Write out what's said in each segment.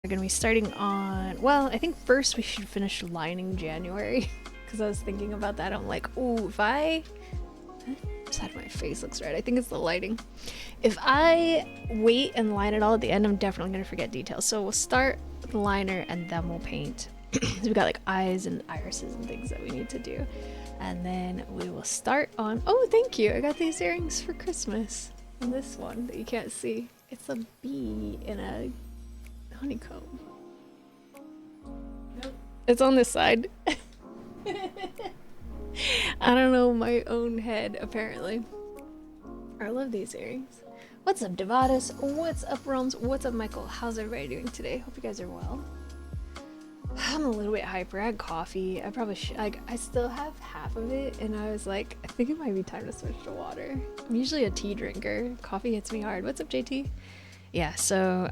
We're gonna be starting on, well, I think first we should finish lining January because I was thinking about that. I'm like, ooh, if I, side of my face looks red. I think it's the lighting. If I wait and line it all at the end, I'm definitely gonna forget details. So we'll start with the liner and then we'll paint. We've got like eyes and irises and things that we need to do. And then we will start on, oh, thank you. I got these earrings for Christmas. And this one that you can't see. It's a bee in a honeycomb. Nope. It's on this side. I don't know my own head, apparently. I love these earrings. What's up, Devadas? What's up, Roms? What's up, Michael? How's everybody doing today? Hope you guys are well. I'm a little bit hyper. I had coffee. I probably should. I still have half of it, and I was like, I think it might be time to switch to water. I'm usually a tea drinker. Coffee hits me hard. What's up, JT? Yeah, so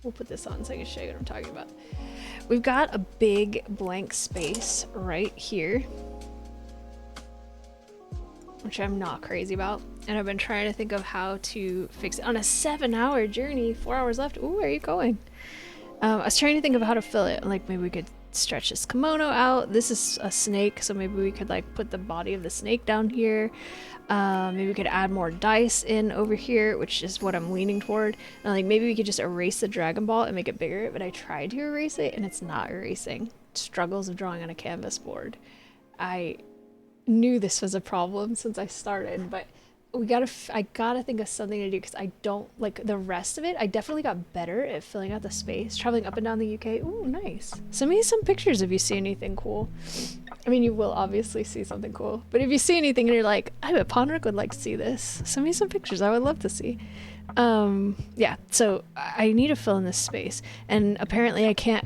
we'll put this on so I can show you what I'm talking about. We've got a big blank space right here, which I'm not crazy about, and I've been trying to think of how to fix it on a 7-hour journey. 4 hours left. Ooh, where are you going? I was trying to think of how to fill it. Like maybe we could stretch this kimono out. This is a snake, so maybe we could like put the body of the snake down here. Maybe we could add more dice in over here, which is what I'm leaning toward. And like maybe we could just erase the Dragon Ball and make it bigger, but I tried to erase it and it's not erasing. Struggles of drawing on a canvas board. I knew this was a problem since I started, but I gotta think of something to do because I don't like the rest of it. I definitely got better at filling out the space, traveling up and down the UK. Ooh, nice. Send me some pictures if you see anything cool. I mean, you will obviously see something cool, but if you see anything and you're like, I bet Ponrick would like to see this, send me some pictures. I would love to see. Yeah, so I need to fill in this space, and apparently I can't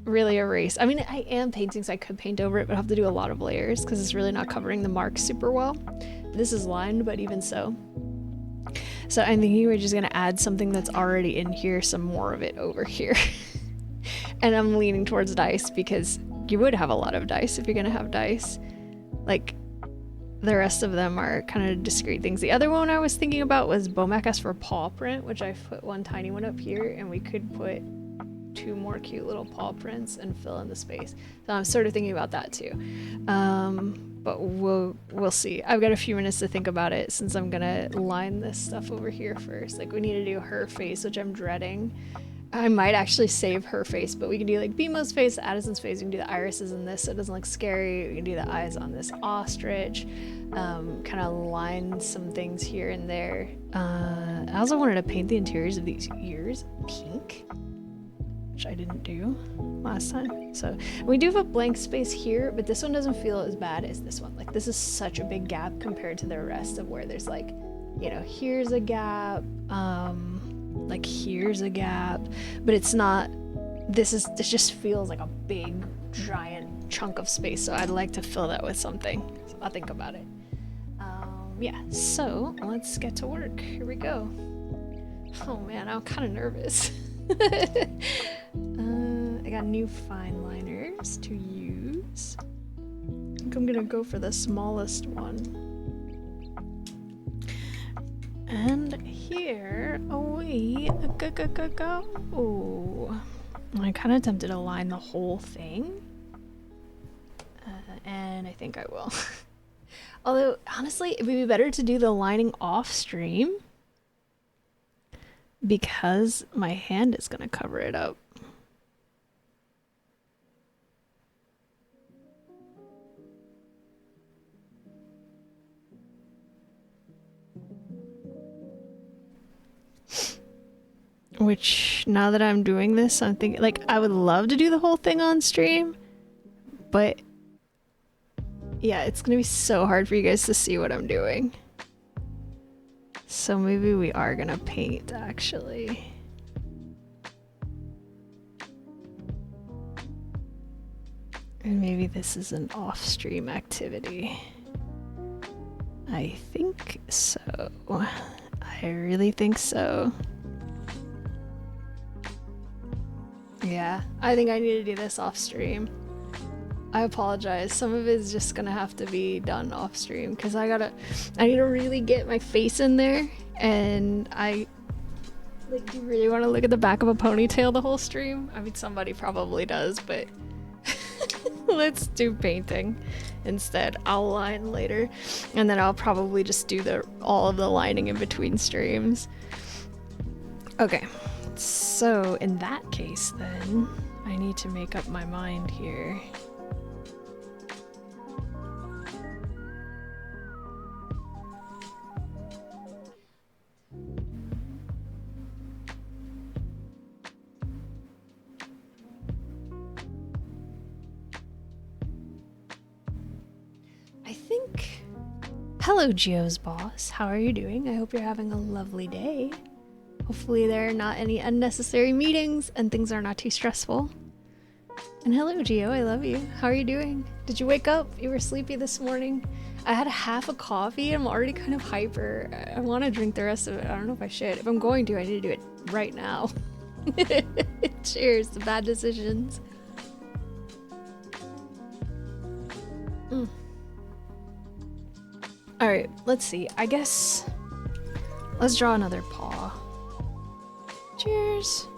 really erase. I mean, I am painting, so I could paint over it, but I have to do a lot of layers because it's really not covering the marks super well. This is lined, but even so. So I'm thinking we're just gonna add something that's already in here, some more of it over here. And I'm leaning towards dice because you would have a lot of dice if you're gonna have dice. Like, the rest of them are kind of discrete things. The other one I was thinking about was Bomac asked for a paw print, which I put one tiny one up here, and we could put 2 more cute little paw prints and fill in the space. So I'm sort of thinking about that too. But we'll see. I've got a few minutes to think about it since I'm gonna line this stuff over here first. Like we need to do her face, which I'm dreading. I might actually save her face, but we can do like Bemo's face, Addison's face. We can do the irises in this so it doesn't look scary. We can do the eyes on this ostrich. Kind of line some things here and there. I also wanted to paint the interiors of these ears pink, which I didn't do last time. So we do have a blank space here, but this one doesn't feel as bad as this one. Like this is such a big gap compared to the rest of where there's like, you know, here's a gap, like here's a gap, but it's not, this just feels like a big giant chunk of space. So I'd like to fill that with something. So I'll think about it. Yeah, so let's get to work. Here we go. Oh man, I'm kind of nervous. I got new fine liners to use. I think I'm gonna go for the smallest one. And here we go. Oh, I'm kind of tempted to line the whole thing. And I think I will. Although, honestly, it would be better to do the lining off stream because my hand is gonna cover it up. Which, now that I'm doing this, I'm thinking, like, I would love to do the whole thing on stream, but yeah, it's gonna be so hard for you guys to see what I'm doing. So maybe we are gonna paint, actually. And maybe this is an off-stream activity. I think so. I really think so. Yeah, I think I need to do this off-stream. I apologize. Some of it is just gonna have to be done off stream because I need to really get my face in there, and Like, do you really want to look at the back of a ponytail the whole stream? I mean, somebody probably does, but let's do painting instead. I'll line later, and then I'll probably just do all of the lining in between streams. Okay, so in that case then, I need to make up my mind here. I think... Hello, Geo's boss. How are you doing? I hope you're having a lovely day. Hopefully there are not any unnecessary meetings and things are not too stressful. And hello, Geo. I love you. How are you doing? Did you wake up? You were sleepy this morning? I had half a coffee. I'm already kind of hyper. I want to drink the rest of it. I don't know if I should. If I'm going to, I need to do it right now. Cheers to bad decisions. Alright, let's see. I guess... Let's draw another paw. Cheers.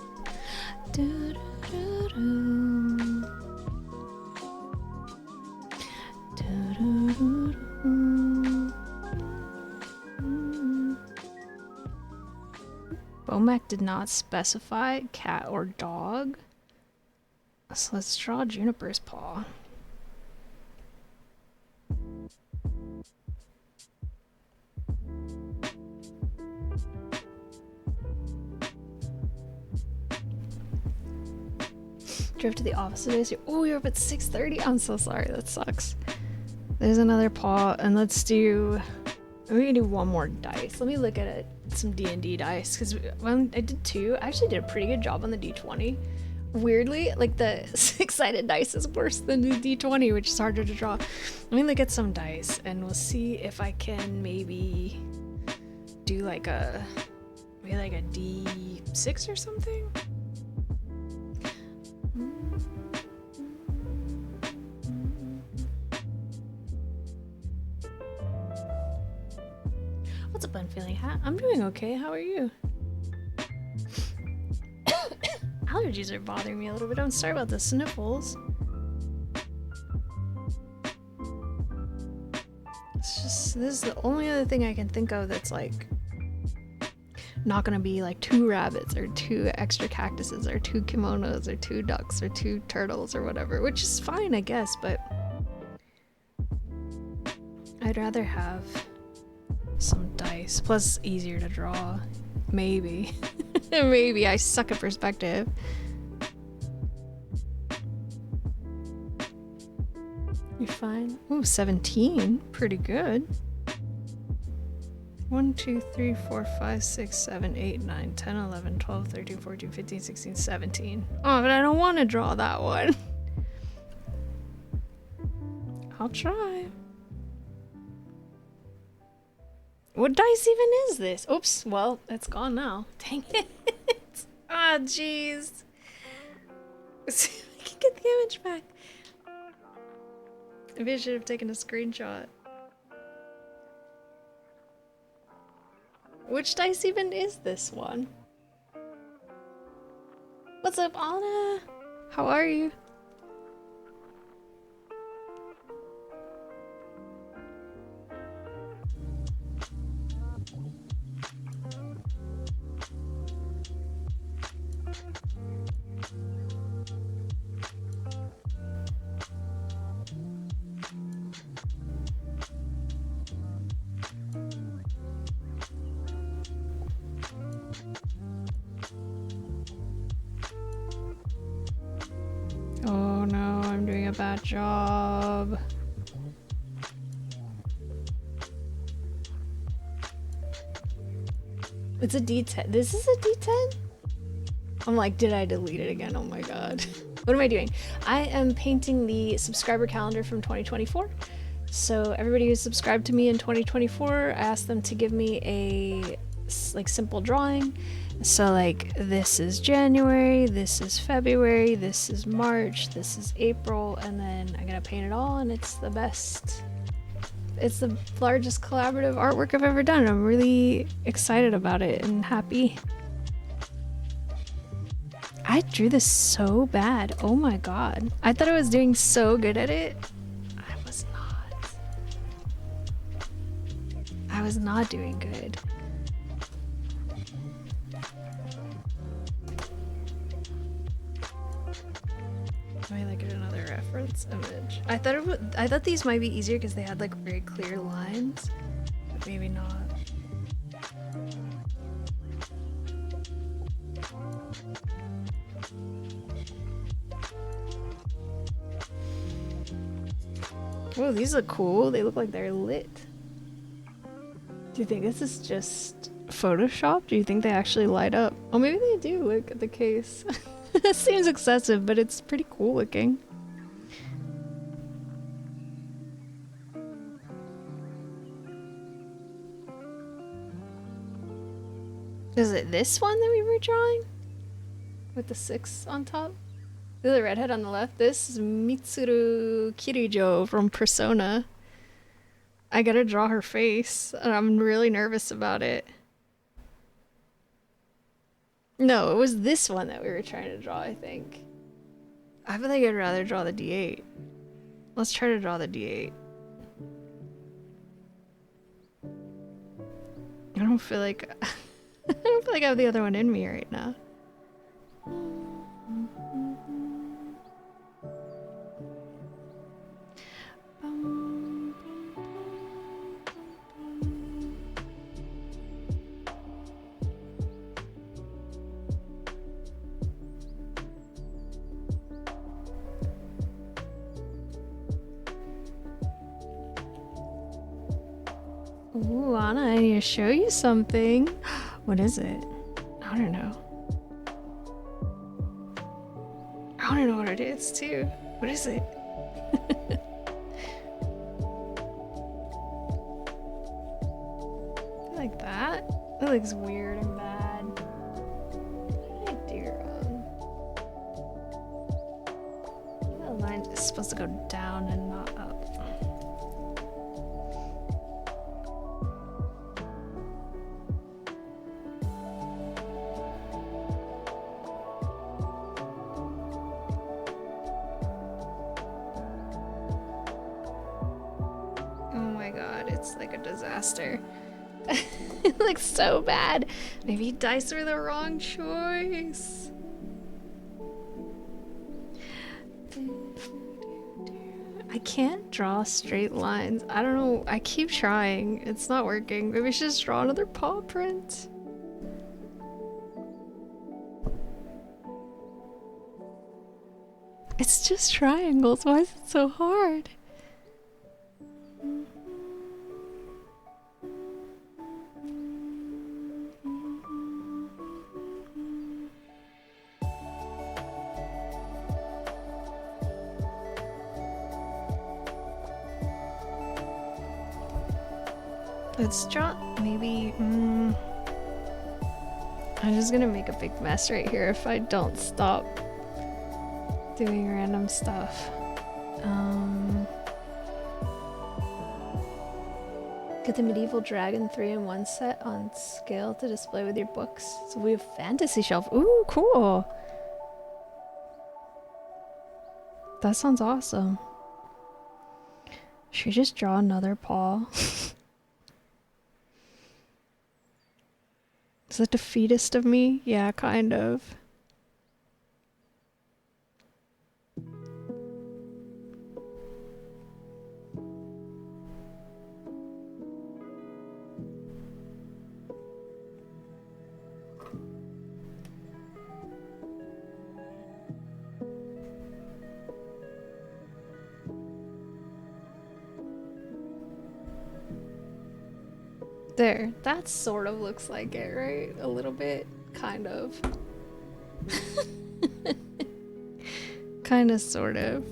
Bomac did not specify cat or dog. So let's draw Juniper's paw. Drove to the office today. So, oh, you're up at 6:30. I'm so sorry. That sucks. There's another paw, and let's do. We can do one more dice. Let me look at it. Some D&D dice, because when I did 2, I actually did a pretty good job on the D20. Weirdly, like the 6-sided dice is worse than the D20, which is harder to draw. Let me look at some dice, and we'll see if I can maybe do like maybe like a D6 or something. What's up, Unfeeling Hat? I'm doing okay. How are you? Allergies are bothering me a little bit. I'm sorry about the sniffles. It's just, this is the only other thing I can think of that's like not gonna be like 2 rabbits or 2 extra cactuses or 2 kimonos or 2 ducks or 2 turtles or whatever, which is fine, I guess, but I'd rather have some dice. Plus, easier to draw. Maybe. Maybe. I suck at perspective. You're fine. Ooh, 17. Pretty good. 1, 2, 3, 4, 5, 6, 7, 8, 9, 10, 11, 12, 13, 14, 15, 16, 17. Oh, but I don't want to draw that one. I'll try. What dice even is this? Oops, well, it's gone now. Dang it. Ah, jeez. See if I can get the image back. Maybe I should have taken a screenshot. Which dice even is this one? What's up, Anna? How are you? Oh no, I'm doing a bad job. It's a D10. This is a D10? I'm like, did I delete it again? Oh my god. What am I doing? I am painting the subscriber calendar from 2024. So everybody who subscribed to me in 2024, I asked them to give me a like simple drawing. So like this is January, this is February, this is March, this is April, and then I gotta paint it all, and it's the best. It's the largest collaborative artwork I've ever done. I'm really excited about it and happy. I drew this so bad. Oh my god. I thought I was doing so good at it. I was not. I was not doing good. Let me look at another reference image. I thought these might be easier because they had like very clear lines, but maybe not. Oh, these look cool. They look like they're lit. Do you think this is just Photoshop? Do you think they actually light up? Oh, maybe they do. Look at the case. This seems excessive, but it's pretty cool looking. Is it this one that we were drawing? With the 6 on top? The redhead on the left. This is Mitsuru Kirijo from Persona. I gotta draw her face, and I'm really nervous about it. No, it was this one that we were trying to draw, I think. I feel like I'd rather draw the D8. Let's try to draw the D8. I don't feel like I don't feel like I have the other one in me right now. Ooh, Anna, I need to show you something. What is it? I don't know. I want to know what it is too. What is it? Like that? That looks weird and bad. What did I do wrong? The line is supposed to go down and not up. It looks so bad. Maybe dice were the wrong choice. I can't draw straight lines. I don't know. I keep trying. It's not working. Maybe I should just draw another paw print. It's just triangles. Why is it so hard? Let's draw maybe. I'm just gonna make a big mess right here if I don't stop doing random stuff. Get the medieval dragon 3-in-1 set on scale to display with your books. So we have fantasy shelf. Ooh, cool. That sounds awesome. Should we just draw another paw? Is that defeatist of me? Yeah, kind of. There, that sort of looks like it, right? A little bit, kind of. Kind of, sort of.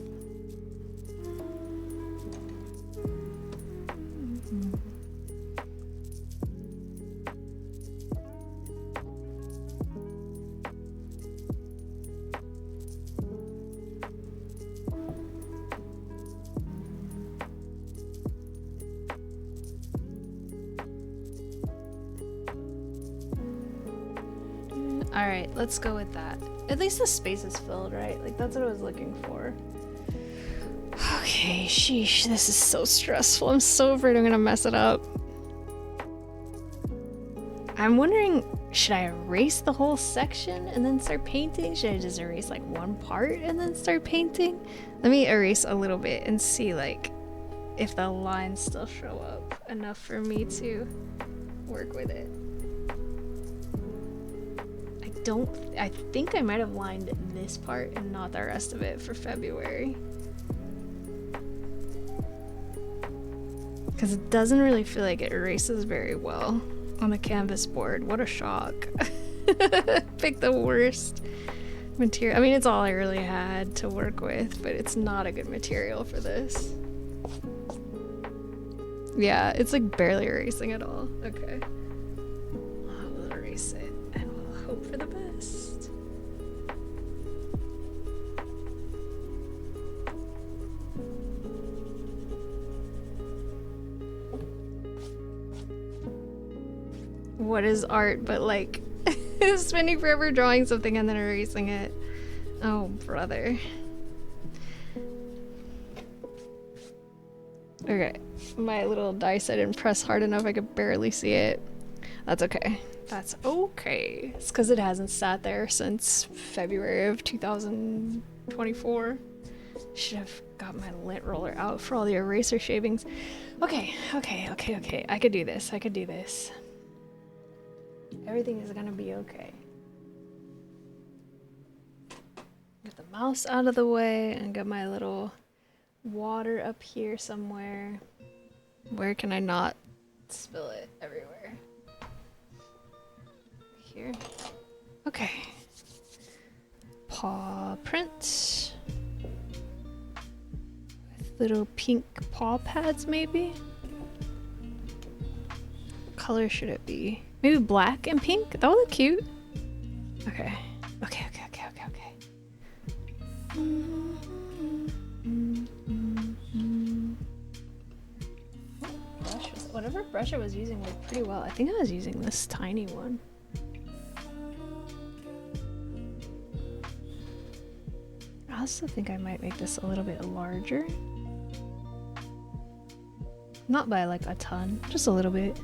Alright, let's go with that. At least the space is filled, right? Like, that's what I was looking for. Okay, sheesh, this is so stressful. I'm so afraid I'm gonna mess it up. I'm wondering, should I erase the whole section and then start painting? Should I just erase like one part and then start painting? Let me erase a little bit and see like if the lines still show up enough for me to work with it. I think I might have lined this part and not the rest of it for February. Because it doesn't really feel like it erases very well on the canvas board. What a shock. Pick the worst material. I mean, it's all I really had to work with, but it's not a good material for this. Yeah, it's like barely erasing at all. Okay. We'll erase it and we'll hope for the best. What is art but like spending forever drawing something and then erasing it? Oh, brother. Okay, my little dice, I didn't press hard enough, I could barely see it. That's okay. That's okay. It's because it hasn't sat there since February of 2024. Should have got my lint roller out for all the eraser shavings. Okay. I could do this. Everything is gonna be okay. Get the mouse out of the way and get my little water up here somewhere. Where can I not spill it? Everywhere. Here. Okay. Paw print. With little pink paw pads, maybe? What color should it be? Maybe black and pink? That would look cute. Okay. Okay. Whatever brush I was using worked pretty well. I think I was using this tiny one. I also think I might make this a little bit larger. Not by like a ton, just a little bit.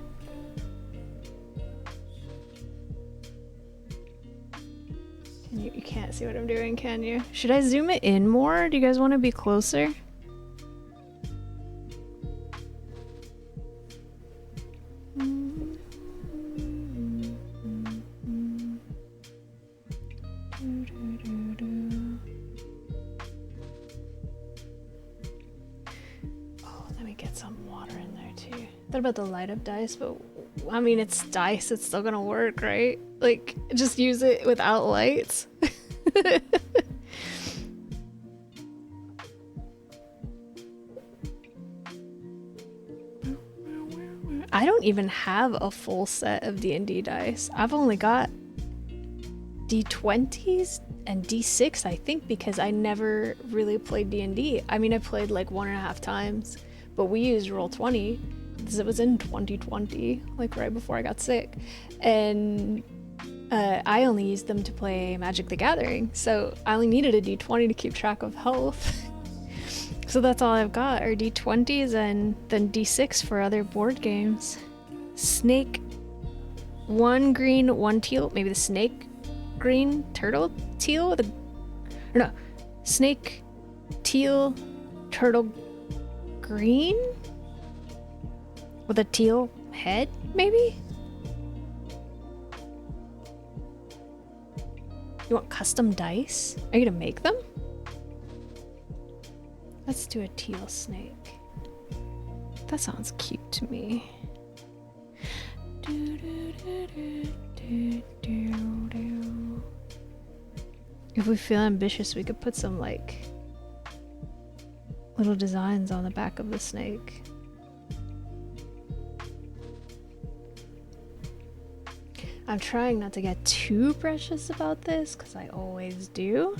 You can't see what I'm doing, can you? Should I zoom it in more? Do you guys want to be closer? Oh, let me get some water in there too. Thought about the light up dice, but I mean, it's dice, it's still gonna work, right? Like, just use it without lights. I don't even have a full set of D&D dice. I've only got D20s and D6, I think, because I never really played D&D. I mean, I played like 1.5 times, but we used Roll20 because it was in 2020, like right before I got sick. And I only used them to play Magic the Gathering, so I only needed a D20 to keep track of health. So that's all I've got are D20s and then D6 for other board games. Snake, 1 green, 1 teal. Maybe the snake green, turtle teal with a, or no, snake teal, turtle green with a teal head, maybe? You want custom dice? Are you gonna make them? Let's do a teal snake. That sounds cute to me. If we feel ambitious, we could put some like little designs on the back of the snake. I'm trying not to get too precious about this because I always do.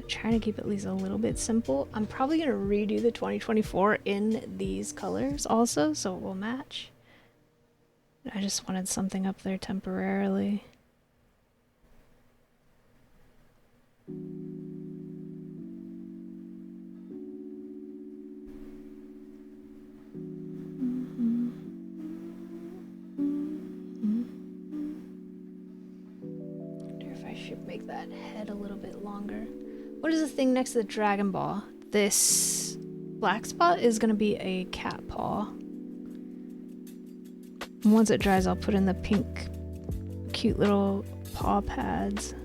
Trying to keep at least a little bit simple. I'm probably gonna redo the 2024 in these colors also, so it will match. I just wanted something up there temporarily. I should make that head a little bit longer. What is the thing next to the Dragon Ball? This black spot is gonna be a cat paw. And once it dries, I'll put in the pink, cute little paw pads.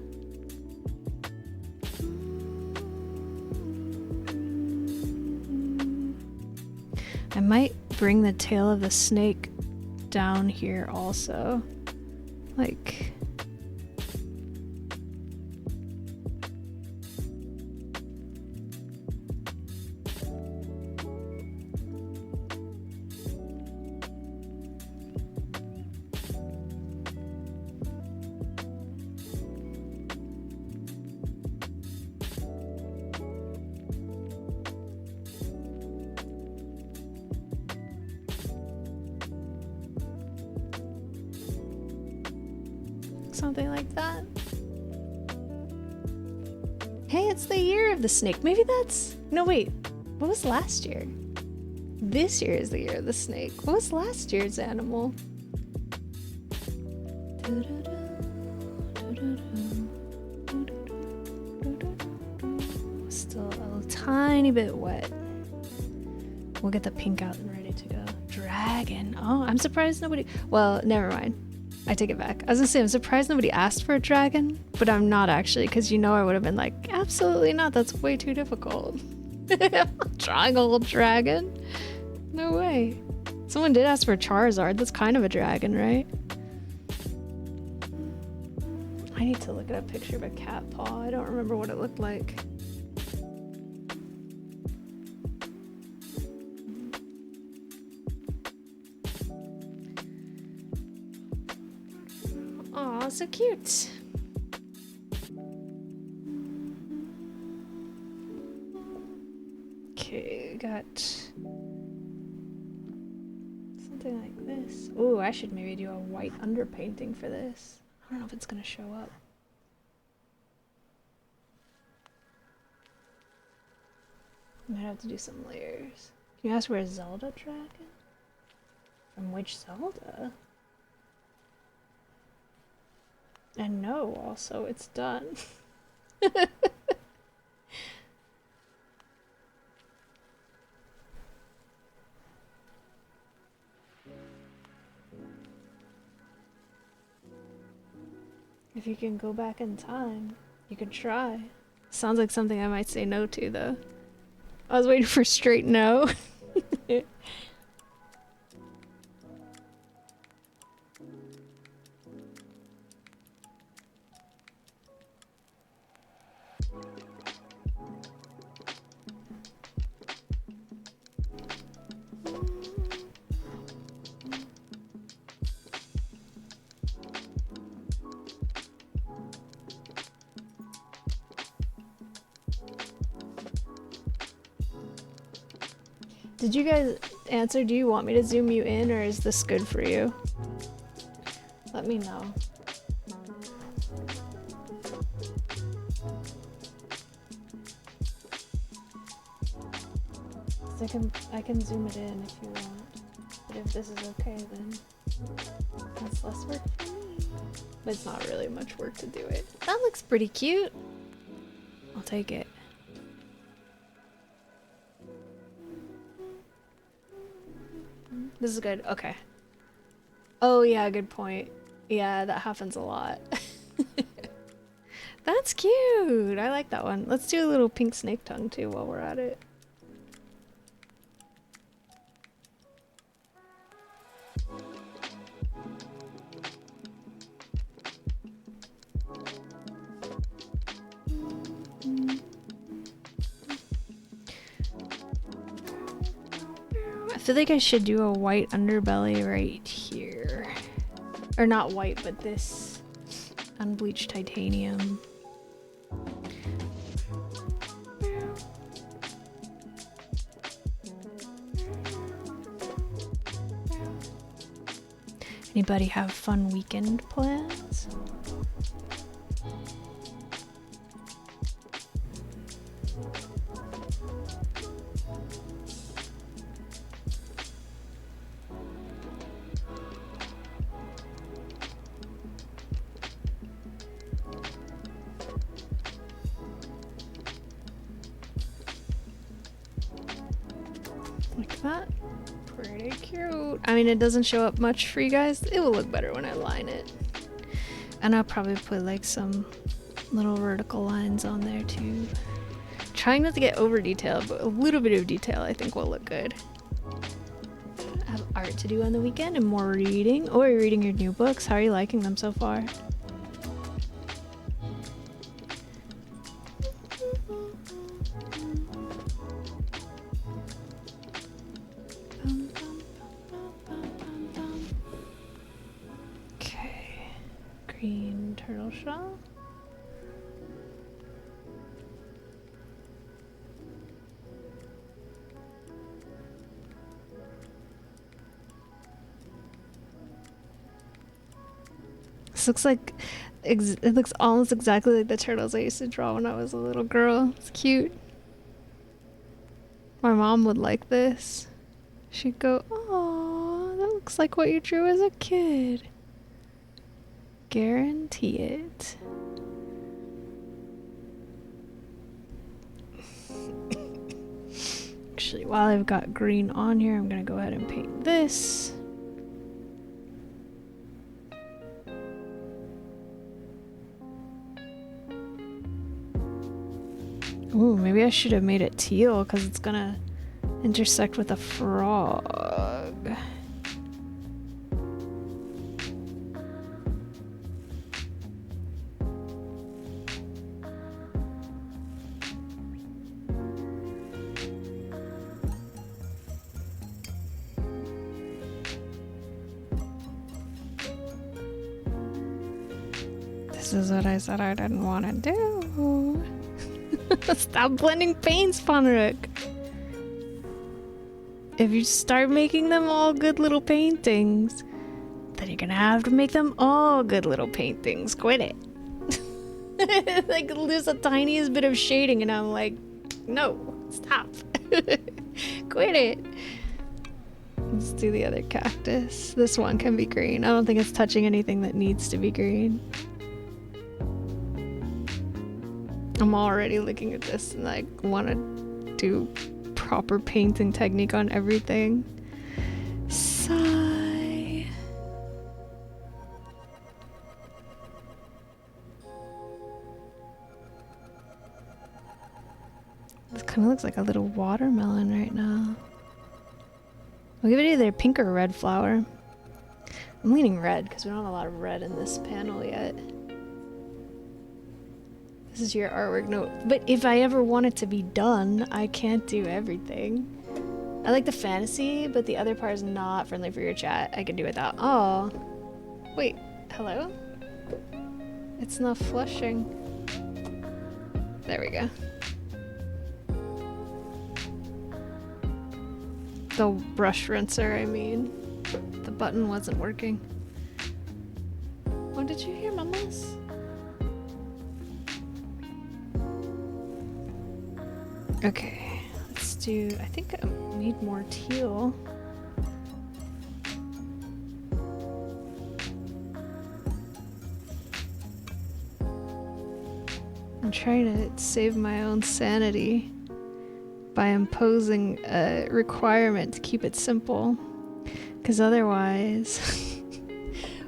I might bring the tail of the snake down here also. Like... something like that. Hey, it's the year of the snake. Maybe that's... No, wait. What was last year? This year is the year of the snake. What was last year's animal? Still a tiny bit wet. We'll get the pink out and ready to go. Dragon. Oh, I'm surprised nobody... Well, never mind. I take it back. I was gonna say, I'm surprised nobody asked for a dragon, but I'm not actually, because you know I would have been like, absolutely not, that's way too difficult. Triangle dragon? No way. Someone did ask for a Charizard, that's kind of a dragon, right? I need to look at a picture of a cat paw. I don't remember what it looked like. Aw, so cute. Okay, got something like this. Ooh, I should maybe do a white underpainting for this. I don't know if it's gonna show up. I might have to do some layers. Can you ask where Zelda dragon? From which Zelda? And no, also, it's done. If you can go back in time, you could try. Sounds like something I might say no to, though. I was waiting for straight no. Did you guys answer? Do you want me to zoom you in, or is this good for you? Let me know. I can zoom it in if you want. But if this is okay, then that's less work for me. But it's not really much work to do it. That looks pretty cute. I'll take it. This is good. Okay. Oh yeah, good point. Yeah, that happens a lot. That's cute. I like that one. Let's do a little pink snake tongue too while we're at it. I feel like I should do a white underbelly right here. Or not white, but this unbleached titanium. Anybody have fun weekend plans? that? Pretty cute. I mean, it doesn't show up much for you guys. It will look better when I line it. And I'll probably put like some little vertical lines on there too. Trying not to get over detailed, but a little bit of detail I think will look good. I have art to do on the weekend and more reading. Oh, are you reading your new books? How are you liking them so far? Okay, green turtle shell. This looks like, it looks almost exactly like the turtles I used to draw when I was a little girl. It's cute. My mom would like this. She'd go, "Oh, that looks like what you drew as a kid." Guarantee it. Actually, while I've got green on here, I'm gonna go ahead and paint this. Ooh, maybe I should have made it teal because it's gonna intersect with a frog. This is what I said I didn't want to do. Stop blending paints, Ponrook. If you start making them all good little paintings, then you're gonna have to make them all good little paintings. Quit it. Like, there's the tiniest bit of shading and I'm like, no, stop. Quit it. Let's do the other cactus. This one can be green. I don't think it's touching anything that needs to be green. I'm already looking at this and I want to do proper painting technique on everything. Sigh. This kind of looks like a little watermelon right now. I'll give it either pink or red flower. I'm leaning red because we don't have a lot of red in this panel yet. This is your artwork note. But if I ever want it to be done, I can't do everything. I like the fantasy, but the other part is not friendly for your chat. I can do without. Oh. Wait, hello? It's not flushing. There we go. The brush rinser, I mean. The button wasn't working. Oh, did you hear Mama's? Okay, let's do, I think I need more teal. I'm trying to save my own sanity by imposing a requirement to keep it simple, because otherwise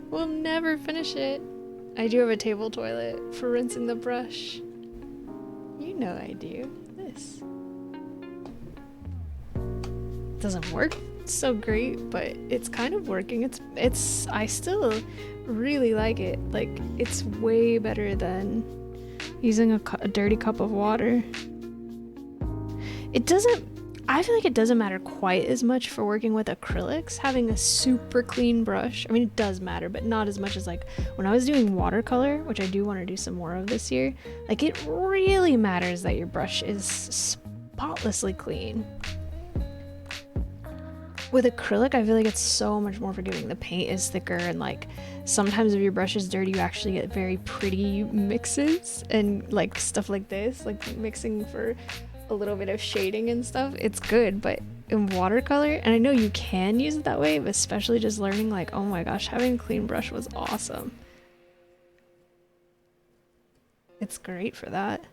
we'll never finish it. I do have a table toilet for rinsing the brush. You know I do. This doesn't work so great, but it's kind of working. It's I still really like it. Like, it's way better than using a dirty cup of water. It doesn't, I feel like it doesn't matter quite as much for working with acrylics, having a super clean brush. I mean, it does matter, but not as much as like when I was doing watercolor, which I do want to do some more of this year. Like, it really matters that your brush is spotlessly clean. With acrylic, I feel like it's so much more forgiving. The paint is thicker, and like sometimes if your brush is dirty, you actually get very pretty mixes and like stuff like this, like mixing for a little bit of shading and stuff. It's good, but in watercolor, and I know you can use it that way, but especially just learning, like, oh my gosh, having a clean brush was awesome. It's great for that.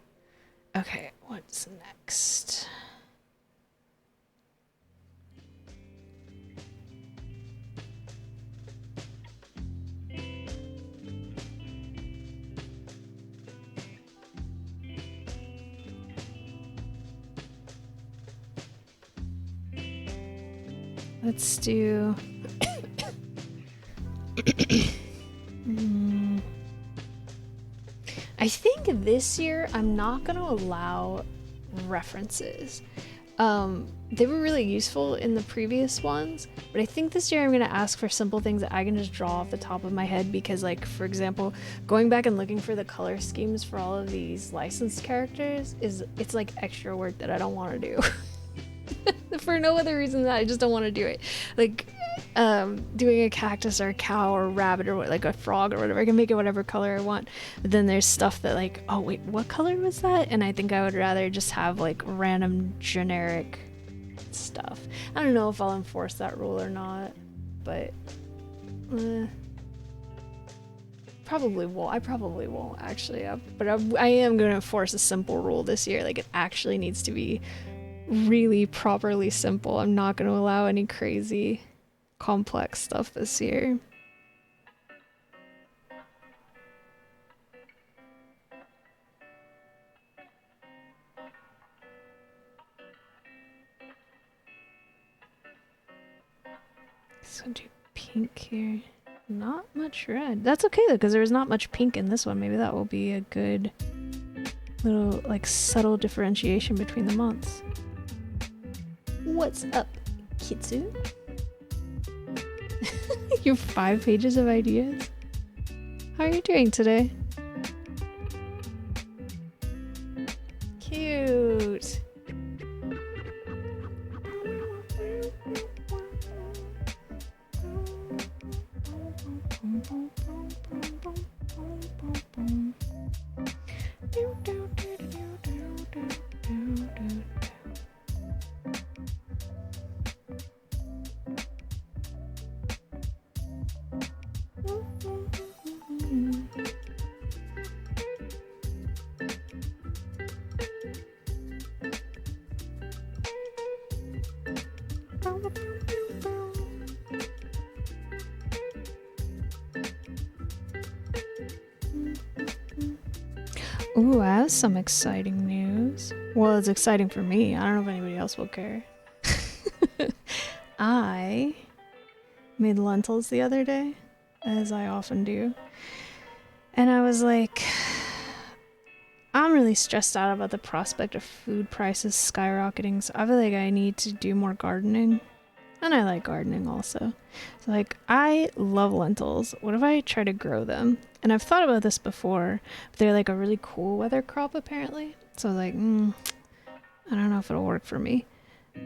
Okay, what's next? Let's do... I think this year I'm not going to allow references. They were really useful in the previous ones, but I think this year I'm going to ask for simple things that I can just draw off the top of my head because, like, for example, going back and looking for the color schemes for all of these licensed characters it's like extra work that I don't want to do. For no other reason than I just don't want to do it. Like, doing a cactus or a cow or a rabbit or like a frog or whatever, I can make it whatever color I want. But then there's stuff that like, oh wait, what color was that? And I think I would rather just have like random generic stuff. I don't know if I'll enforce that rule or not, but probably won't. I probably won't actually. But I am going to enforce a simple rule this year. Like, it actually needs to be really properly simple. I'm not going to allow any crazy complex stuff this year. So do pink here. Not much red. That's okay though, because there was not much pink in this one. Maybe that will be a good little like subtle differentiation between the months. What's up, Kitsu? You have 5 pages of ideas? How are you doing today? Cute. Ooh, I have some exciting news. Well, it's exciting for me. I don't know if anybody else will care. I made lentils the other day, as I often do. And I was like, I'm really stressed out about the prospect of food prices skyrocketing, so I feel like I need to do more gardening. And I like gardening also. So like, I love lentils. What if I try to grow them? And I've thought about this before, but they're like a really cool weather crop apparently. So I was like, I don't know if it'll work for me.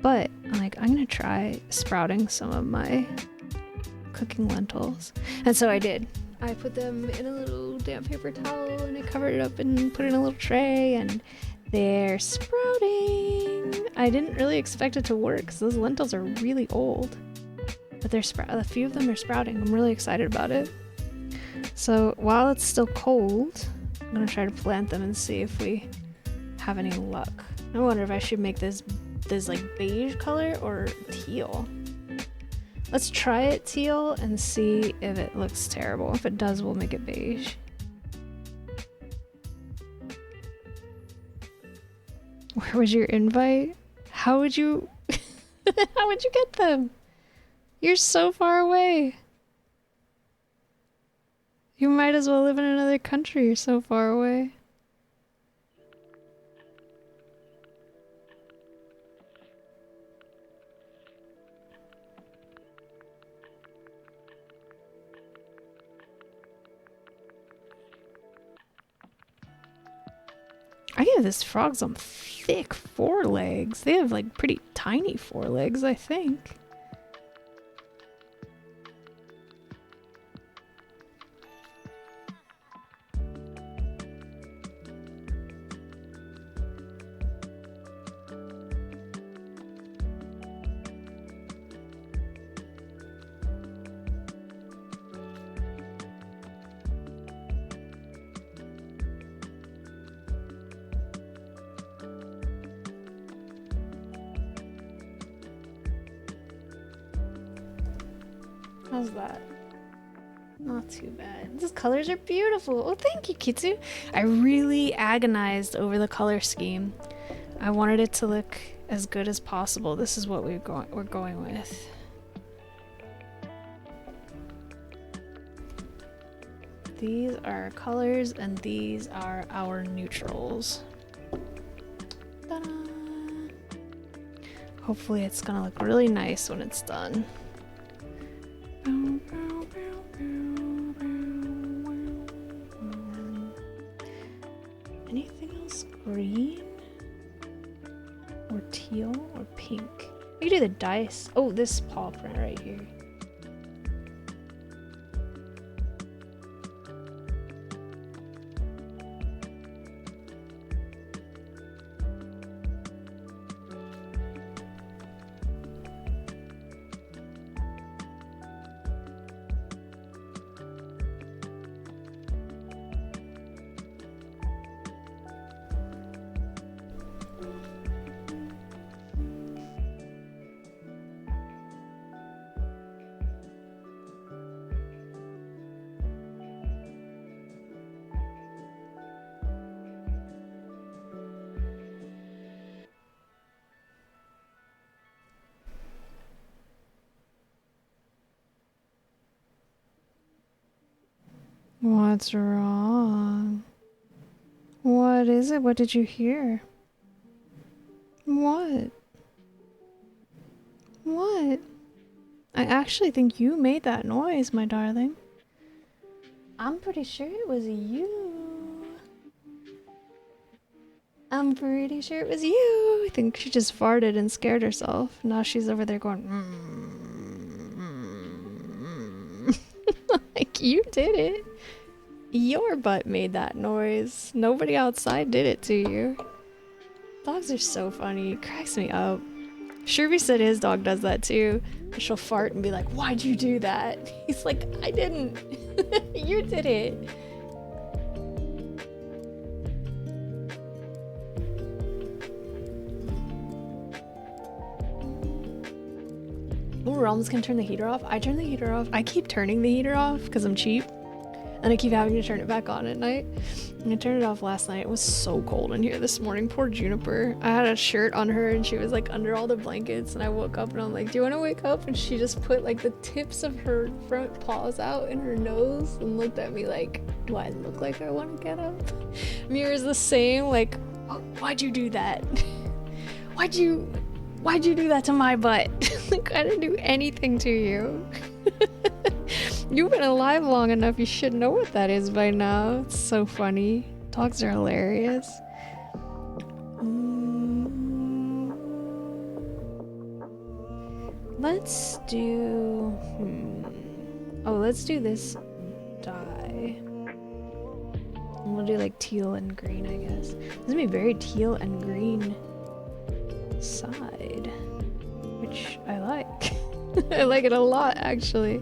But like, I'm gonna try sprouting some of my cooking lentils. And so I did. I put them in a little damp paper towel and I covered it up and put it in a little tray and they're sprouting. I didn't really expect it to work because those lentils are really old. But they're a few of them are sprouting. I'm really excited about it. So while it's still cold, I'm gonna try to plant them and see if we have any luck. I wonder if I should make this like beige color or teal. Let's try it teal and see if it looks terrible. If it does, we'll make it beige. Where was your invite? How would you how would you get them? You're so far away. You might as well live in another country. You're so far away. I give this frog some thick forelegs. They have like pretty tiny forelegs, I think. How's that? Not too bad. These colors are beautiful. Oh, thank you, Kitsu. I really agonized over the color scheme. I wanted it to look as good as possible. This is what we're going with. these are colors and these are our neutrals. Ta-da! Hopefully it's gonna look really nice when it's done. Anything else green? Or teal or pink? We could do the dice. Oh, this paw print right here. What's wrong? What is it? What did you hear? What? What? I actually think you made that noise, my darling. I'm pretty sure it was you. I'm pretty sure it was you. I think she just farted and scared herself. Now she's over there going, like, you did it. Your butt made that noise. Nobody outside did it to you. Dogs are so funny. It cracks me up. Sherby said his dog does that too. She'll fart and be like, why'd you do that? He's like, I didn't. You did it. Oh, we're almost gonna turn the heater off. I turn the heater off. I keep turning the heater off because I'm cheap. And I keep having to turn it back on at night. And I turned it off last night. It was so cold in here this morning. Poor Juniper. I had a shirt on her and she was like under all the blankets. And I woke up and I'm like, do you want to wake up? And she just put like the tips of her front paws out in her nose and looked at me like, do I look like I want to get up? Mira's the same. Like, oh, why'd you do that? Why'd you do that to my butt? Like, I didn't do anything to you. You've been alive long enough, you should know what that is by now. It's so funny. Dogs are hilarious. Let's do... Oh, let's do this dye. And we'll do like teal and green, I guess. This is gonna be very teal and green side, which I like. I like it a lot, actually.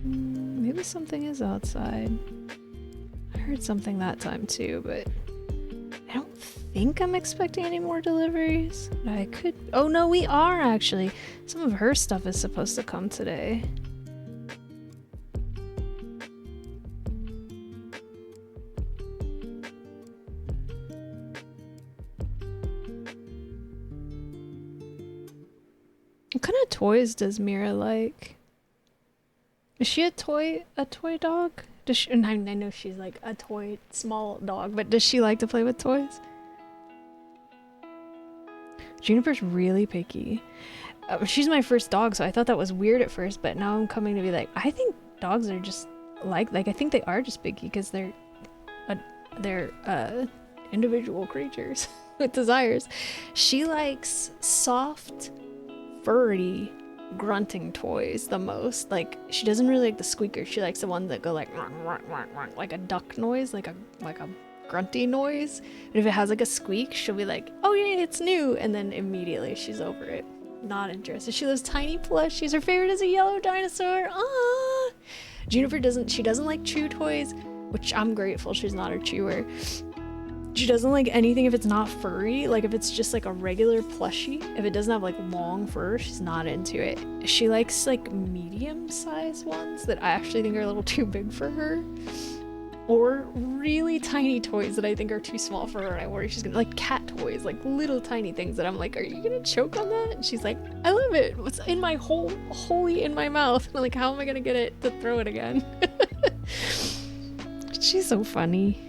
Maybe something is outside. I heard something that time too, but I don't think I'm expecting any more deliveries. I could... Oh no, we are actually. Some of her stuff is supposed to come today. What kind of toys does Mira like? Is she a toy dog? Does she, and I know she's like a toy small dog, but does she like to play with toys? Juniper's really picky. She's my first dog, so I thought that was weird at first, but now I'm coming to be like, I think dogs are just like I think they are just picky because they're individual creatures with desires. She likes soft, furry, grunting toys the most. Like, she doesn't really like the squeakers. She likes the ones that go like a duck noise, like a grunty noise. And if it has like a squeak, she'll be like, oh yeah, it's new, and then immediately she's over it. Not interested. She loves tiny plushies. Her favorite is a yellow dinosaur. Ah, Juniper doesn't like chew toys, which I'm grateful she's not a chewer. She doesn't like anything if it's not furry. Like if it's just like a regular plushie, if it doesn't have like long fur, she's not into it. She likes like medium-sized ones that I actually think are a little too big for her. Or really tiny toys that I think are too small for her, and I worry she's gonna like cat toys, like little tiny things that I'm like, are you gonna choke on that? And she's like, I love it. What's in my wholly in my mouth? And I'm like, how am I gonna get it to throw it again? She's so funny.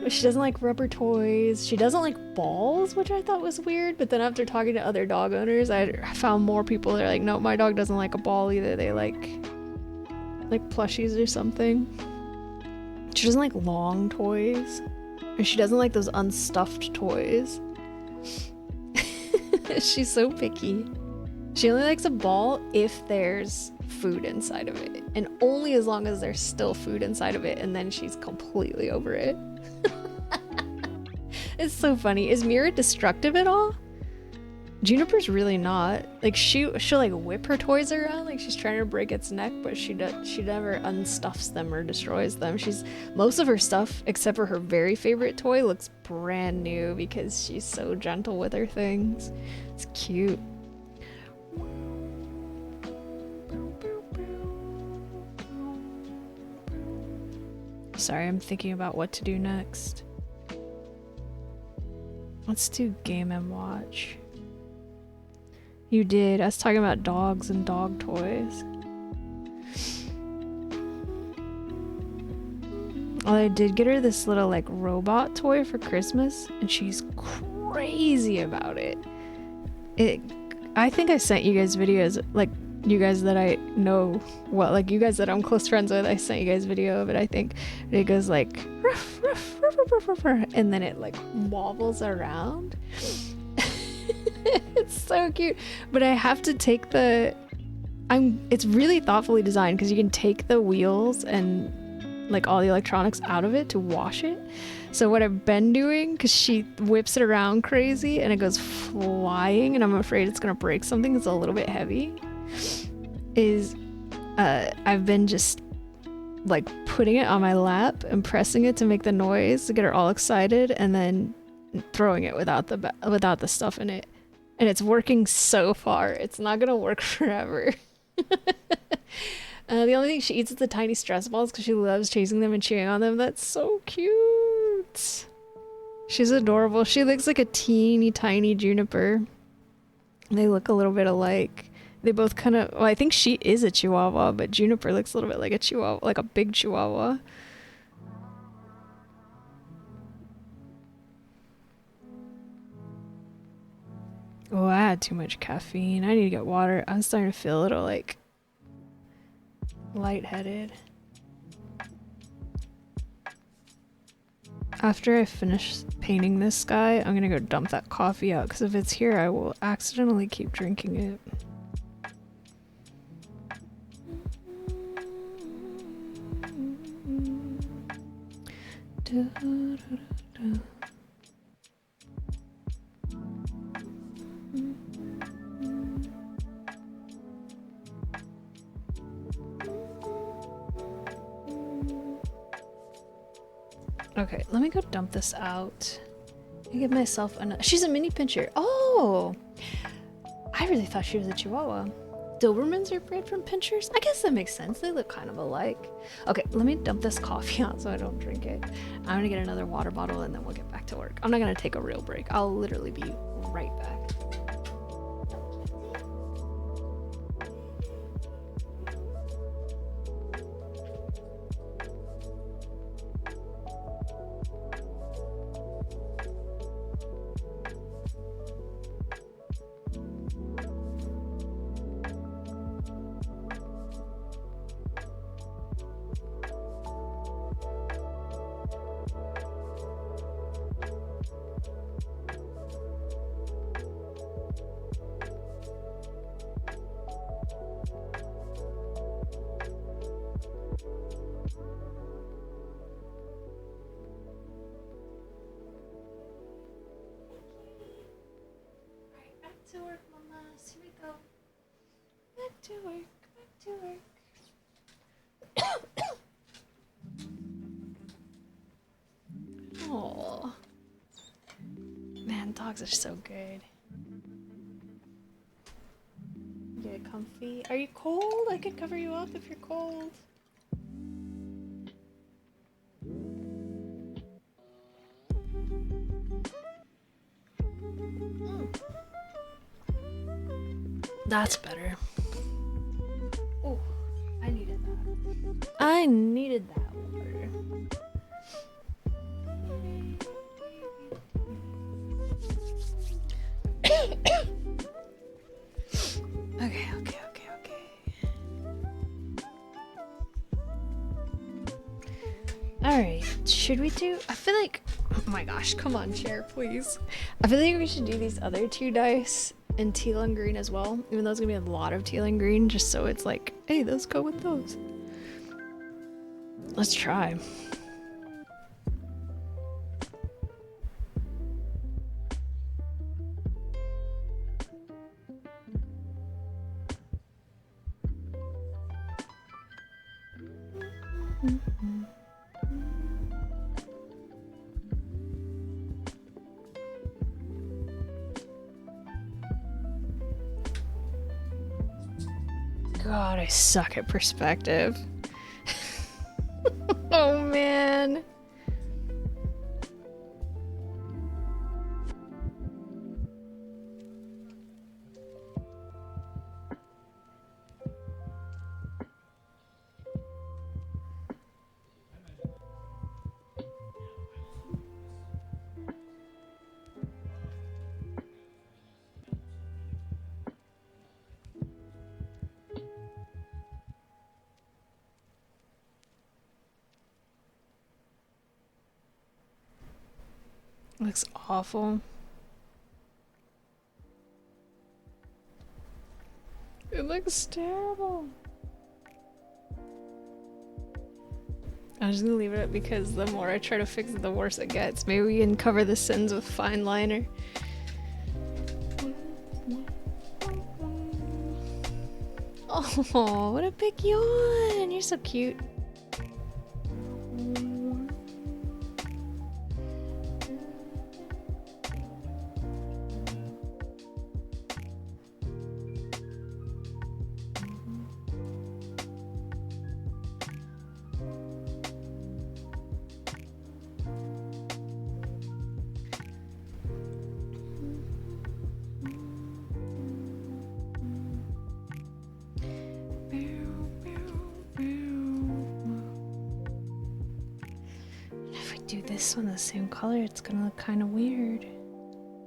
She doesn't like rubber toys. She doesn't like balls, which I thought was weird. But then after talking to other dog owners, I found more people that are like, no, my dog doesn't like a ball either. They like plushies or something. She doesn't like long toys. And she doesn't like those unstuffed toys. She's so picky. She only likes a ball if there's food inside of it. And only as long as there's still food inside of it. And then she's completely over it. It's so funny. Is Mira destructive at all? Juniper's really not. Like she'll like whip her toys around like she's trying to break its neck, but she never unstuffs them or destroys them. Most of her stuff, except for her very favorite toy, looks brand new because she's so gentle with her things. It's cute. Sorry, I'm thinking about what to do next. Let's do Game and Watch. You did. I was talking about dogs and dog toys. Oh, I did get her this little like robot toy for Christmas, and she's crazy about it. I think I sent you guys videos, like you guys that I know, well, like you guys that I'm close friends with, I sent you guys video of it, I think. And it goes like, ruff, ruff, ruff, ruff, ruff, ruff, and then it like wobbles around. It's so cute. But I have to take it's really thoughtfully designed because you can take the wheels and like all the electronics out of it to wash it. So what I've been doing, because she whips it around crazy and it goes flying and I'm afraid it's gonna break something that's a little bit heavy, is I've been just like putting it on my lap and pressing it to make the noise to get her all excited, and then throwing it without the stuff in it. And it's working so far. It's not gonna work forever. The only thing she eats is the tiny stress balls because she loves chasing them and chewing on them. That's so cute. She's adorable. She looks like a teeny tiny Juniper. They look a little bit alike. They both kind of, well, I think she is a Chihuahua, but Juniper looks a little bit like a Chihuahua, like a big Chihuahua. Oh, I had too much caffeine. I need to get water. I'm starting to feel a little like lightheaded. After I finish painting this guy, I'm gonna go dump that coffee out because if it's here, I will accidentally keep drinking it. Da, da, da, da. Okay, let me go dump this out. I give myself another. She's a mini pincher. Oh, I really thought she was a Chihuahua. Dobermans are bred from pinchers? I guess that makes sense. They look kind of alike. Okay, let me dump this coffee out so I don't drink it. I'm gonna get another water bottle and then we'll get back to work. I'm not gonna take a real break. I'll literally be right back. To work, mama. Here we go. Back to work. Back to work. dogs are so good. Get comfy. Are you cold? I could cover you up if you're cold. That's better. Oh, I needed that. I needed that water. Okay. Alright, should we do... I feel like... Oh my gosh, come on, chair, please. I feel like we should do these other two dice in teal and green as well. Even though it's gonna be a lot of teal and green, just so it's like, hey, those go with those. Let's try. God, I suck at perspective. Oh man. Looks awful. It looks terrible. I'm just gonna leave it up because the more I try to fix it, the worse it gets. Maybe we can cover the sins with fine liner. Oh, what a big yawn! You're so cute. This one the same color, it's gonna look kind of weird.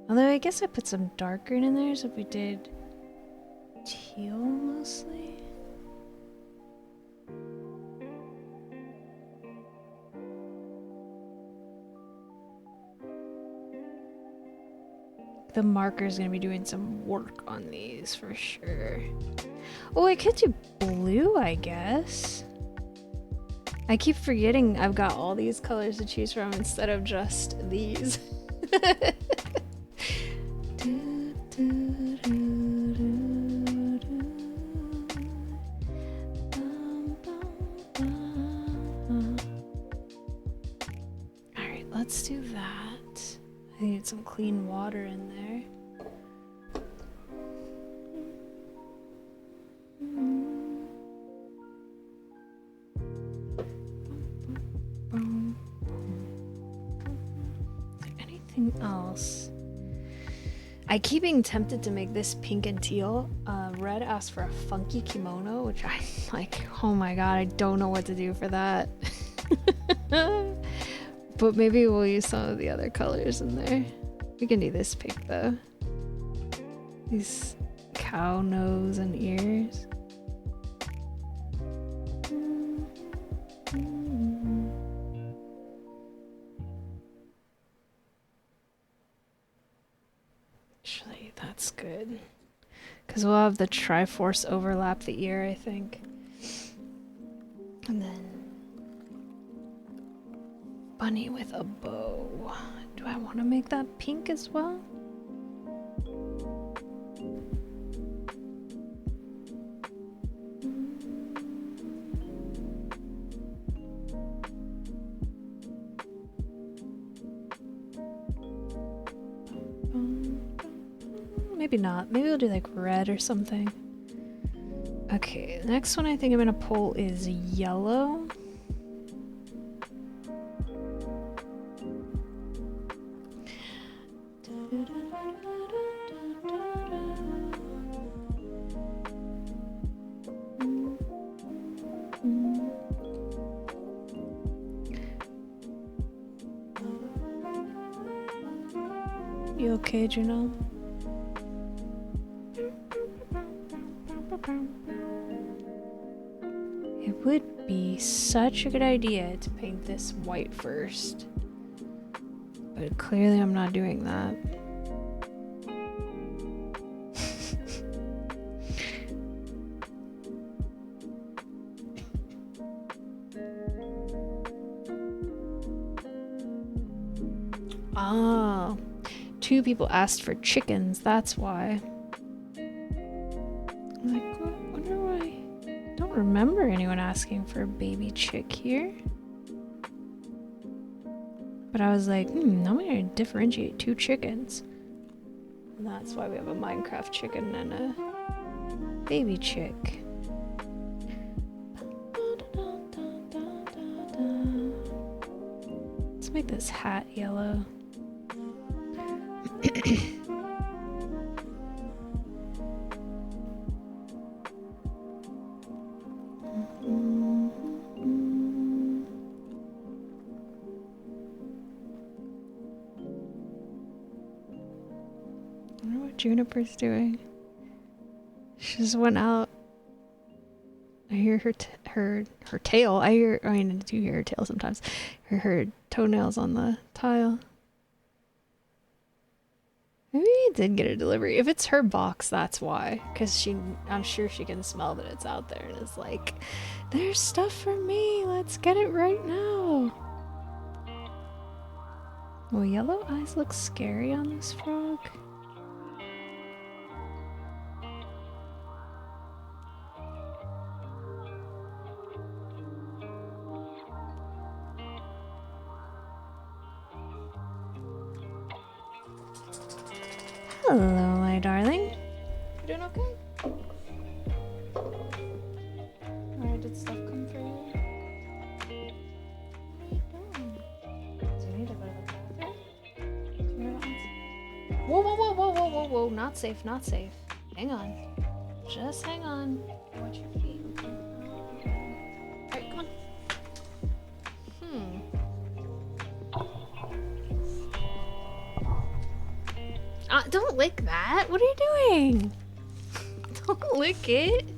Although I guess I put some dark green in there, so if we did teal mostly. The marker's gonna be doing some work on these for sure. Oh, I could do blue, I guess. I keep forgetting I've got all these colors to choose from instead of just these. Alright, let's do that. I need some clean water in there. Else. I keep being tempted to make this pink and teal. Red asked for a funky kimono, which I like. Oh my god, I don't know what to do for that. But maybe we'll use some of the other colors in there. We can do this pink though. These cow nose and ears. Actually, that's good. Because we'll have the Triforce overlap the ear, I think. And then... bunny with a bow. Do I want to make that pink as well? Maybe not. Maybe we'll do like red or something. Okay, the next one I think I'm gonna pull is yellow. You okay, Juno? It would be such a good idea to paint this white first. But clearly I'm not doing that. Ah, 2 people asked for chickens, that's why. I'm like, wonder why. I don't remember anyone asking for a baby chick here. But I was like, I'm gonna differentiate 2 chickens. And that's why we have a Minecraft chicken and a baby chick. Let's make this hat yellow. I wonder what Juniper's doing. She just went out. I hear her tail. I do hear her tail sometimes. Her toenails on the tile. Maybe I did get a delivery. If it's her box, that's why. Because I'm sure she can smell that it's out there and is like, there's stuff for me. Let's get it right now. Well, yellow eyes look scary on this frog. Hello, my darling. You doing okay? Alright, did stuff come for you? What are you doing? Do you need to go to the bathroom? Do you know that one's... Whoa, not safe, not safe. Hang on. Just hang on. Watch your feet. Alright, come on. Don't lick that. What are you doing? Don't lick it.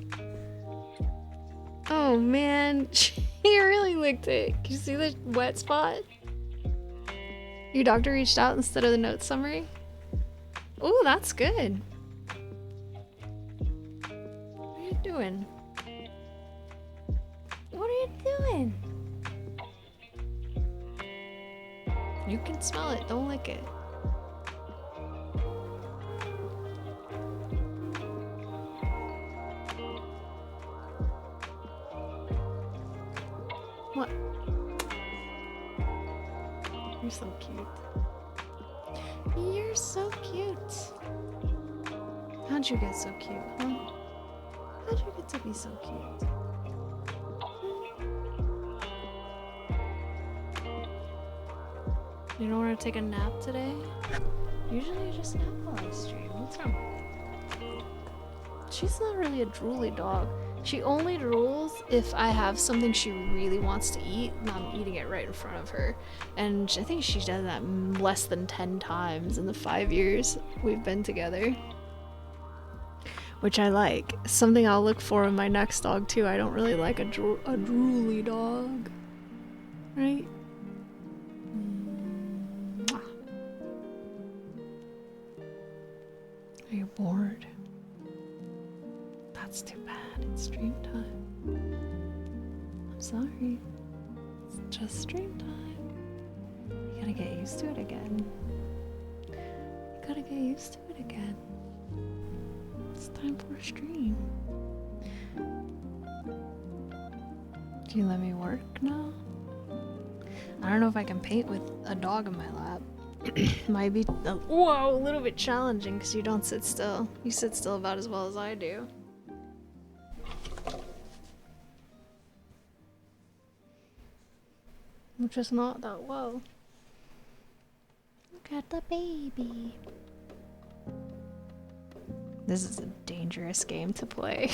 Oh man, she really licked it. Can you see the wet spot? Your doctor reached out instead of the note summary? Oh, that's good. What are you doing? What are you doing? You can smell it, don't lick it. What? You're so cute. You're so cute. How'd you get so cute, huh? How'd you get to be so cute? You don't want to take a nap today? Usually you just nap while I stream. What's wrong? She's not really a drooly dog. She only drools if I have something she really wants to eat and I'm eating it right in front of her. And I think she does that less than 10 times in the 5 years we've been together. Which I like. Something I'll look for in my next dog too. I don't really like a drooly dog. Right? Are you bored? That's too bad. It's stream time. I'm sorry. It's just stream time. You gotta get used to it again. You gotta get used to it again. It's time for a stream. Do you let me work now? I don't know if I can paint with a dog in my lap. Might be whoa, a little bit challenging because you don't sit still. You sit still about as well as I do. Which is not that well. Look at the baby. This is a dangerous game to play.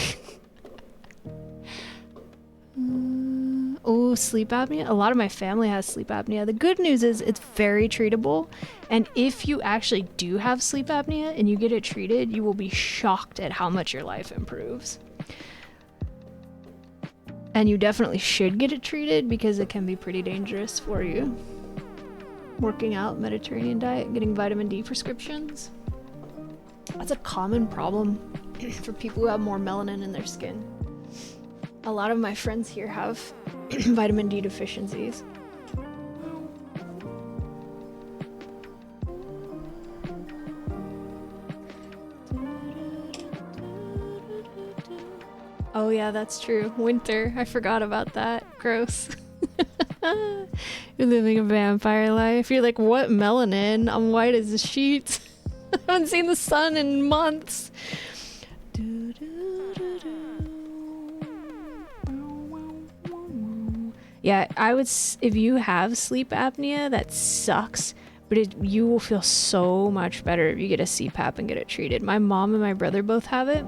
Oh, sleep apnea. A lot of my family has sleep apnea. The good news is it's very treatable. And if you actually do have sleep apnea and you get it treated, you will be shocked at how much your life improves. And you definitely should get it treated because it can be pretty dangerous for you. Working out, Mediterranean diet, getting vitamin D prescriptions. That's a common problem for people who have more melanin in their skin. A lot of my friends here have vitamin D deficiencies. Oh yeah, that's true. Winter. I forgot about that. Gross. You're living a vampire life. You're like, what melanin? I'm white as a sheet. I haven't seen the sun in months. Yeah, I would. If you have sleep apnea, that sucks. But you will feel so much better if you get a CPAP and get it treated. My mom and my brother both have it,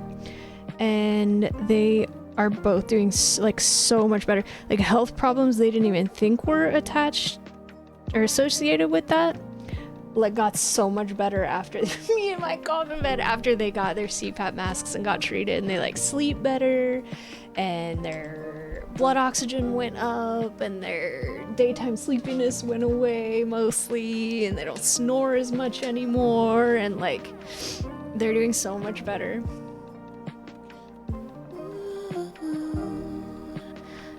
and they are both doing like so much better. Like health problems they didn't even think were attached or associated with that, like got so much better after me and my coffin bed after they got their CPAP masks and got treated, and they like sleep better, and their blood oxygen went up, and their daytime sleepiness went away mostly, and they don't snore as much anymore, and like they're doing so much better.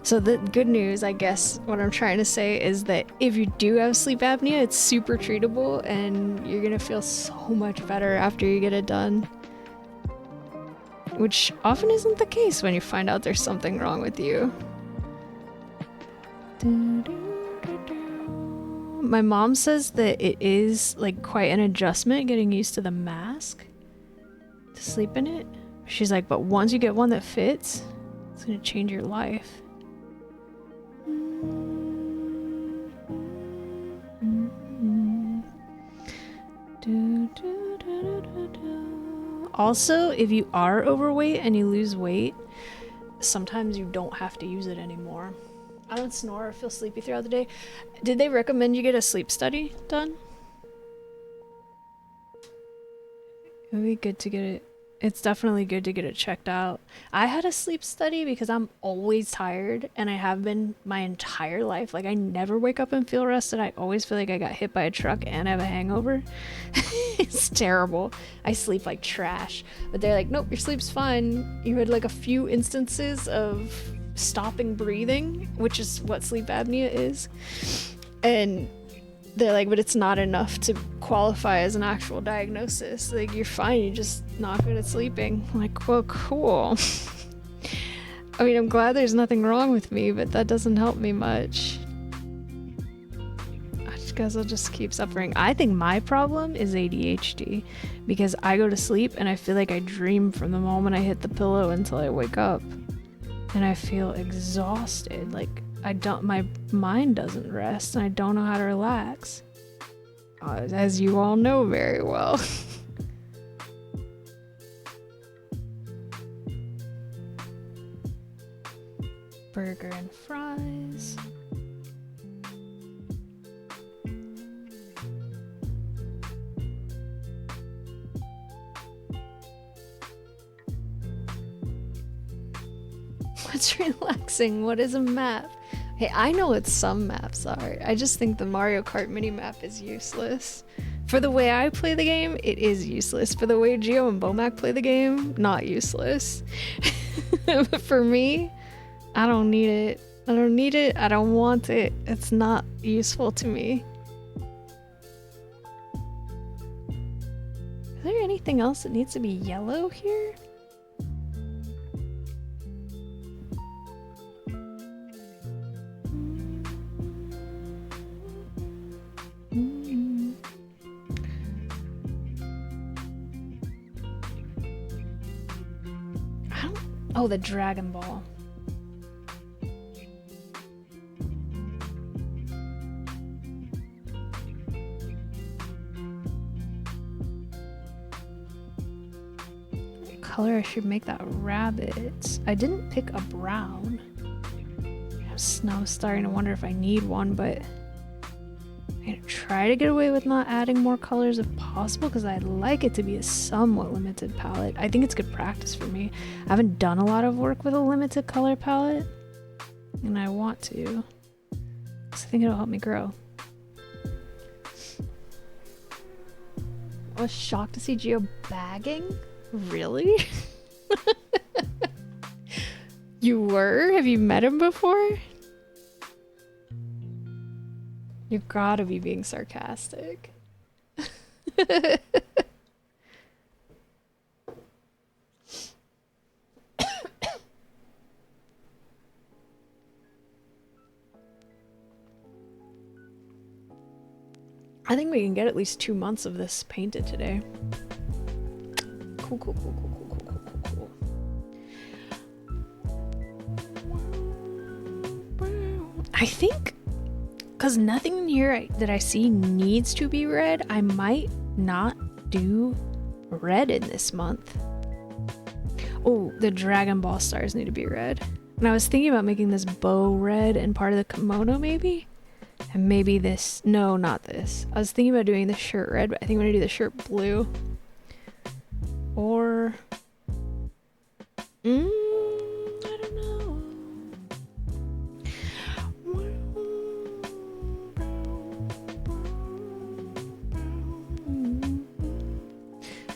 So the good news, I guess, what I'm trying to say is that if you do have sleep apnea, it's super treatable and you're gonna feel so much better after you get it done. Which often isn't the case when you find out there's something wrong with you. My mom says that it is like quite an adjustment getting used to the mask to sleep in it. She's like, but once you get one that fits, it's gonna change your life. Also, if you are overweight and you lose weight, sometimes you don't have to use it anymore. I don't snore or feel sleepy throughout the day. Did they recommend you get a sleep study done? It would be good to get it. It's definitely good to get it checked out. I had a sleep study because I'm always tired, and I have been my entire life. Like, I never wake up and feel rested. I always feel like I got hit by a truck and I have a hangover. It's terrible. I sleep like trash. But they're like, nope, your sleep's fine. You had like a few instances of stopping breathing, which is what sleep apnea is. And they're like, but it's not enough to qualify as an actual diagnosis. Like, you're fine, you're just not good at sleeping. I'm like, well, cool. I mean, I'm glad there's nothing wrong with me, but that doesn't help me much. I guess I'll just keep suffering. I think my problem is ADHD, because I go to sleep and I feel like I dream from the moment I hit the pillow until I wake up. And I feel exhausted. Like, my mind doesn't rest, and I don't know how to relax. As you all know very well. Burger and fries. What's relaxing? What is a map? Hey, I know what some maps are. I just think the Mario Kart mini-map is useless. For the way I play the game, it is useless. For the way Geo and Bomac play the game, not useless. But for me, I don't need it. I don't need it. I don't want it. It's not useful to me. Is there anything else that needs to be yellow here? Oh, the Dragon Ball. What color I should make that rabbit? I didn't pick a brown. Now I'm starting to wonder if I need one, but I'm gonna try to get away with not adding more colors if possible because I'd like it to be a somewhat limited palette. I think it's good practice for me. I haven't done a lot of work with a limited color palette, and I want to because I think it'll help me grow. I was shocked to see Gio bagging. Really? You were? Have you met him before? You gotta be being sarcastic. I think we can get at least 2 months of this painted today. Cool, cool, cool, cool, cool, cool, cool, cool, cool. I think, because nothing in here that I see needs to be red, I might not do red in this month. Oh, the Dragon Ball stars need to be red. And I was thinking about making this bow red and part of the kimono maybe? And maybe this, no, not this. I was thinking about doing the shirt red, but I think I'm gonna do the shirt blue. Or, I don't know.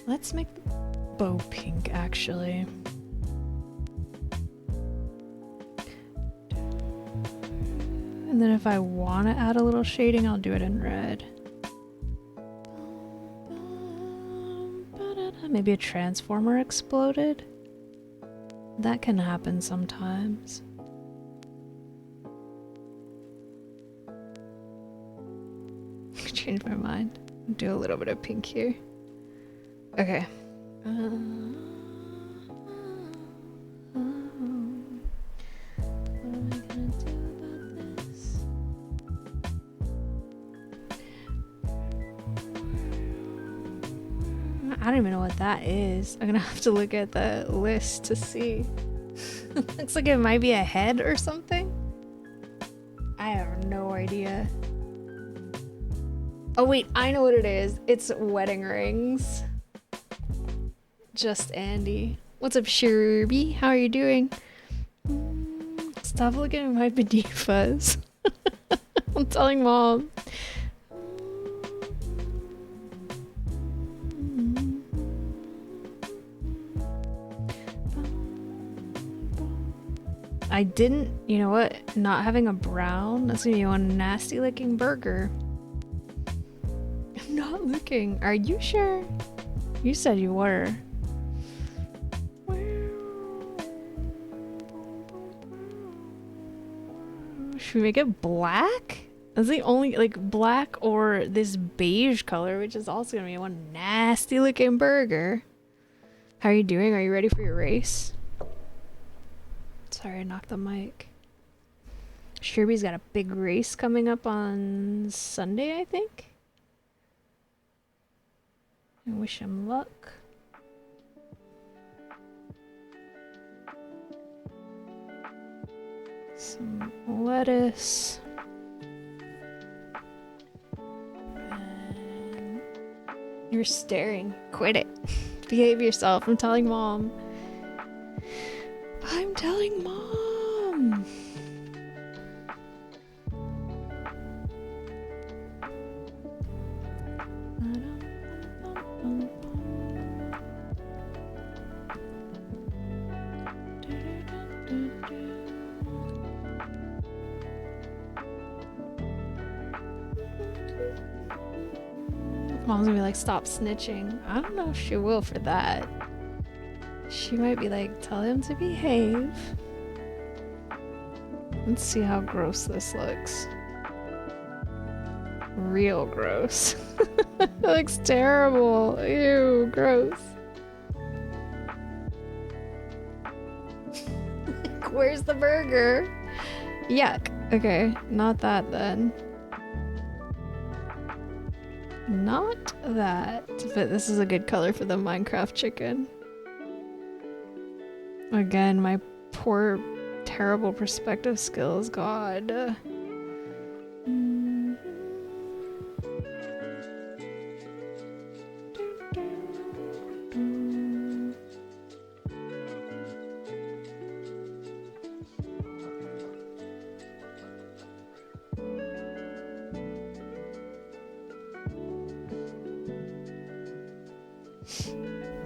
Let's make the bow pink, actually. And then if I want to add a little shading, I'll do it in red. Maybe a transformer exploded? That can happen sometimes. Change my mind. Do a little bit of pink here. Okay. What am I gonna do about this? I don't even know what that is. I'm gonna have to look at the list to see. Looks like it might be a head or something. I have no idea. Oh wait, I know what it is. It's wedding rings. Just Andy. What's up, Sherby? How are you doing? Stop looking at my Badifas. I'm telling mom. I didn't, you know what? Not having a brown, that's gonna be one nasty looking burger. I'm not looking. Are you sure? You said you were. Should we make it black? That's the only, like, black or this beige color, which is also gonna be one nasty looking burger. How are you doing? Are you ready for your race? Sorry, I knocked the mic. Sherby's got a big race coming up on Sunday, I think. I wish him luck. Some lettuce. And you're staring. Quit it. Behave yourself. I'm telling mom. I'm telling mom. Mom's gonna be like, stop snitching. I don't know if she will for that. She might be like, tell him to behave. Let's see how gross this looks. Real gross. That looks terrible. Ew, gross. Where's the burger? Yuck. Okay, not that then. Not that. But this is a good color for the Minecraft chicken. Again, my poor, terrible perspective skills. God.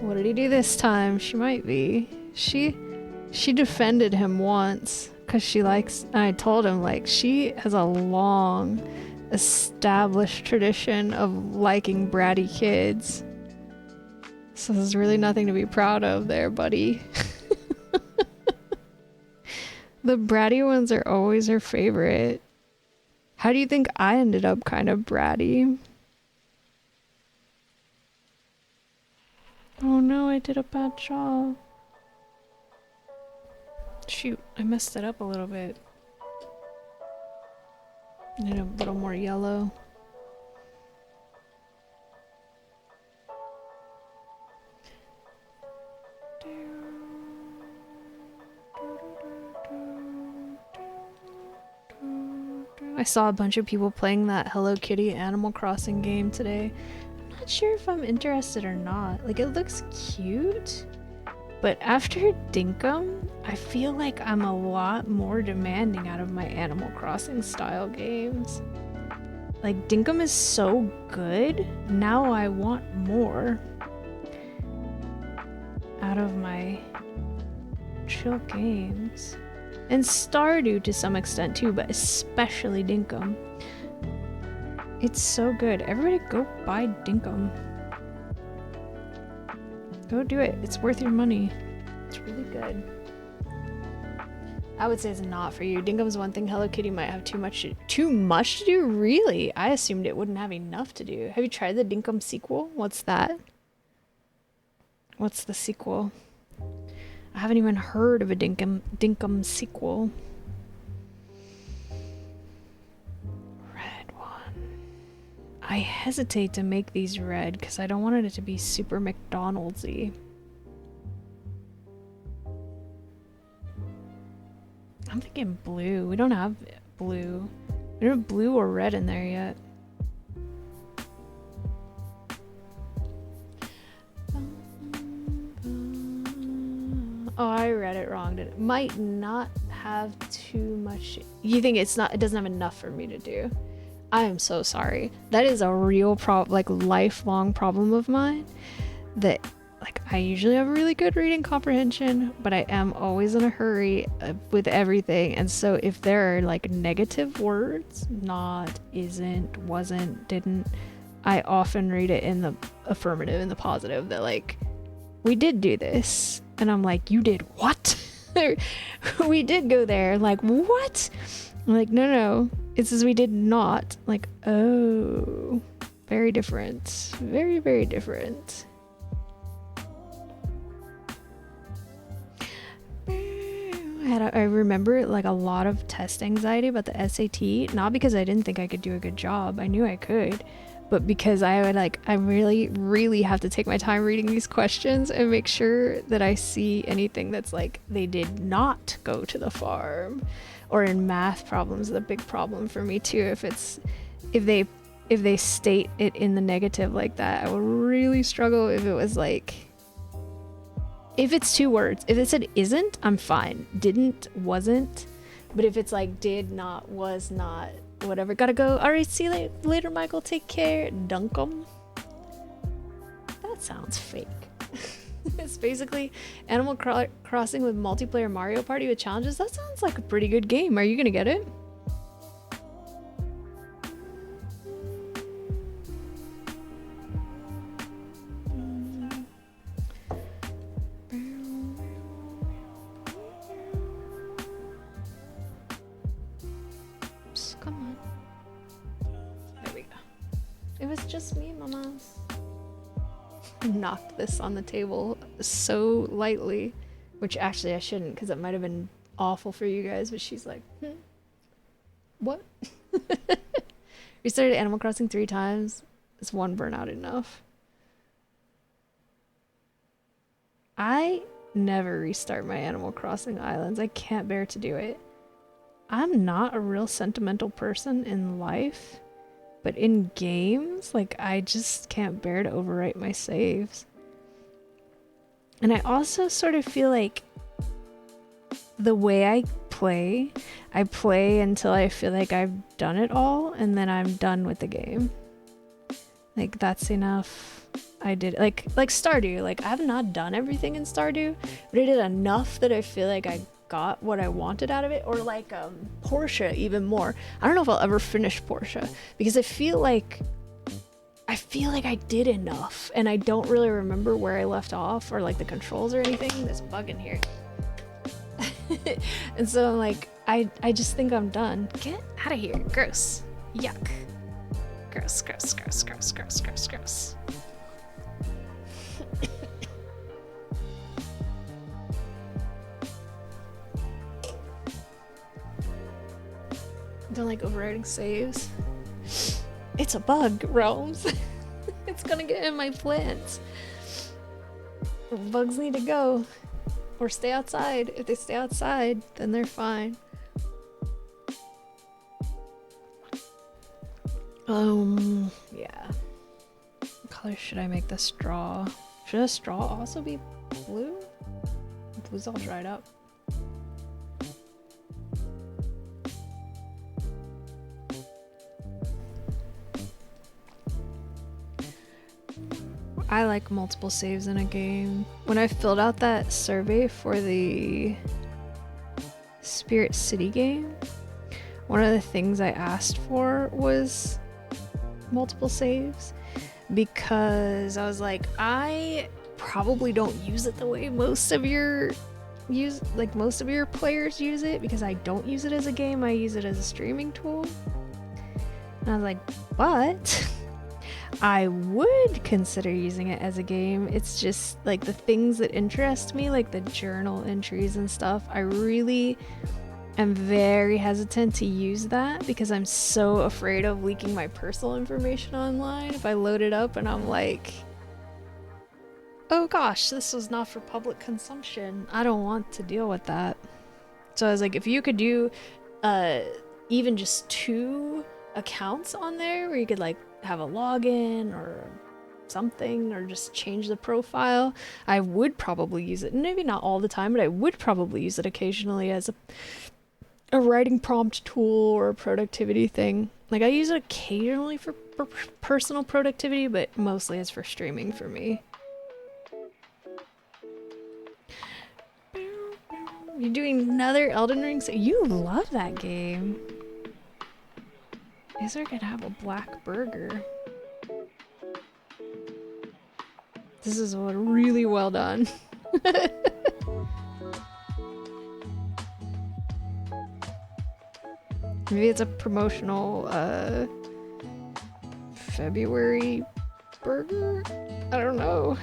What did he do this time? She might be. She defended him once because she likes, I told him, like, she has a long established tradition of liking bratty kids. So there's really nothing to be proud of there, buddy. The bratty ones are always her favorite. How do you think I ended up kind of bratty? Oh no, I did a bad job. Shoot, I messed it up a little bit. Need a little more yellow. I saw a bunch of people playing that Hello Kitty Animal Crossing game today. I'm not sure if I'm interested or not. Like, it looks cute, but after Dinkum, I feel like I'm a lot more demanding out of my Animal Crossing style games. Like, Dinkum is so good, now I want more out of my chill games. And Stardew to some extent too, but especially Dinkum. It's so good. Everybody go buy Dinkum. Go do it. It's worth your money. It's really good. I would say it's not for you. Dinkum's one thing. Hello Kitty might have too much to do? Really? I assumed it wouldn't have enough to do. Have you tried the Dinkum sequel? What's that? What's the sequel? I haven't even heard of a Dinkum sequel. Red one. I hesitate to make these red because I don't want it to be super McDonald's-y. I'm thinking blue. We don't have blue. We don't have blue or red in there yet. Oh, I read it wrong. It might not have too much. You think it doesn't have enough for me to do. I am so sorry. That is a real lifelong problem of mine. That, like, I usually have really good reading comprehension, but I am always in a hurry with everything. And so if there are like negative words, not, isn't, wasn't, didn't, I often read it in the affirmative, in the positive, that like, we did do this. And I'm like, you did what? We did go there. Like, what? I'm like, no. It says we did not. Like, oh. Very different. Very, very different. I remember like a lot of test anxiety about the SAT. Not because I didn't think I could do a good job. I knew I could. But because I really, really have to take my time reading these questions and make sure that I see anything that's like, they did not go to the farm. Or in math problems, the big problem for me too, if they state it in the negative like that, I will really struggle if it was like, if it's two words. If it said isn't, I'm fine. Didn't, wasn't. But if it's like did not, was not, whatever, gotta go. All right, see you later, Michael. Take care. Dunkum. That sounds fake. It's basically Animal Crossing with multiplayer Mario Party with challenges. That sounds like a pretty good game. Are you gonna get it? Come on. There we go. It was just me, mamas. Knocked this on the table so lightly, which actually I shouldn't, because it might have been awful for you guys, but she's like, what? We started Animal Crossing 3 times. Is one burnout enough? I never restart my Animal Crossing islands. I can't bear to do it. I'm not a real sentimental person in life, but in games, like, I just can't bear to overwrite my saves. And I also sort of feel like the way I play until I feel like I've done it all, and then I'm done with the game. Like, that's enough. I did, like Stardew. Like, I have not done everything in Stardew, but I did enough that I feel like I got what I wanted out of it. Or like Portia, even more. I don't know if I'll ever finish Portia, because I feel like I did enough, and I don't really remember where I left off, or like the controls or anything. There's a bug in here. And so I'm like, I just think I'm done. Get out of here. Gross. Yuck. Gross, gross, gross, gross, gross, gross, gross. Don't like overwriting saves. It's a bug, Realms. It's gonna get in my plants. Bugs need to go. Or stay outside. If they stay outside, then they're fine. Yeah. What color should I make the straw? Should a straw also be blue? Blue's all dried up. I like multiple saves in a game. When I filled out that survey for the Spirit City game, one of the things I asked for was multiple saves, because I was like, I probably don't use it the way most of your players use it, because I don't use it as a game, I use it as a streaming tool. And I was like, but I would consider using it as a game. It's just like the things that interest me, like the journal entries and stuff, I really am very hesitant to use that, because I'm so afraid of leaking my personal information online if I load it up and I'm like, oh gosh, this was not for public consumption. I don't want to deal with that. So I was like, if you could do even just 2 accounts on there where you could like have a login or something, or just change the profile, I would probably use it. Maybe not all the time, but I would probably use it occasionally as a writing prompt tool or a productivity thing. Like, I use it occasionally for personal productivity, but mostly it's for streaming for me. You're doing another Elden Ring? So you love that game. Is there gonna have a black burger? This is really well done. Maybe it's a promotional February burger? I don't know.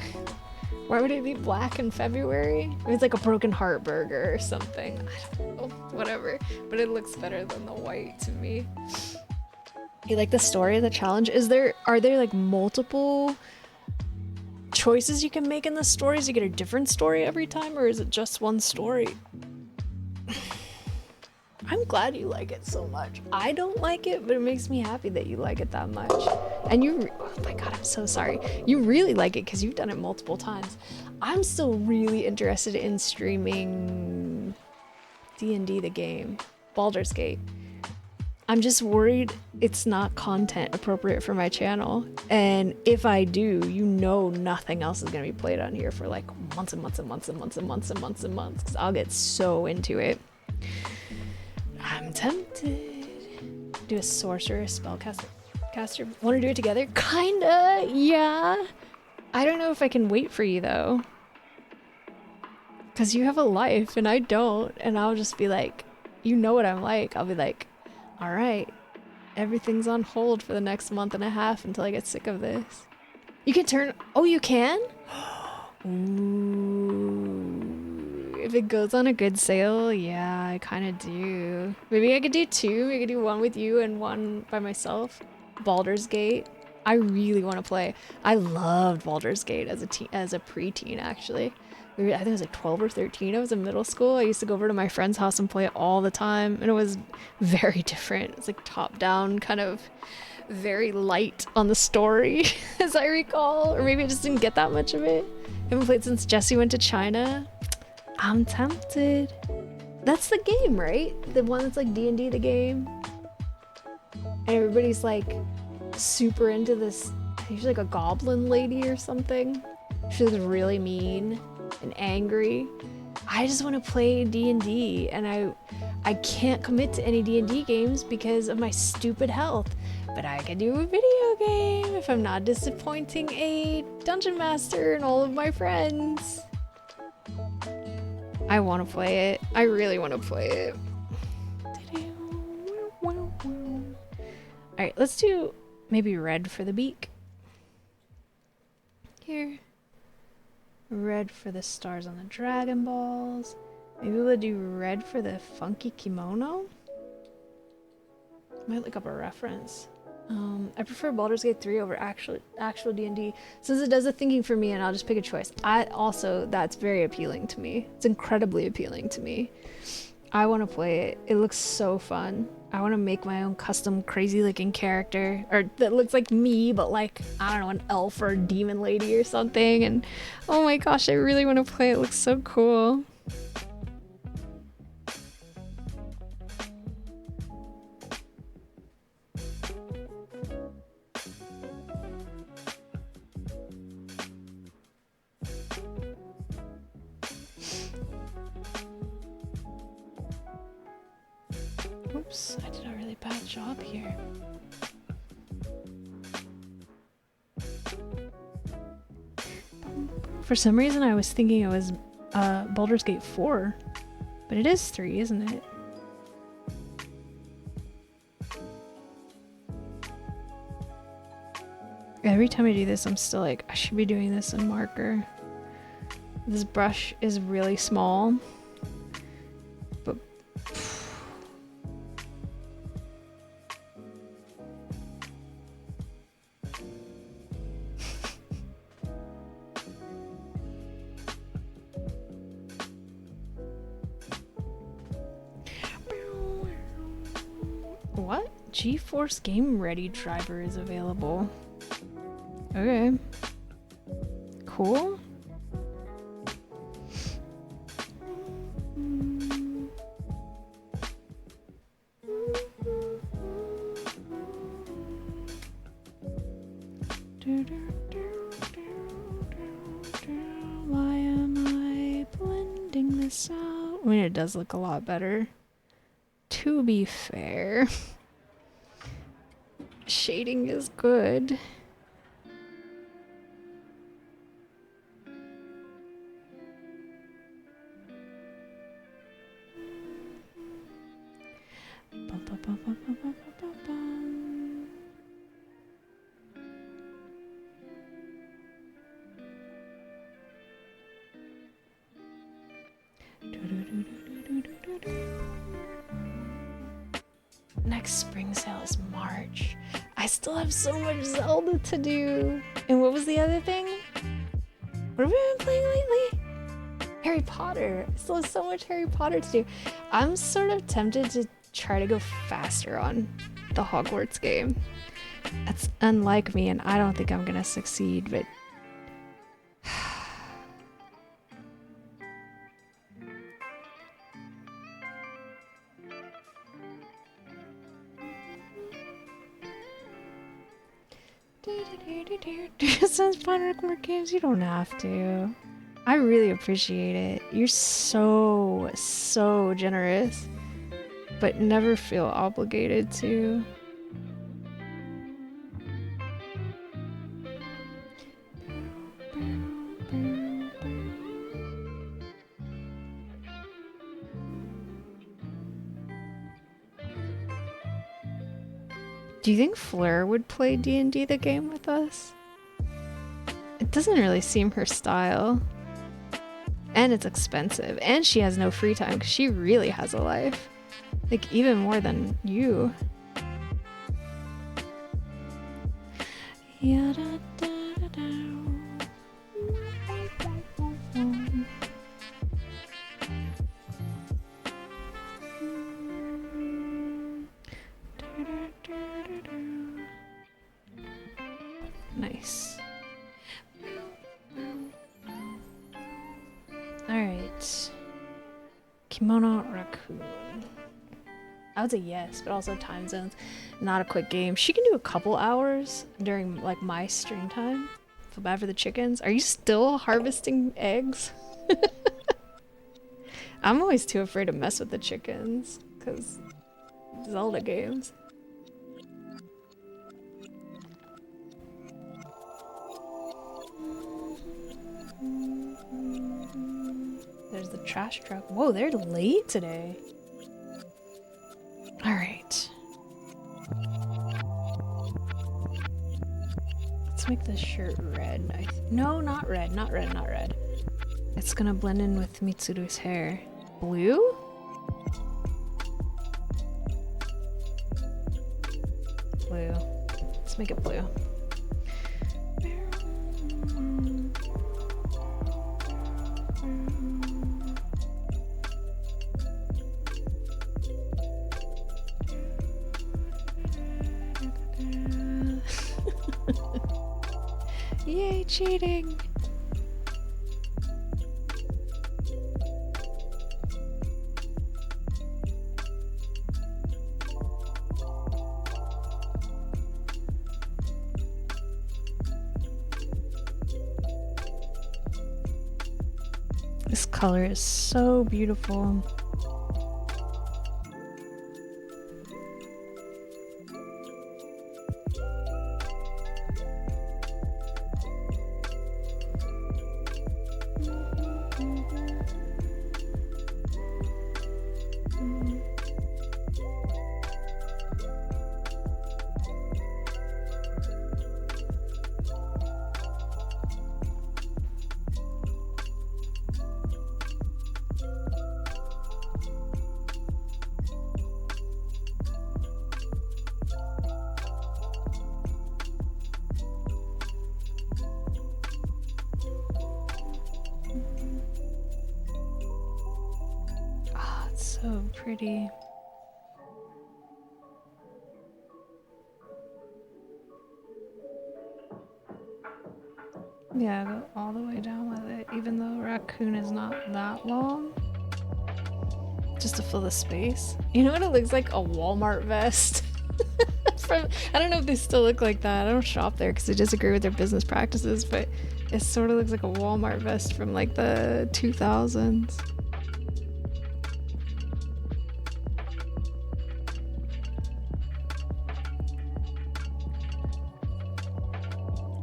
Why would it be black in February? Maybe it's like a broken heart burger or something. I don't know. Whatever. But it looks better than the white to me. You like the story of the challenge? Are there like multiple choices you can make in the stories? You get a different story every time, or is it just one story? I'm glad you like it so much. I don't like it, but it makes me happy that you like it that much. And oh my god, I'm so sorry. You really like it because you've done it multiple times. I'm still really interested in streaming D&D the game, Baldur's Gate. I'm just worried it's not content appropriate for my channel. And if I do, you know nothing else is going to be played on here for like months and months and months and months and months and months and months, because I'll get so into it. I'm tempted. Do a sorcerer, spellcaster. Want to do it together? Kinda, yeah. I don't know if I can wait for you though. Because you have a life and I don't. And I'll just be like, you know what I'm like. I'll be like, all right, everything's on hold for the next month and a half until I get sick of this. You can turn, oh, you can? Ooh. If it goes on a good sale, yeah, I kind of do. Maybe I could do two. We could do one with you and one by myself. Baldur's Gate. I really want to play. I loved Baldur's Gate as a preteen, actually. I think I was like 12 or 13. I was in middle school. I used to go over to my friend's house and play it all the time, and it was very different. It's like top down, kind of very light on the story, as I recall. Or maybe I just didn't get that much of it. I haven't played since Jesse went to China. I'm tempted. That's the game, right? The one that's like D&D the game. And everybody's like super into this. She's like a goblin lady or something. She looks really mean and angry. I just want to play D&D, and I can't commit to any D&D games because of my stupid health. But I can do a video game if I'm not disappointing a dungeon master and all of my friends. I want to play it. I really want to play it. Alright, let's do maybe red for the beak. Here. Red for the stars on the Dragon Balls. Maybe we'll do red for the funky kimono. Might look up a reference. I prefer Baldur's Gate 3 over actual D&D, since it does the thinking for me, and I'll just pick a choice. That's very appealing to me. It's incredibly appealing to me. I want to play it. It looks so fun. I want to make my own custom crazy looking character, or that looks like me, but like, I don't know, an elf or a demon lady or something. And oh my gosh, I really want to play it. It looks so cool. Oops, I did a really bad job here. For some reason I was thinking it was Baldur's Gate 4, but it is 3, isn't it? Every time I do this, I'm still like, I should be doing this in marker. This brush is really small, but what? GeForce Game Ready driver is available. Okay. Cool. Why am I blending this out? I mean, it does look a lot better. To be fair. Shading is good. Next spring sale is March. I still have so much Zelda to do. And what was the other thing? What have we been playing lately? Harry Potter. I still have so much Harry Potter to do. I'm sort of tempted to try to go faster on the Hogwarts game. That's unlike me, and I don't think I'm gonna succeed, but since fun more games, you don't have to. I really appreciate it. You're so generous, but never feel obligated to. Do you think Fleur would play D&D the game with us? It doesn't really seem her style. And it's expensive. And she has no free time because she really has a life. Like, even more than you. Nice. Alright. Kimono Raccoon. I would say yes, but also time zones. Not a quick game. She can do a couple hours during like my stream time. Feel bad for the chickens. Are you still harvesting eggs? I'm always too afraid to mess with the chickens because Zelda games. There's the trash truck. Whoa, they're late today. All right. Let's make this shirt red. No, not red, not red, not red. It's gonna blend in with Mitsuru's hair. Blue? Blue. Let's make it blue. Yay, cheating! This color is so beautiful. So pretty. Yeah, go all the way down with it, even though raccoon is not that long. Just to fill the space. You know what it looks like? A Walmart vest. I don't know if they still look like that. I don't shop there because I disagree with their business practices, but it sort of looks like a Walmart vest from like the 2000s.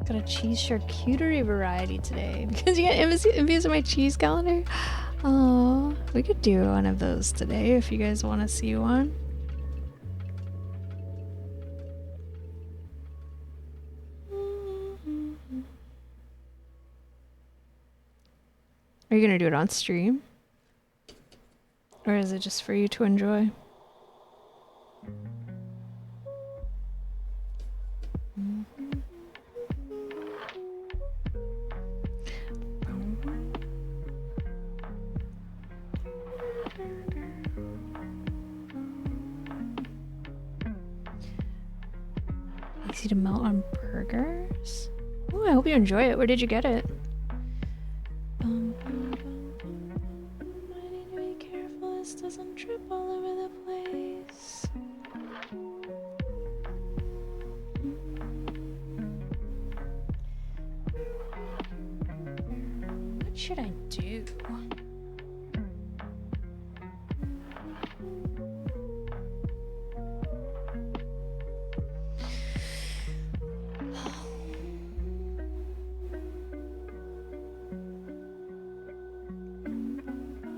Got a cheese charcuterie variety today because you got envious of my cheese calendar. Oh, we could do one of those today if you guys want to see one. Are you gonna do it on stream? Or is it just for you to enjoy? Easy to melt on burgers? Oh, I hope you enjoy it. Where did you get it? I need to be careful this doesn't trip all over the place. What should I do?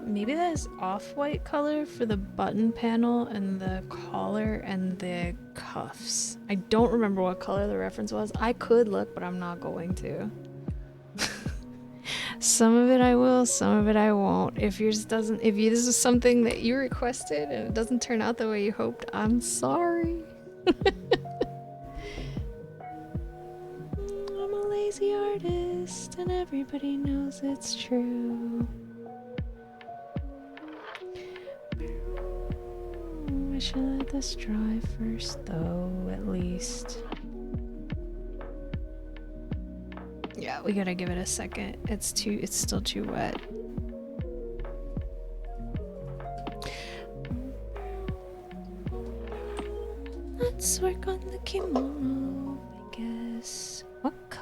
Maybe that off-white color for the button panel and the collar and the cuffs. I don't remember what color the reference was. I could look, but I'm not going to. Some of it I will, some of it I won't. If yours doesn't, if you, this is something that you requested and it doesn't turn out the way you hoped, I'm sorry. I'm a lazy artist and everybody knows it's true. I should let this dry first though, at least. Yeah, we gotta give it a second. It's still too wet. Let's work on the kimono, I guess.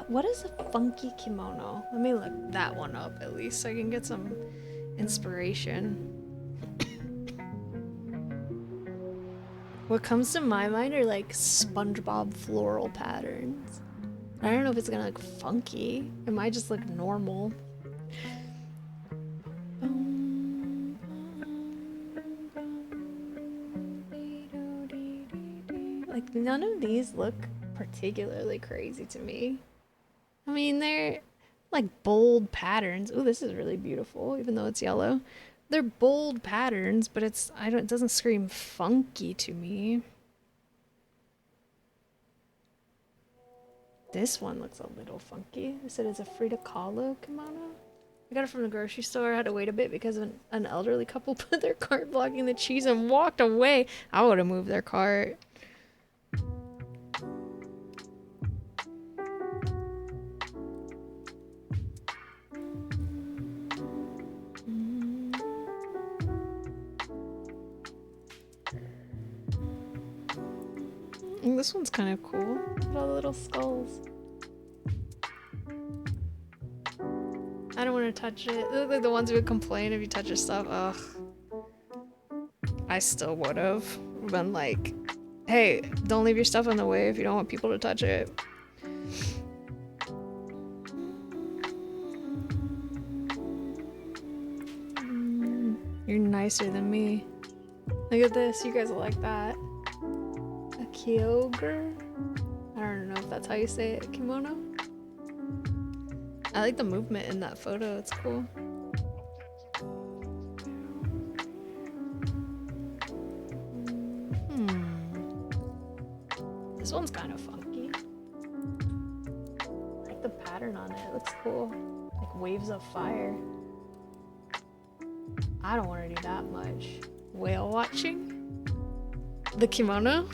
What is a funky kimono? Let me look that one up at least so I can get some inspiration. What comes to my mind are like SpongeBob floral patterns. I don't know if it's gonna look funky. It might just look normal. Like, none of these look particularly crazy to me. I mean, they're like bold patterns. Oh, this is really beautiful, even though it's yellow. They're bold patterns, but it doesn't scream funky to me. This one looks a little funky. They said it's a Frida Kahlo kimono. I got it from the grocery store. I had to wait a bit because an elderly couple put their cart blocking the cheese and walked away. I would have moved their cart. This one's kind of cool. Look at all the little skulls. I don't want to touch it. They look like the ones who would complain if you touch your stuff. Ugh. I still would have been like, hey, don't leave your stuff in the way if you don't want people to touch it. You're nicer than me. Look at this. You guys will like that. A kyoger? I don't know if that's how you say it. Kimono? I like the movement in that photo. It's cool. This one's kind of funky. I like the pattern on it. It looks cool. Like waves of fire. I don't want to do that much. Whale watching? The kimono?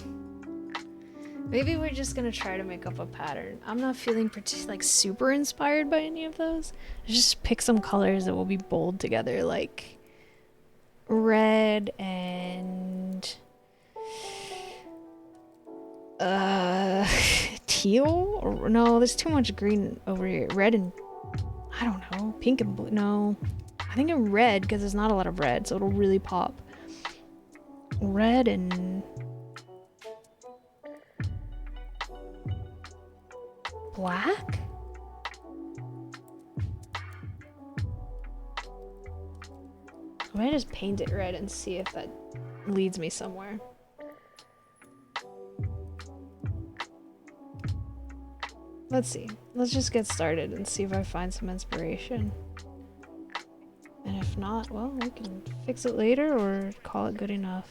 Maybe we're just gonna try to make up a pattern. I'm not feeling like super inspired by any of those. Just pick some colors that will be bold together, like red and teal? Or no, there's too much green over here. Red and I don't know, pink and blue. No, I think in red because there's not a lot of red, so it'll really pop. Red and black? I might just paint it red and see if that leads me somewhere. Let's see. Let's just get started and see if I find some inspiration. And if not, well, we can fix it later or call it good enough.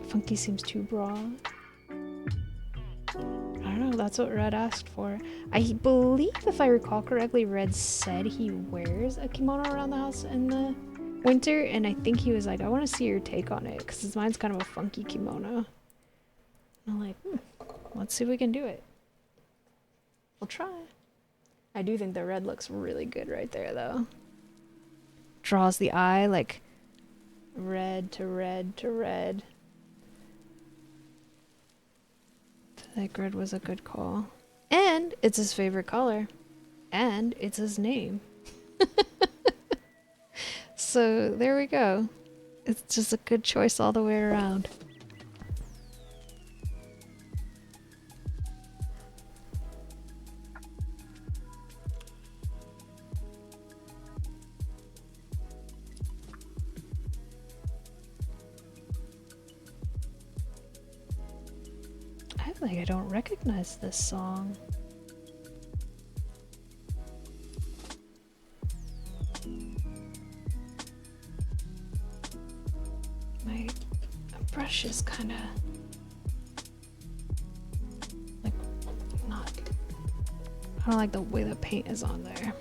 Funky seems too broad. I don't know, that's what Red asked for. I believe, if I recall correctly, Red said he wears a kimono around the house in the winter, and I think he was like, I want to see your take on it, because mine's kind of a funky kimono. And I'm like, let's see if we can do it. We'll try. I do think the red looks really good right there, though. Draws the eye, like, red to red to red. I think red was a good call. And it's his favorite color. And it's his name. So there we go. It's just a good choice all the way around. feel like I don't recognize this song. My brush is kind of like not. I don't like the way the paint is on there.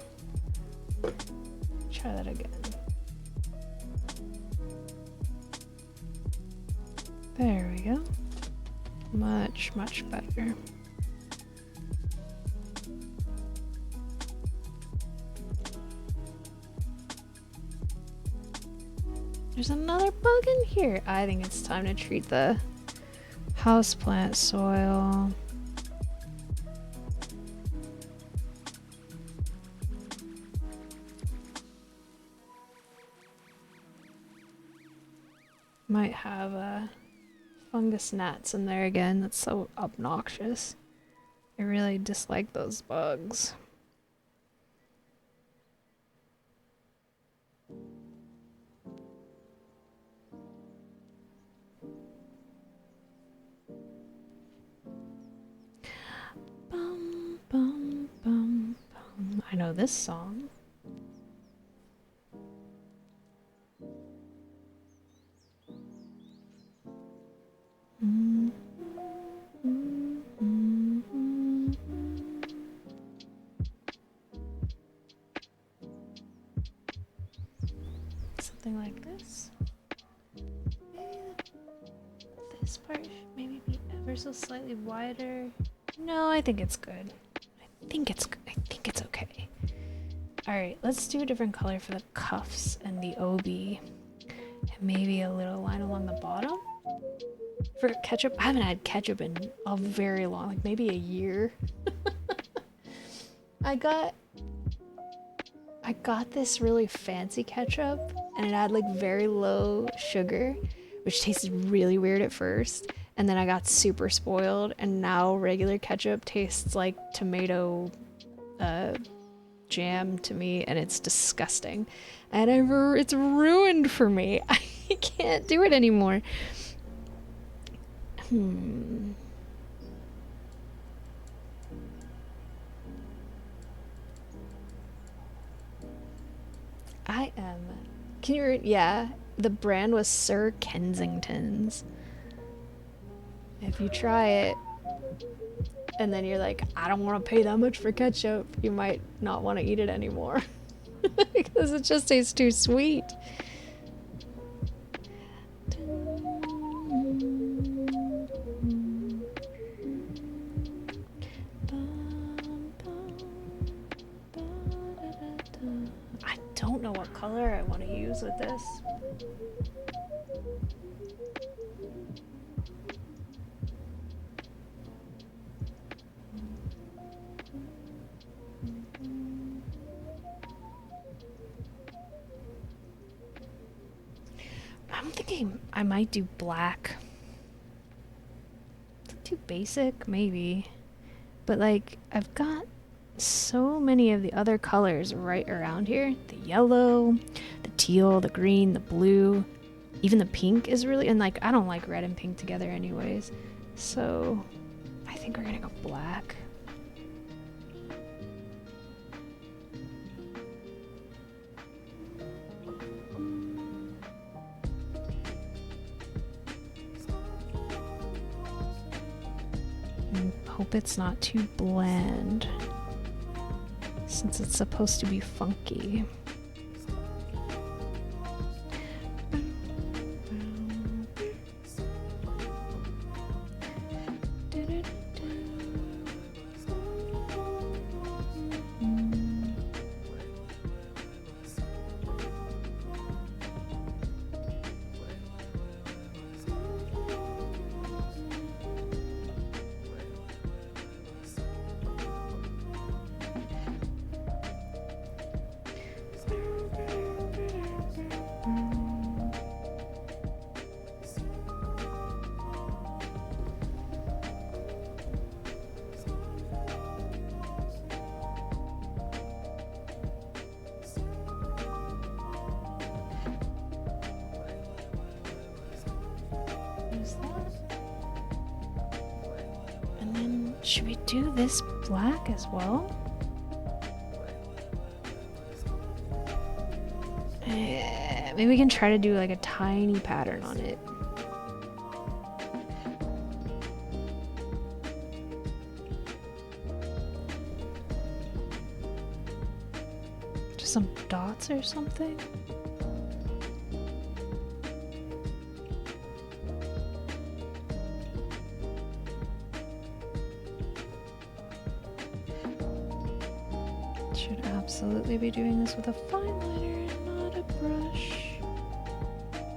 Try that again. There we go. Much, much better. There's another bug in here. I think it's time to treat the houseplant soil. Might have fungus gnats in there again. That's so obnoxious. I really dislike those bugs. Bum, bum, bum, bum. I know this song. Something like this. Maybe this part should maybe be ever so slightly wider. No, I think it's good. I think it's okay. Alright, let's do a different color for the cuffs and the OB. And maybe a little line along the bottom. For ketchup, I haven't had ketchup in a very long, like maybe a year. I got this really fancy ketchup and it had like very low sugar, which tasted really weird at first. And then I got super spoiled and now regular ketchup tastes like tomato jam to me and it's disgusting. And it's ruined for me. I can't do it anymore. I am. Can you read? Yeah, the brand was Sir Kensington's. If you try it and then you're like, I don't want to pay that much for ketchup, you might not want to eat it anymore because it just tastes too sweet. I don't know what color I want to use with this. I'm thinking I might do black. Is it too basic? Maybe. But like, I've got so many of the other colors right around here. The yellow, the teal, the green, the blue, even the pink is really, and like, I don't like red and pink together anyways. So I think we're gonna go black. Hope it's not too bland since it's supposed to be funky. Should we do this black as well? Maybe we can try to do like a tiny pattern on it. Just some dots or something? Should absolutely be doing this with a fine liner and not a brush.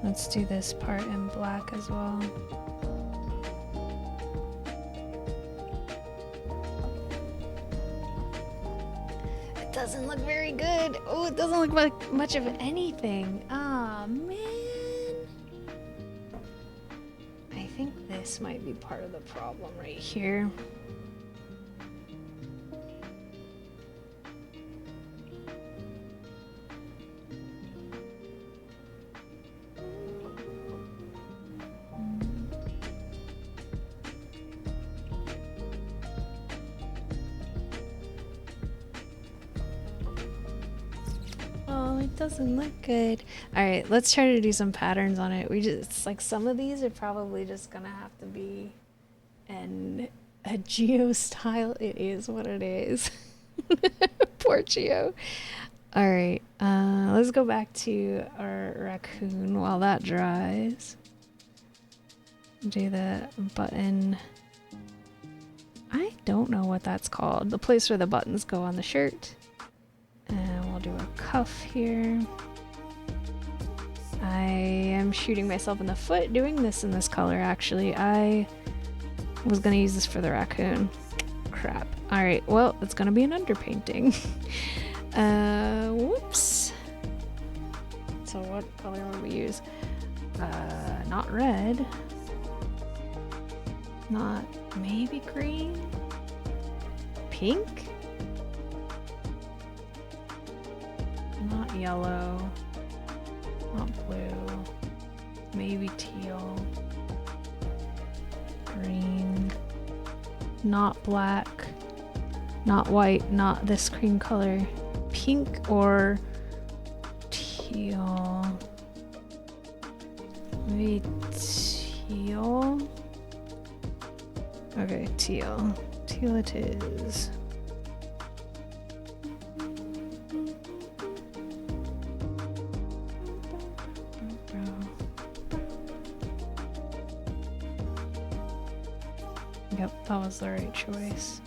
Let's do this part in black as well. It doesn't look very good. Oh, it doesn't look like much of anything. Ah, man. I think this might be part of the problem right here. Doesn't look good. All right, let's try to do some patterns on it. It's like some of these are probably just gonna have to be a Geo style. It is what it is. Poor Geo. All right, let's go back to our raccoon while that dries. Do the button. I don't know what that's called. The place where the buttons go on the shirt. And we'll do a cuff here. I am shooting myself in the foot doing this in this color, actually. I was gonna use this for the raccoon. Crap. Alright, well, it's gonna be an underpainting. Whoops. So what color will we use? Not red. Not maybe green? Pink? Not yellow, not blue, maybe teal, green, not black, not white, not this cream color, pink or teal, maybe teal, okay, teal it is. Yep, that was the right choice.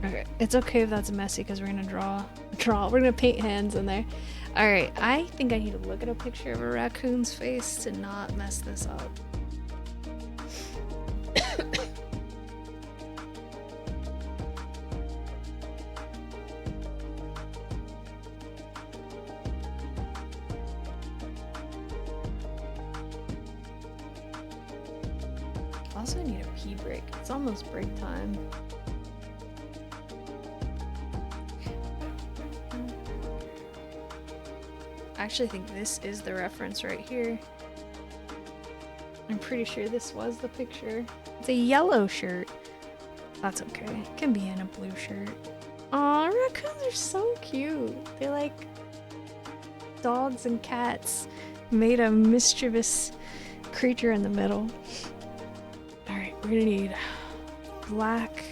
Okay, it's okay if that's messy because we're gonna we're gonna paint hands in there. All right, I think I need to look at a picture of a raccoon's face to not mess this up. Also, I need a pee break. It's almost break time. I actually think this is the reference right here. I'm pretty sure this was the picture. It's a yellow shirt. That's okay. It can be in a blue shirt. Aw, raccoons are so cute. They're like dogs and cats made a mischievous creature in the middle. Alright, we're gonna need black.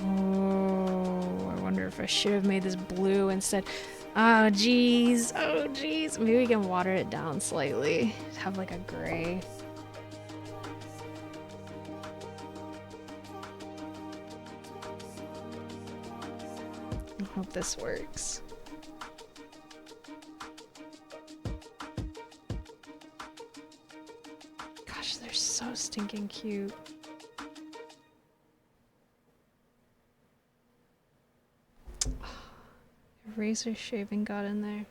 Oh, I wonder if I should have made this blue instead. Oh geez, oh geez. Maybe we can water it down slightly. Have like a gray. I hope this works. Gosh, they're so stinking cute. razor shaving got in there.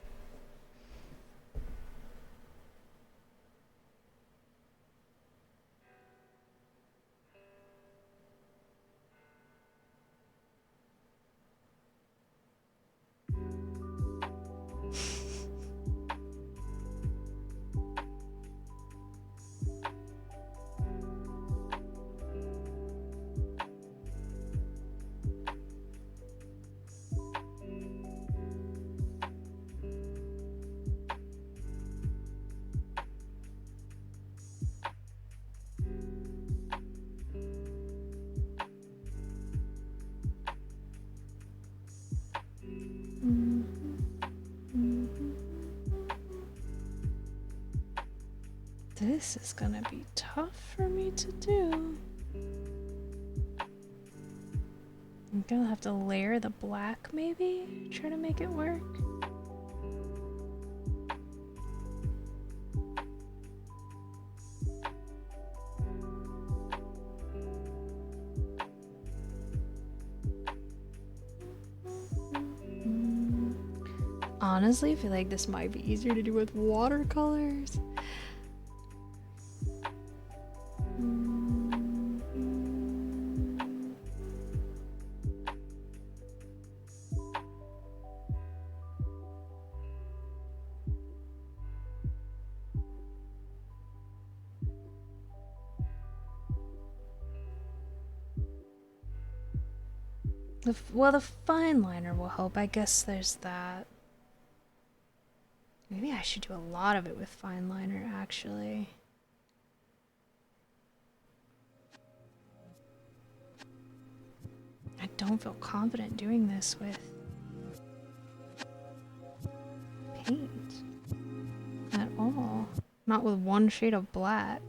This is gonna be tough for me to do. I'm gonna have to layer the black maybe, try to make it work. Honestly, I feel like this might be easier to do with watercolors. Well, the fine liner will help. I guess there's that. Maybe I should do a lot of it with fine liner, actually. I don't feel confident doing this with paint at all. Not with one shade of black.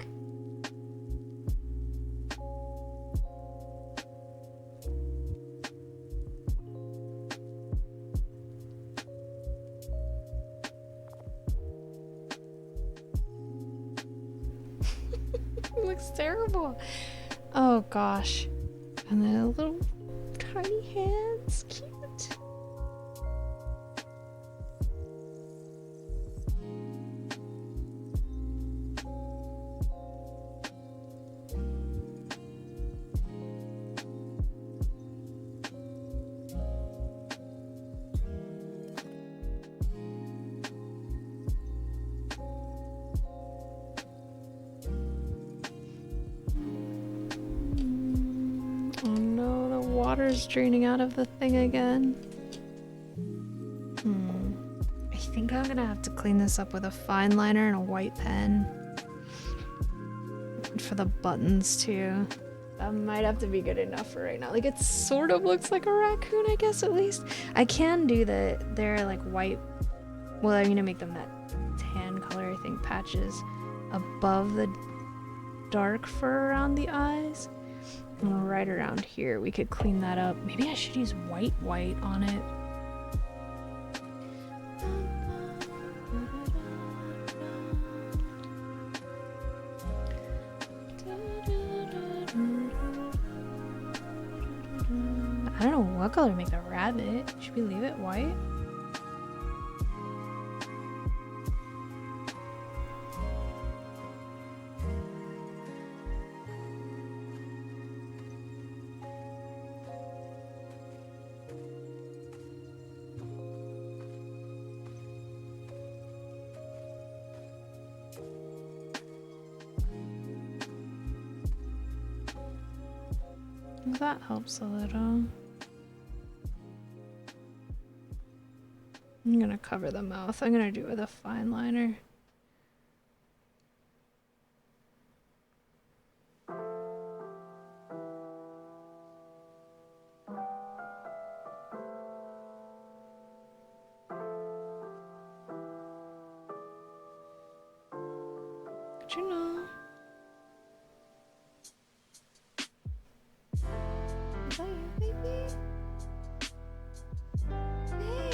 It looks terrible. Oh gosh. And then a little tiny hands. Cute. Water's draining out of the thing again. I think I'm gonna have to clean this up with a fine liner and a white pen. And for the buttons too. That might have to be good enough for right now. Like, it sort of looks like a raccoon, I guess, at least. I can do they're like white. Well, I'm gonna make them that tan color, I think, patches above the dark fur around the eyes. And right around here, we could clean that up. Maybe I should use white on it. I don't know what color to make the rabbit. Should we leave it white? That helps a little. I'm gonna cover the mouth. I'm gonna do it with a fine liner. Good you know? Is that you, baby?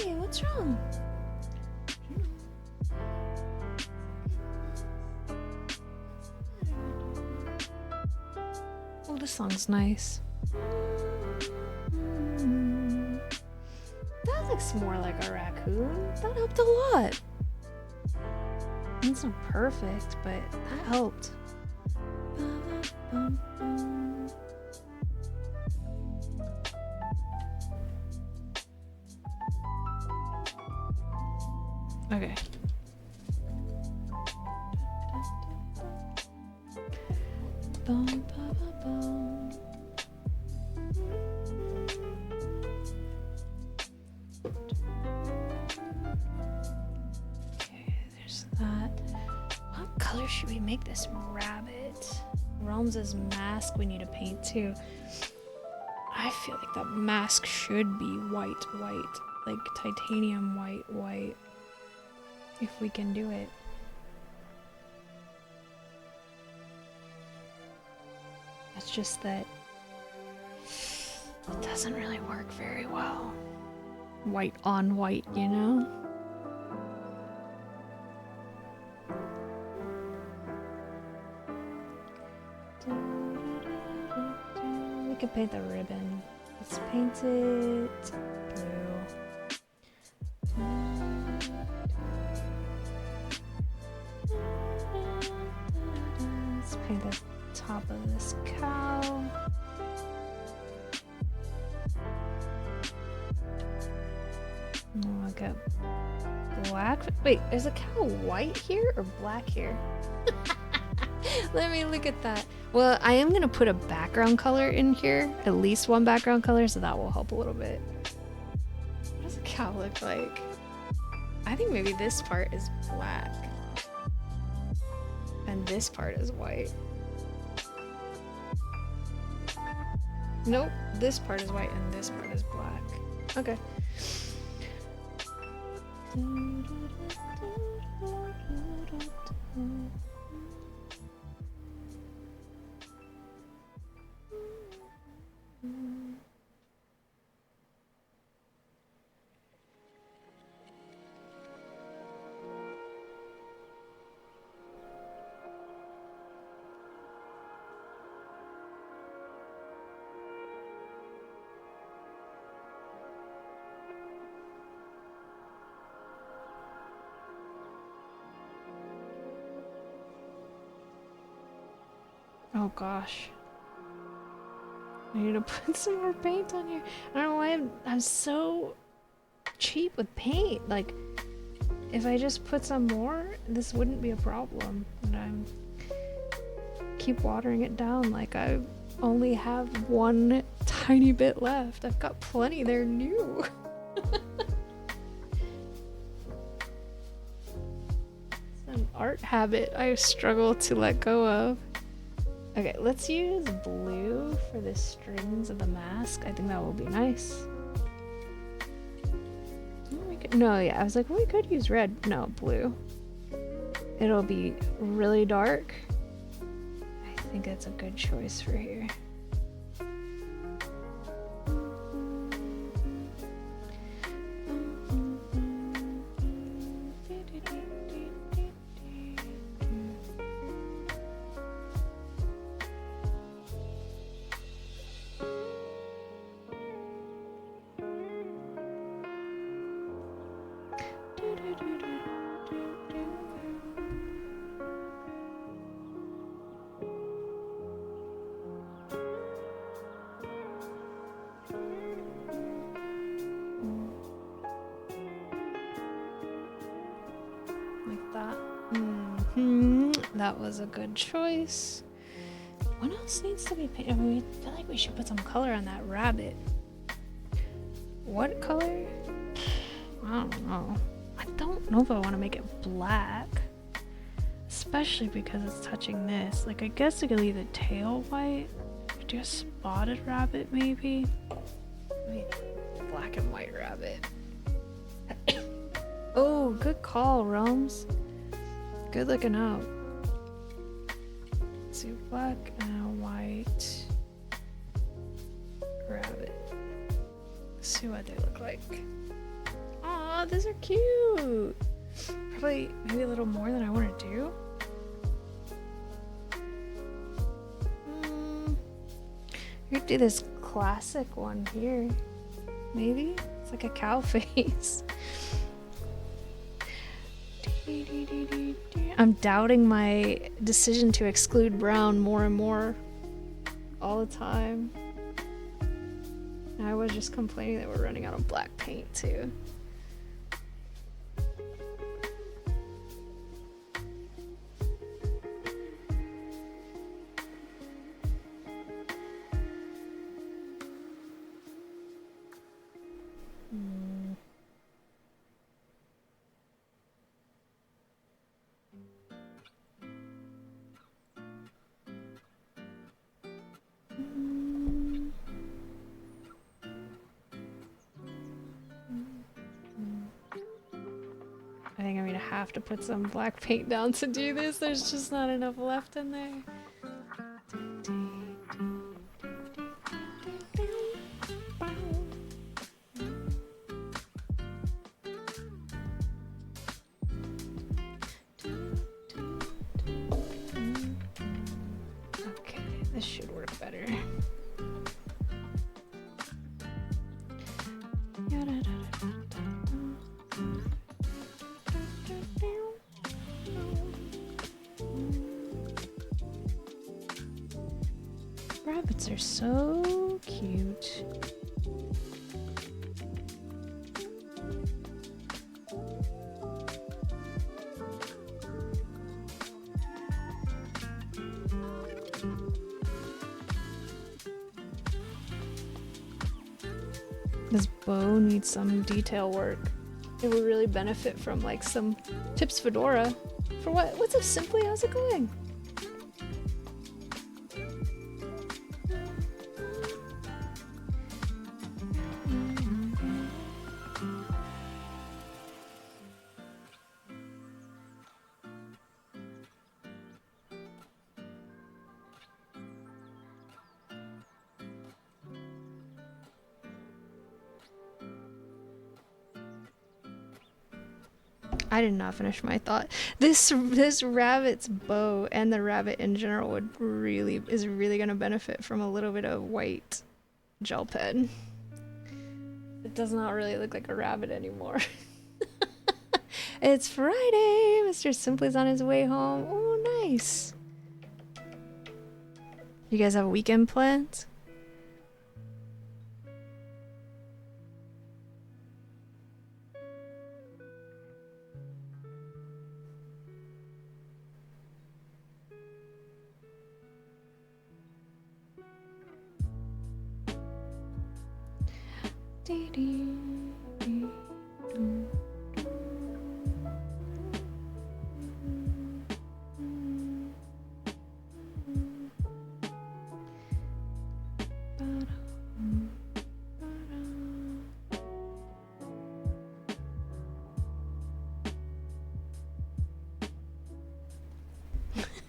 Hey, what's wrong? Oh, this song's nice. That looks looks more like a raccoon. That helped a lot. It's not perfect, but that helped. Okay. What color should we make this rabbit? Realms' mask we need to paint too. I feel like that mask should be white, like titanium white, if we can do it. It's just that it doesn't really work very well. White on white, you know? We could paint the ribbon. Let's paint it blue. Let's paint the top of this cow. Look at black. Wait, is a cow white here or black here? Let me look at that. Well, I am gonna put a background color in here, at least one background color, so that will help a little bit. What does a cow look like? I think maybe this part is black. And this part is white. Nope, this part is white and this part is black. Okay. Oh gosh. I need to put some more paint on here. I don't know why I'm so cheap with paint. Like, if I just put some more, this wouldn't be a problem. And I'm keep watering it down like I only have one tiny bit left. I've got plenty, they're new. It's an art habit I struggle to let go of. Okay, let's use blue for the strings of the mask. I think that will be nice. No, yeah, I was like, well, we could use red. No, blue. It'll be really dark. I think that's a good choice for here. That was a good choice. What else needs to be painted? I mean, I feel like we should put some color on that rabbit. What color? I don't know. I don't know if I want to make it black. Especially because it's touching this. Like, I guess I could leave the tail white. Do a spotted rabbit, maybe? Wait, black and white rabbit. Oh, good call, Realms. Good looking out. Let's do black and a white rabbit. Let's see what they look like. Aw, these are cute. Probably maybe a little more than I want to do. We're gonna do this classic one here. Maybe? It's like a cow face. I'm doubting my decision to exclude brown more and more all the time. I was just complaining that we're running out of black paint too. I think I'm gonna have to put some black paint down to do this. There's just not enough left in there. Okay, this should work better. Rabbits are so cute. This bow needs some detail work. It would really benefit from like some tips fedora. For what? What's up, Simply? How's it going? I did not finish my thought. This rabbit's bow and the rabbit in general is really gonna benefit from a little bit of white gel pen. It does not really look like a rabbit anymore. It's Friday. Mr. Simply's on his way home. Oh, nice. You guys have weekend plans?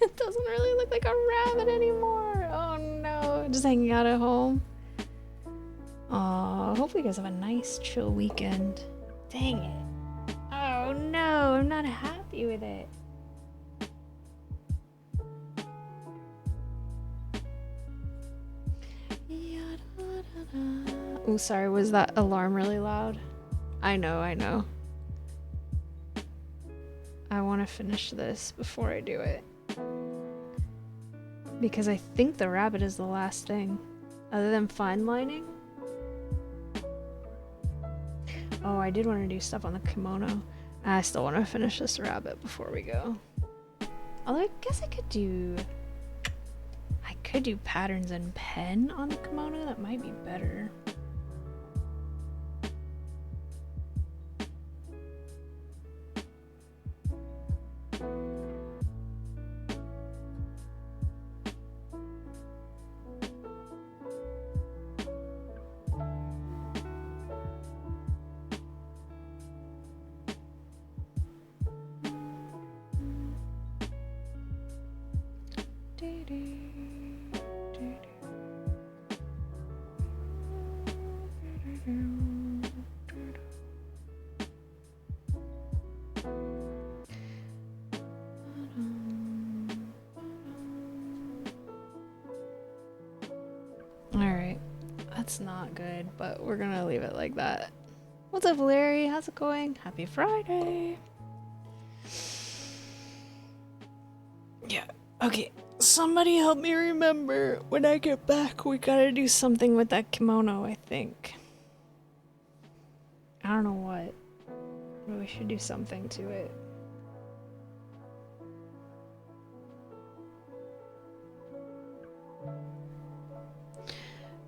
It doesn't really look like a rabbit anymore. Oh no, just hanging out at home. Aw, hopefully you guys have a nice chill weekend. Dang it. Oh no, I'm not happy with it. Oh, sorry, was that alarm really loud? I know. I want to finish this before I do it. Because I think the rabbit is the last thing. Other than fine lining. Oh, I did want to do stuff on the kimono. I still want to finish this rabbit before we go. Although I guess I could do patterns and pen on the kimono. That might be better. Alright, that's not good, but we're gonna leave it like that. What's up, Larry? How's it going? Happy Friday. Yeah, okay. Somebody help me remember when I get back. We gotta do something with that kimono, I think. I don't know what. But we should do something to it.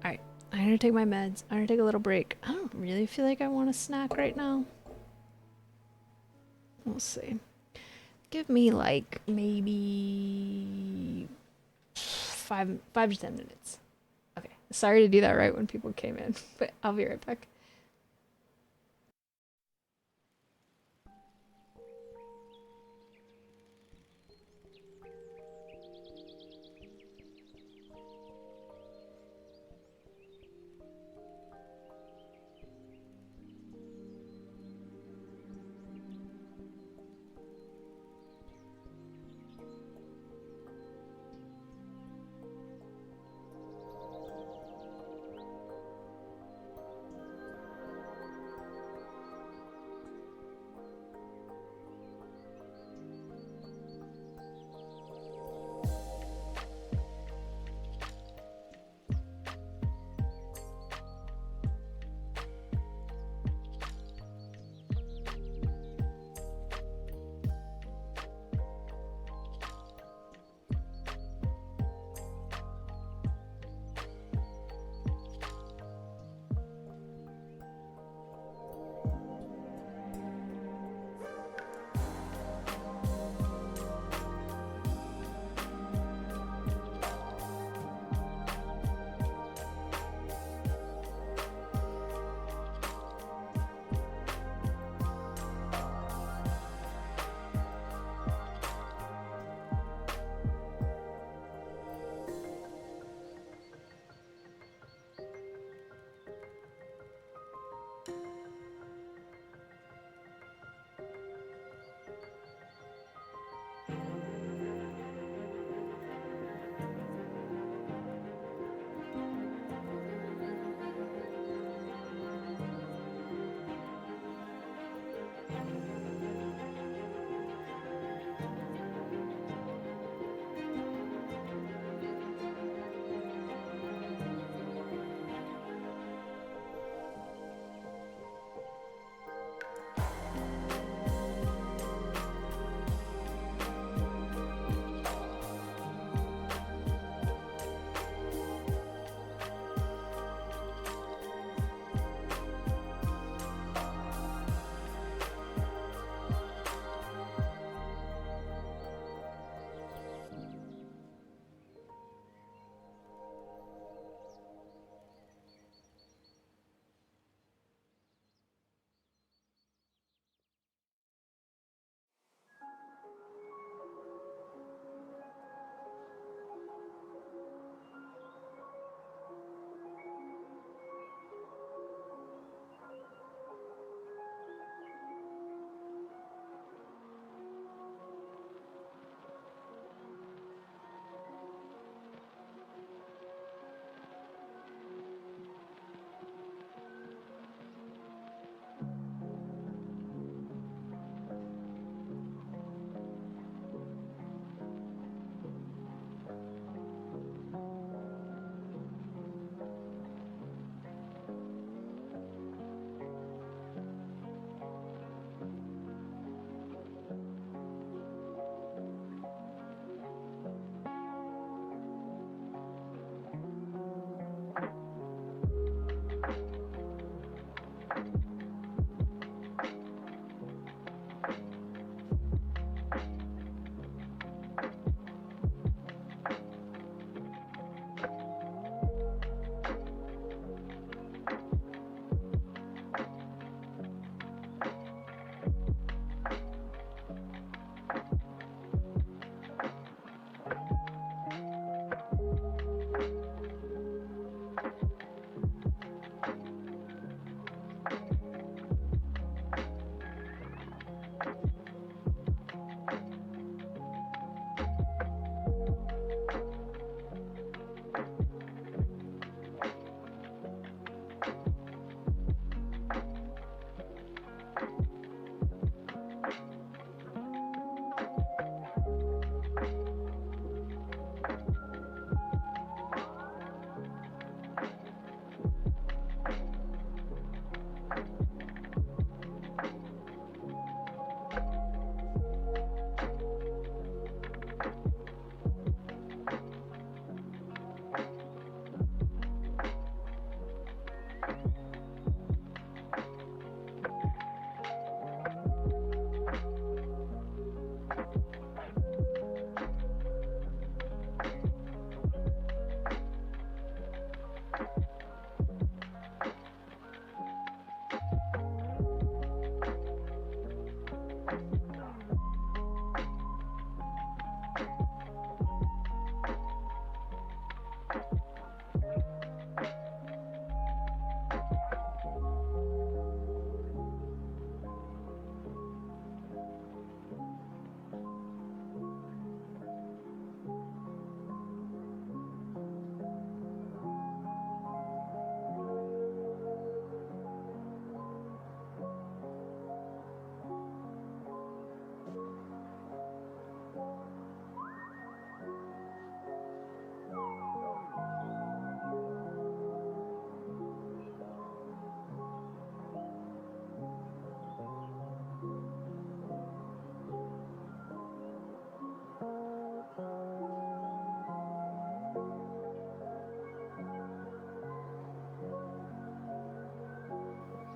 Alright, I'm gonna take my meds. I'm gonna take a little break. I don't really feel like I want a snack right now. We'll see. Give me like maybe 5 to 10 minutes. Okay, sorry to do that right when people came in, but I'll be right back.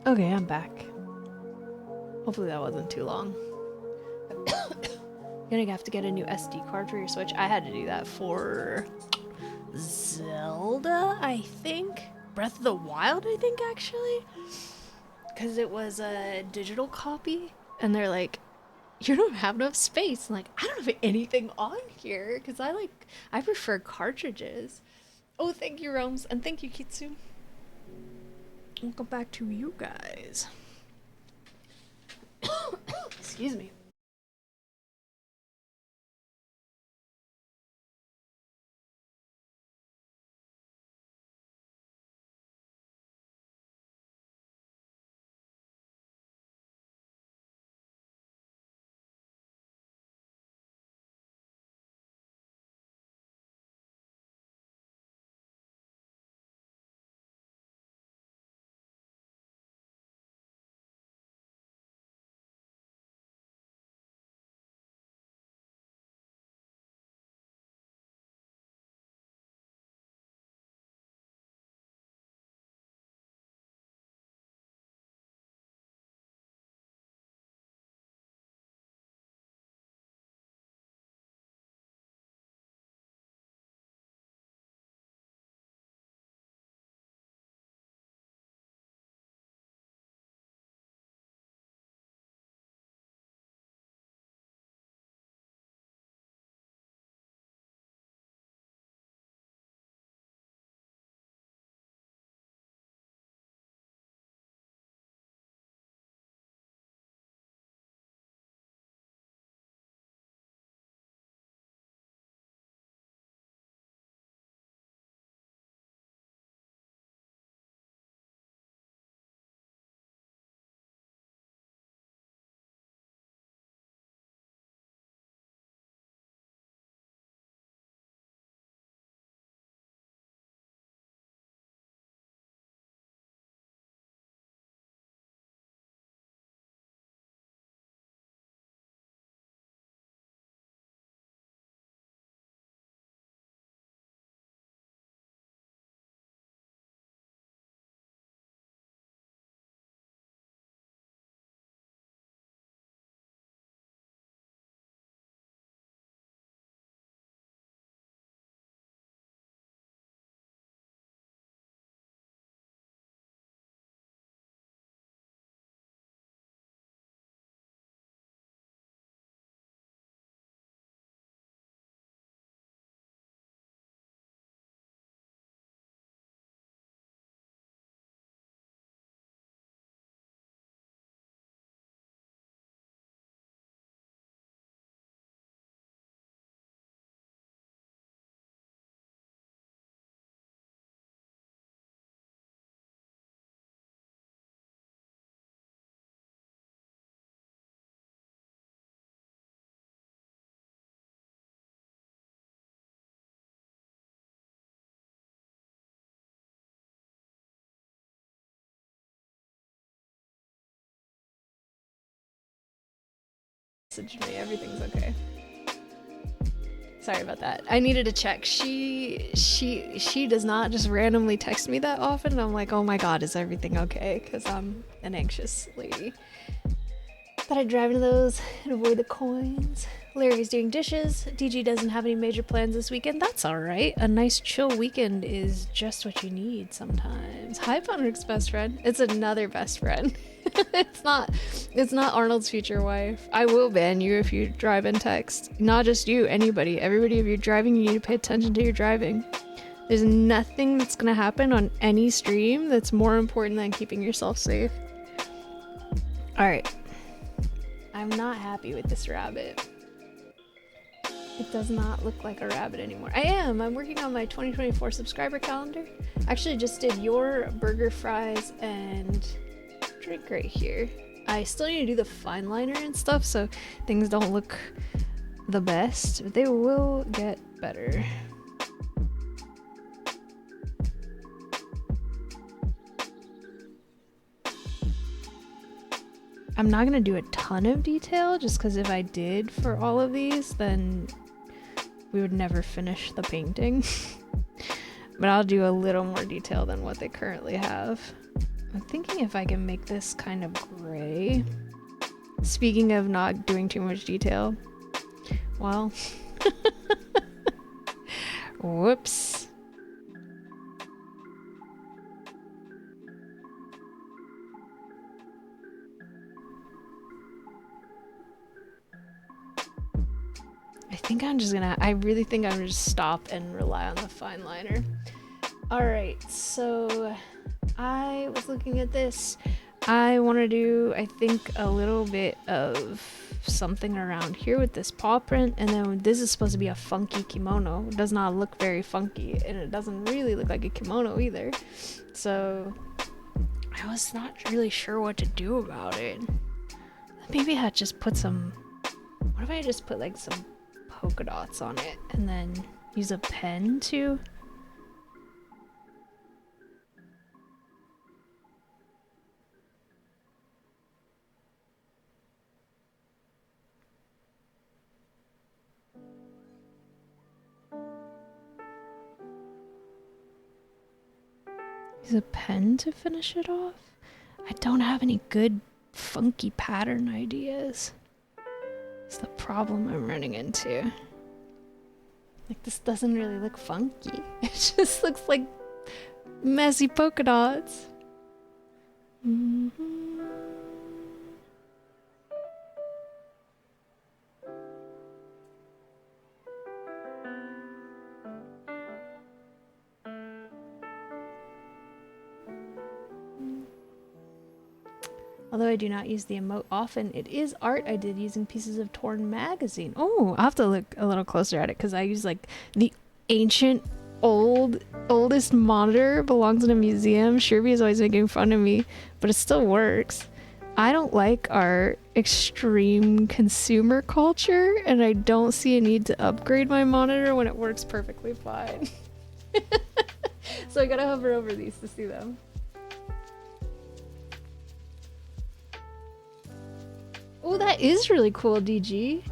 Okay, I'm back. Hopefully that wasn't too long. You're gonna have to get a new SD card for your Switch. I had to do that for Zelda, I think. Breath of the Wild, I think, actually. Because it was a digital copy. And they're like, you don't have enough space. I'm like, I don't have anything on here. Because I prefer cartridges. Oh, thank you, Romes. And thank you, Kitsu. Welcome back to you guys. Excuse me. Message me, everything's okay. Sorry about that. I needed to check. She does not just randomly text me that often. And I'm like, oh my god, is everything okay? Because I'm an anxious lady. Thought I'd drive into those and avoid the coins. Larry's doing dishes. DG doesn't have any major plans this weekend. That's alright. A nice chill weekend is just what you need sometimes. Hi, Punrick's best friend. It's another best friend. It's not Arnold's future wife. I will ban you if you drive and text. Not just you, anybody. Everybody, if you're driving, you need to pay attention to your driving. There's nothing that's gonna happen on any stream that's more important than keeping yourself safe. Alright. I'm not happy with this rabbit. It does not look like a rabbit anymore. I'm working on my 2024 subscriber calendar. Actually just did your burger, fries, and drink right here. I still need to do the fine liner and stuff, so things don't look the best, but they will get better. I'm not gonna do a ton of detail, just because if I did for all of these, then we would never finish the painting. But I'll do a little more detail than what they currently have I'm thinking if I can make this kind of gray. Speaking of not doing too much detail. Well. Whoops. I really think I'm gonna just stop and rely on the fine liner. Alright, so I was looking at this. I want to do, I think, a little bit of something around here with this paw print, and then this is supposed to be a funky kimono. It does not look very funky, and it doesn't really look like a kimono either. So I was not really sure what to do about it. Maybe I just put some, what if I just put like some polka dots on it and then use a pen to? Use a pen to finish it off? I don't have any good funky pattern ideas. That's the problem I'm running into. Like, this doesn't really look funky. It just looks like messy polka dots. Although I do not use the emote often, it is art I did using pieces of torn magazine. Oh, I'll have to look a little closer at it because I use like the ancient oldest monitor, belongs in a museum. Shirby is always making fun of me, but it still works. I don't like our extreme consumer culture, and I don't see a need to upgrade my monitor when it works perfectly fine. So I gotta hover over these to see them. Oh, that is really cool, DG.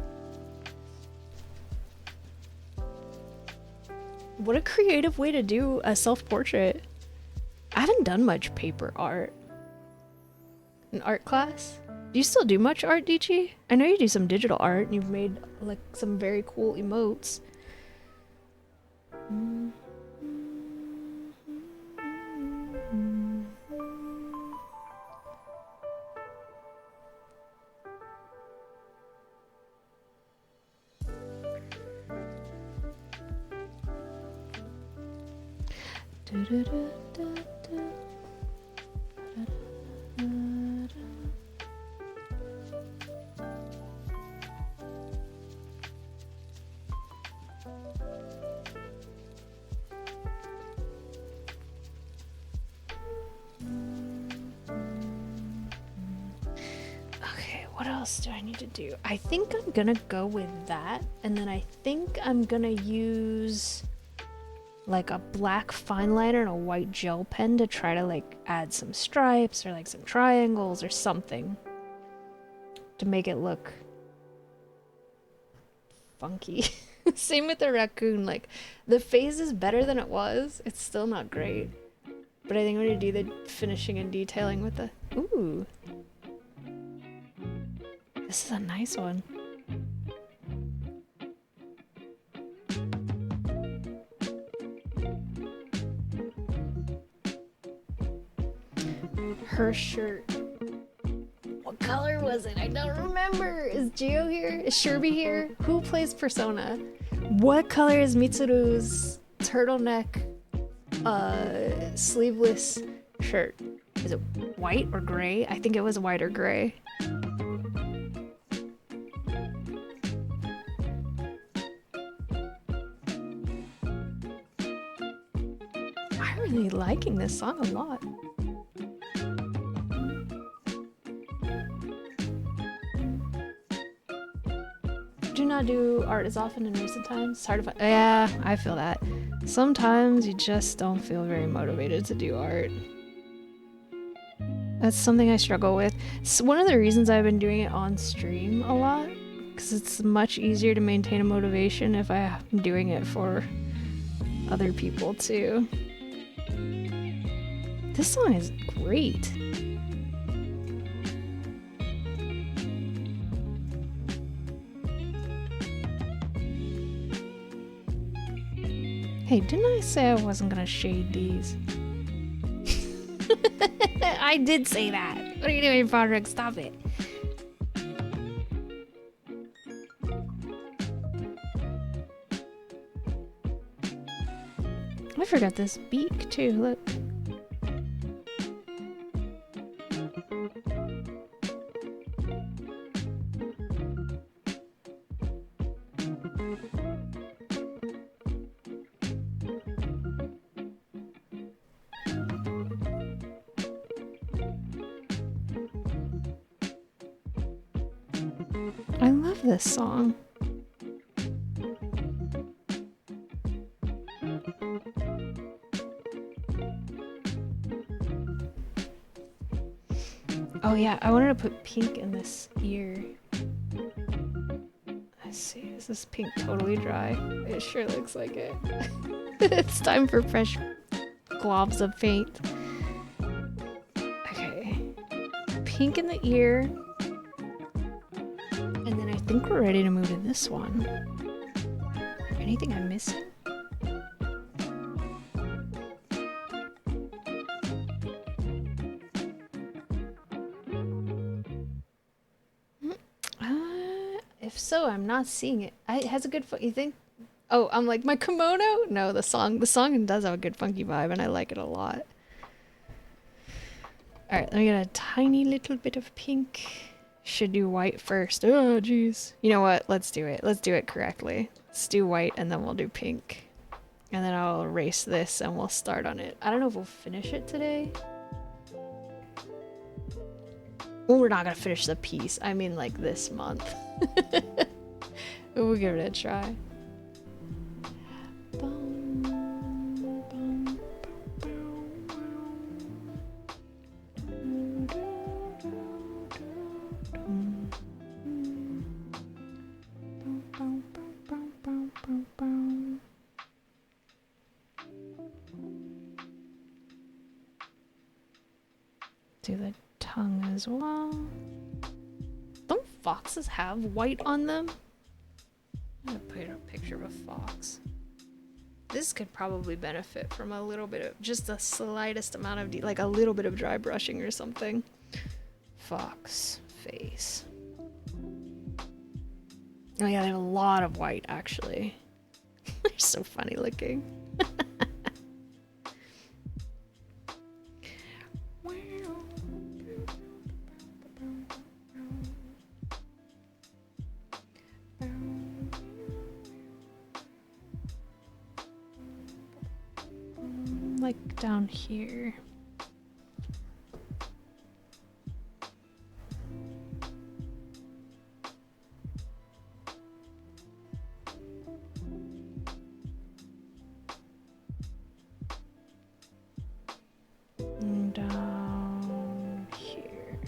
What a creative way to do a self-portrait. I haven't done much paper art. In art class? Do you still do much art, DG? I know you do some digital art and you've made like some very cool emotes. Okay, what else do I need to do? I think I'm gonna go with that, and then I think I'm gonna use like a black fine liner and a white gel pen to try to like add some stripes or like some triangles or something to make it look funky. Same with the raccoon, like the face is better than it was. It's still not great, but I think I'm gonna do the finishing and detailing with the, ooh, this is a nice one. Her shirt. What color was it? I don't remember. Is Gio here? Is Shirby here? Who plays Persona? What color is Mitsuru's turtleneck sleeveless shirt? Is it white or gray? I think it was white or gray. I'm really liking this song a lot. Do not do art as often in recent times. It's hard to find. Yeah, I feel that. Sometimes you just don't feel very motivated to do art. That's something I struggle with. It's one of the reasons I've been doing it on stream a lot, because it's much easier to maintain a motivation if I'm doing it for other people too. This song is great. Hey, didn't I say I wasn't gonna shade these? I did say that. What are you doing, Podrick? Stop it. I forgot this beak too, look. I love this song. Oh yeah, I wanted to put pink in this ear. Let's see, is this pink totally dry? It sure looks like it. It's time for fresh globs of paint. Okay. Pink in the ear. And then I think we're ready to move to this one. Anything I'm missing? If so, I'm not seeing it. It has a good you think? Oh, I'm like, my kimono? No, the song does have a good funky vibe and I like it a lot. Alright, let me get a tiny little bit of pink. Should do white first. Oh, jeez. You know what? Let's do it. Let's do it correctly. Let's do white and then we'll do pink. And then I'll erase this and we'll start on it. I don't know if we'll finish it today. Well, we're not gonna finish the piece. I mean like this month. We'll give it a try. Do the tongue as well. Don't foxes have white on them? I'm gonna put a picture of a fox. This could probably benefit from a little bit of, just the slightest amount of, like a little bit of dry brushing or something. Fox face. Oh yeah, they have a lot of white actually. They're so funny looking. Like down here. And down here.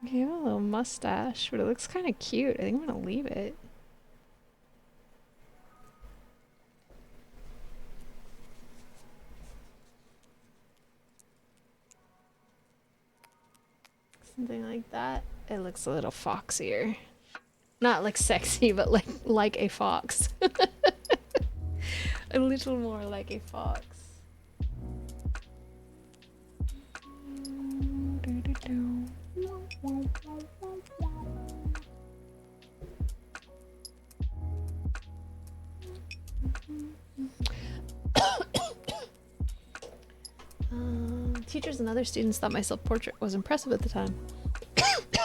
Okay, I have a little mustache, but it looks kind of cute. I think I'm gonna leave it. Something like that. It looks a little foxier. Not like sexy, but like a fox. A little more like a fox. Teachers and other students thought my self-portrait was impressive at the time.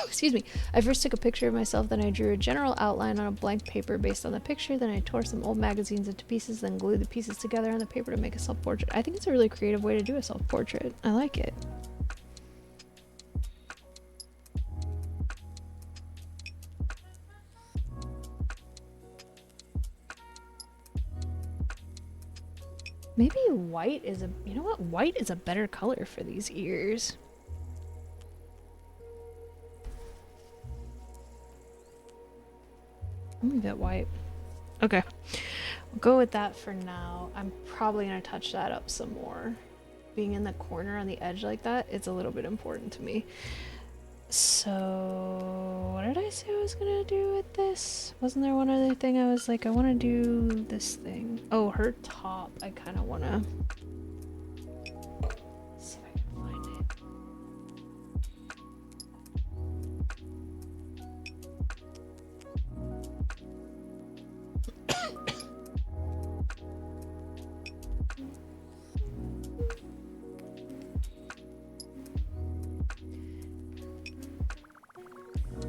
Excuse me. I first took a picture of myself, then I drew a general outline on a blank paper based on the picture, then I tore some old magazines into pieces, then glued the pieces together on the paper to make a self-portrait. I think it's a really creative way to do a self-portrait. I like it. Maybe white is a, you know what? White is a better color for these ears. Let me get white. Okay. We'll go with that for now. I'm probably gonna touch that up some more. Being in the corner on the edge like that, it's a little bit important to me. So, what did I say I was gonna do with this? Wasn't there one other thing I was like, I wanna do this thing? Oh, her top. I kinda wanna... Let's see if I can find it.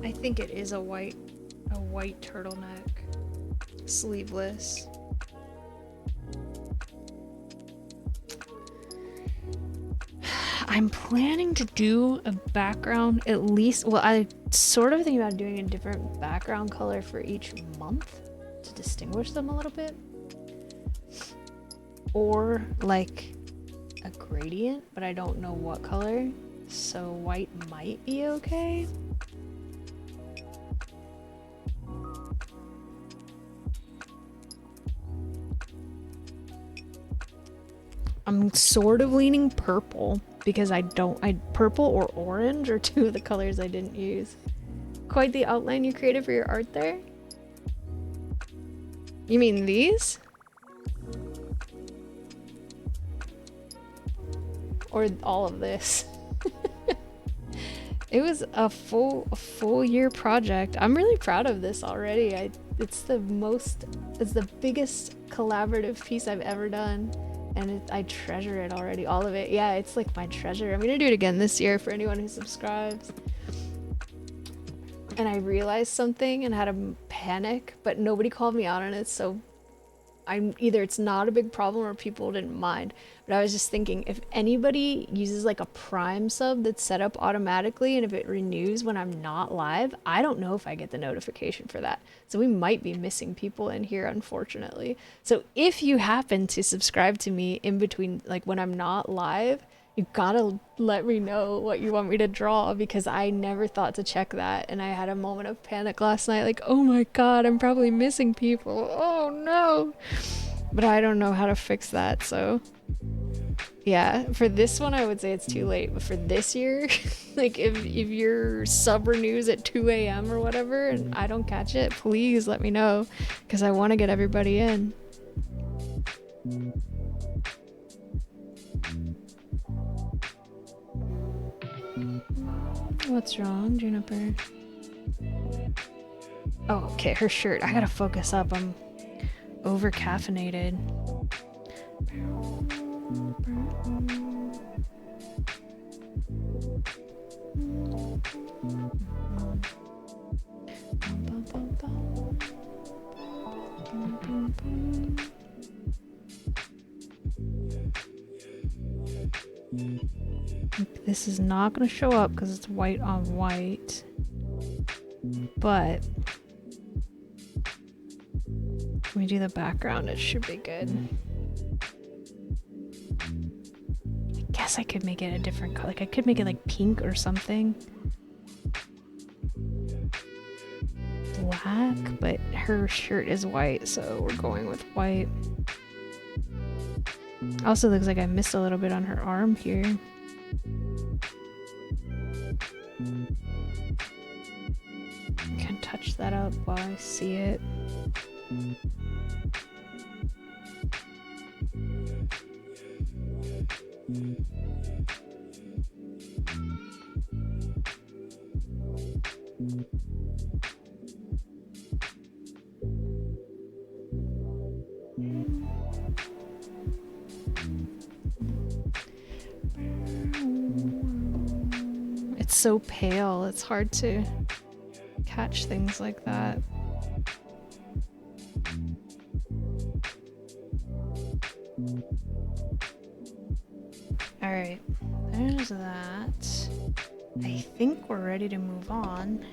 I think it is a white turtleneck, sleeveless. I'm planning to do a background at least, well, I sort of think about doing a different background color for each month to distinguish them a little bit. Or like a gradient, but I don't know what color, so white might be okay. I'm sort of leaning purple because purple or orange are two of the colors I didn't use. Quite the outline you created for your art there? You mean these? Or all of this? It was a full year project. I'm really proud of this already. It's the biggest collaborative piece I've ever done. And I treasure it already, all of it. Yeah, it's like my treasure. I'm gonna do it again this year for anyone who subscribes. And I realized something and had a panic, but nobody called me out on it, so either it's not a big problem or people didn't mind. But I was just thinking, if anybody uses like a Prime sub that's set up automatically and if it renews when I'm not live, I don't know if I get the notification for that. So we might be missing people in here, unfortunately. So if you happen to subscribe to me in between, like when I'm not live, you gotta let me know what you want me to draw, because I never thought to check that, and I had a moment of panic last night, like, oh my god, I'm probably missing people, oh no. But I don't know how to fix that, so yeah, for this one I would say it's too late, but for this year, like if your sub renews at 2 a.m. or whatever and I don't catch it, please let me know, because I want to get everybody in. What's wrong, Juniper? Oh, okay, her shirt. I gotta focus up. I'm over caffeinated. This is not going to show up because it's white on white, but when we do the background, it should be good. I guess I could make it a different color. Like I could make it like pink or something. Black, but her shirt is white, so we're going with white. Also looks like I missed a little bit on her arm here. I can touch that up while I see it. It's so pale, it's hard to catch things like that. Alright, there's that. I think we're ready to move on.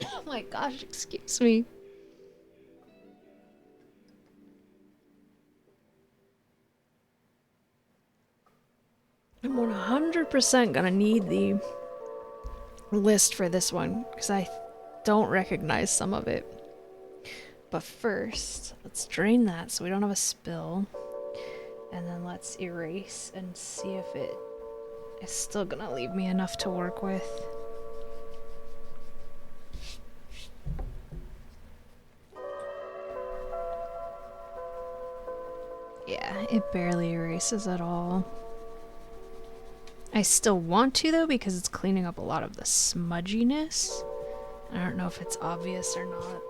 Oh my my gosh, excuse me. I'm 100% gonna need the list for this one because I don't recognize some of it. But first, let's drain that so we don't have a spill. And then let's erase and see if it is still gonna leave me enough to work with. Yeah, it barely erases at all. I still want to though because it's cleaning up a lot of the smudginess. I don't know if it's obvious or not.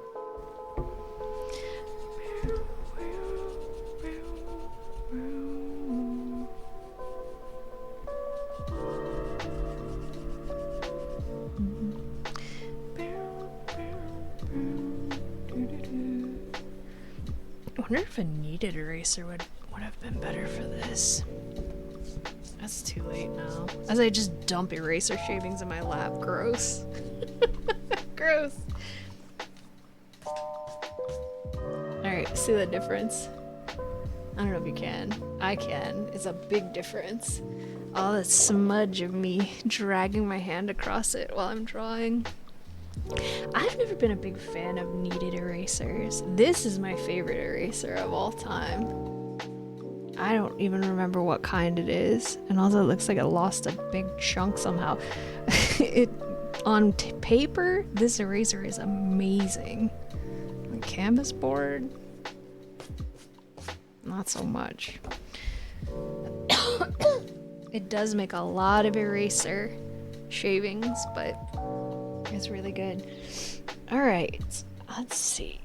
I wonder if a kneaded eraser would have been better for this. That's too late now. As I just dump eraser shavings in my lap. Gross. Gross. Alright, see the difference? I don't know if you can. I can. It's a big difference. All that smudge of me dragging my hand across it while I'm drawing. I've never been a big fan of kneaded erasers. This is my favorite eraser of all time. I don't even remember what kind it is. And also it looks like it lost a big chunk somehow. On paper, this eraser is amazing. On canvas board, not so much. It does make a lot of eraser shavings, but it's really good. All right, let's see.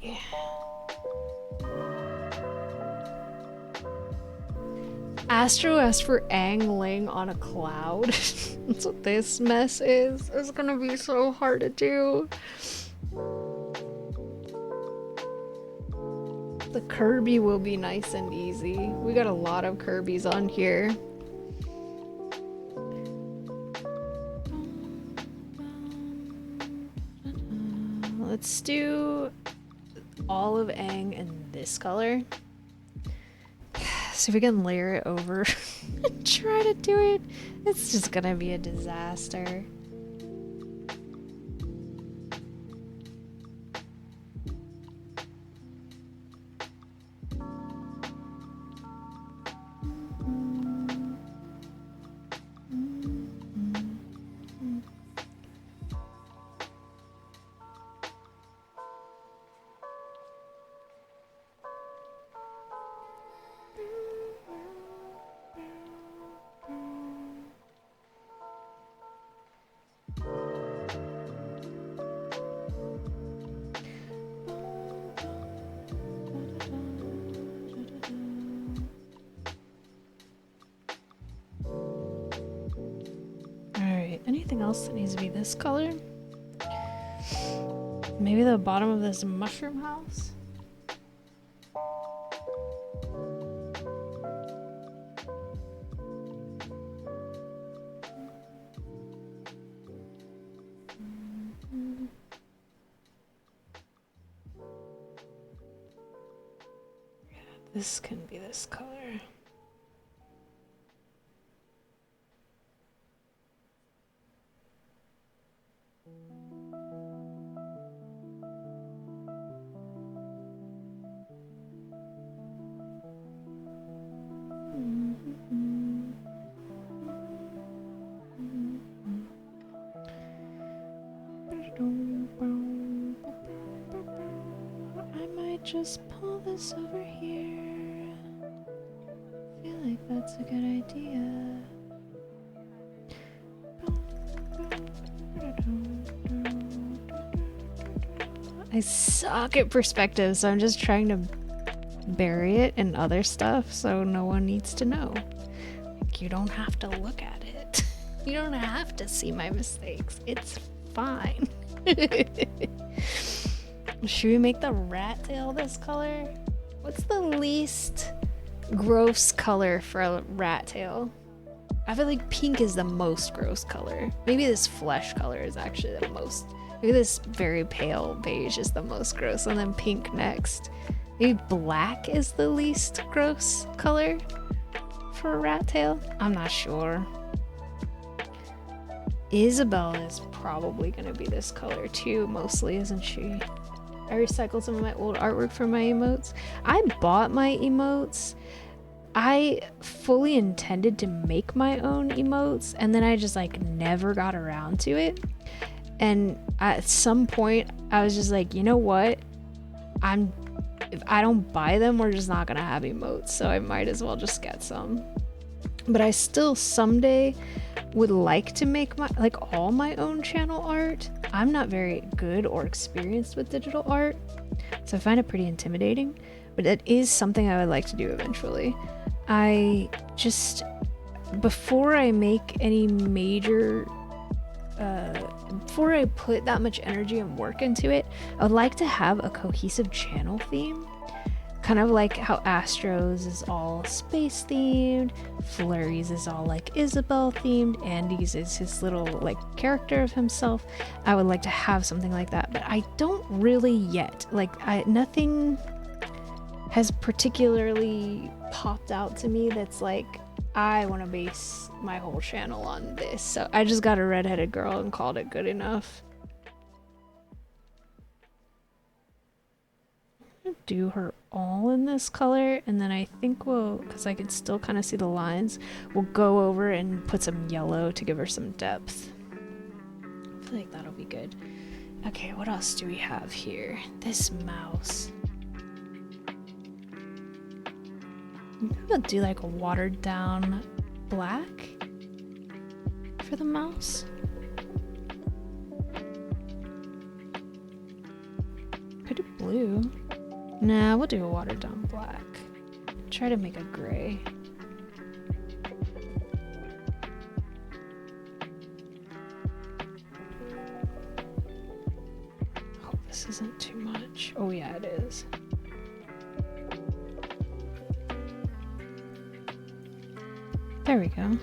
Astro asked for angling on a cloud. That's what this mess is. It's gonna be so hard to do. The Kirby will be nice and easy. We got a lot of Kirbys on here. Let's do Olive Aang in this color. See if we can layer it over and try to do it. It's just gonna be a disaster. Anything else that needs to be this color? Maybe the bottom of this mushroom house? Yeah, this can be this color. Just pull this over here. I feel like that's a good idea. I suck at perspective, so I'm just trying to bury it in other stuff so no one needs to know. Like, you don't have to look at it. You don't have to see my mistakes. It's fine. Should we make the rat tail this color? What's the least gross color for a rat tail? I feel like pink is the most gross color. Maybe this flesh color is actually the most. Maybe this very pale beige is the most gross, and then pink next. Maybe black is the least gross color for a rat tail? I'm not sure. Isabelle is probably gonna be this color too, mostly, isn't she? I recycled some of my old artwork for my emotes. I bought my emotes. I fully intended to make my own emotes, and then I just like never got around to it. And at some point I was just like, you know what? If I don't buy them, we're just not gonna have emotes, so I might as well just get some. But I still someday would like to make all my own channel art. I'm not very good or experienced with digital art, so I find it pretty intimidating, but it is something I would like to do eventually. Before I make any major before I put that much energy and work into it, I would like to have a cohesive channel theme. Kind of like how Astro's is all space themed, Flurry's is all like Isabelle themed, Andy's is his little like character of himself. I would like to have something like that, but I don't really yet. Nothing has particularly popped out to me that's like, I want to base my whole channel on this. So I just got a redheaded girl and called it good enough. Do her all in this color, and then I think because I can still kind of see the lines, we'll go over and put some yellow to give her some depth. I feel like that'll be good. Okay, what else do we have here? This mouse. Maybe I'll do like a watered down black for the mouse. Could do blue. Nah, we'll do a watered down black. Try to make a gray. Hope this isn't too much. Oh yeah, it is. There we go.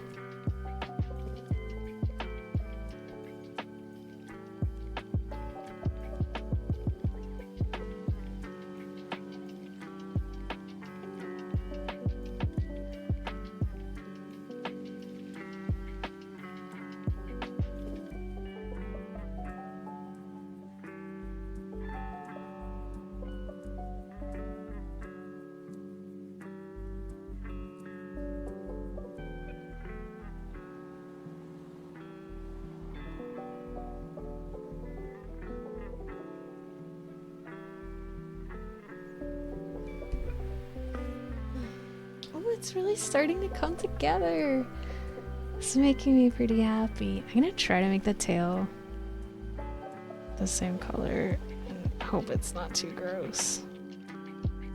It's really starting to come together. It's making me pretty happy. I'm gonna try to make the tail the same color and hope it's not too gross.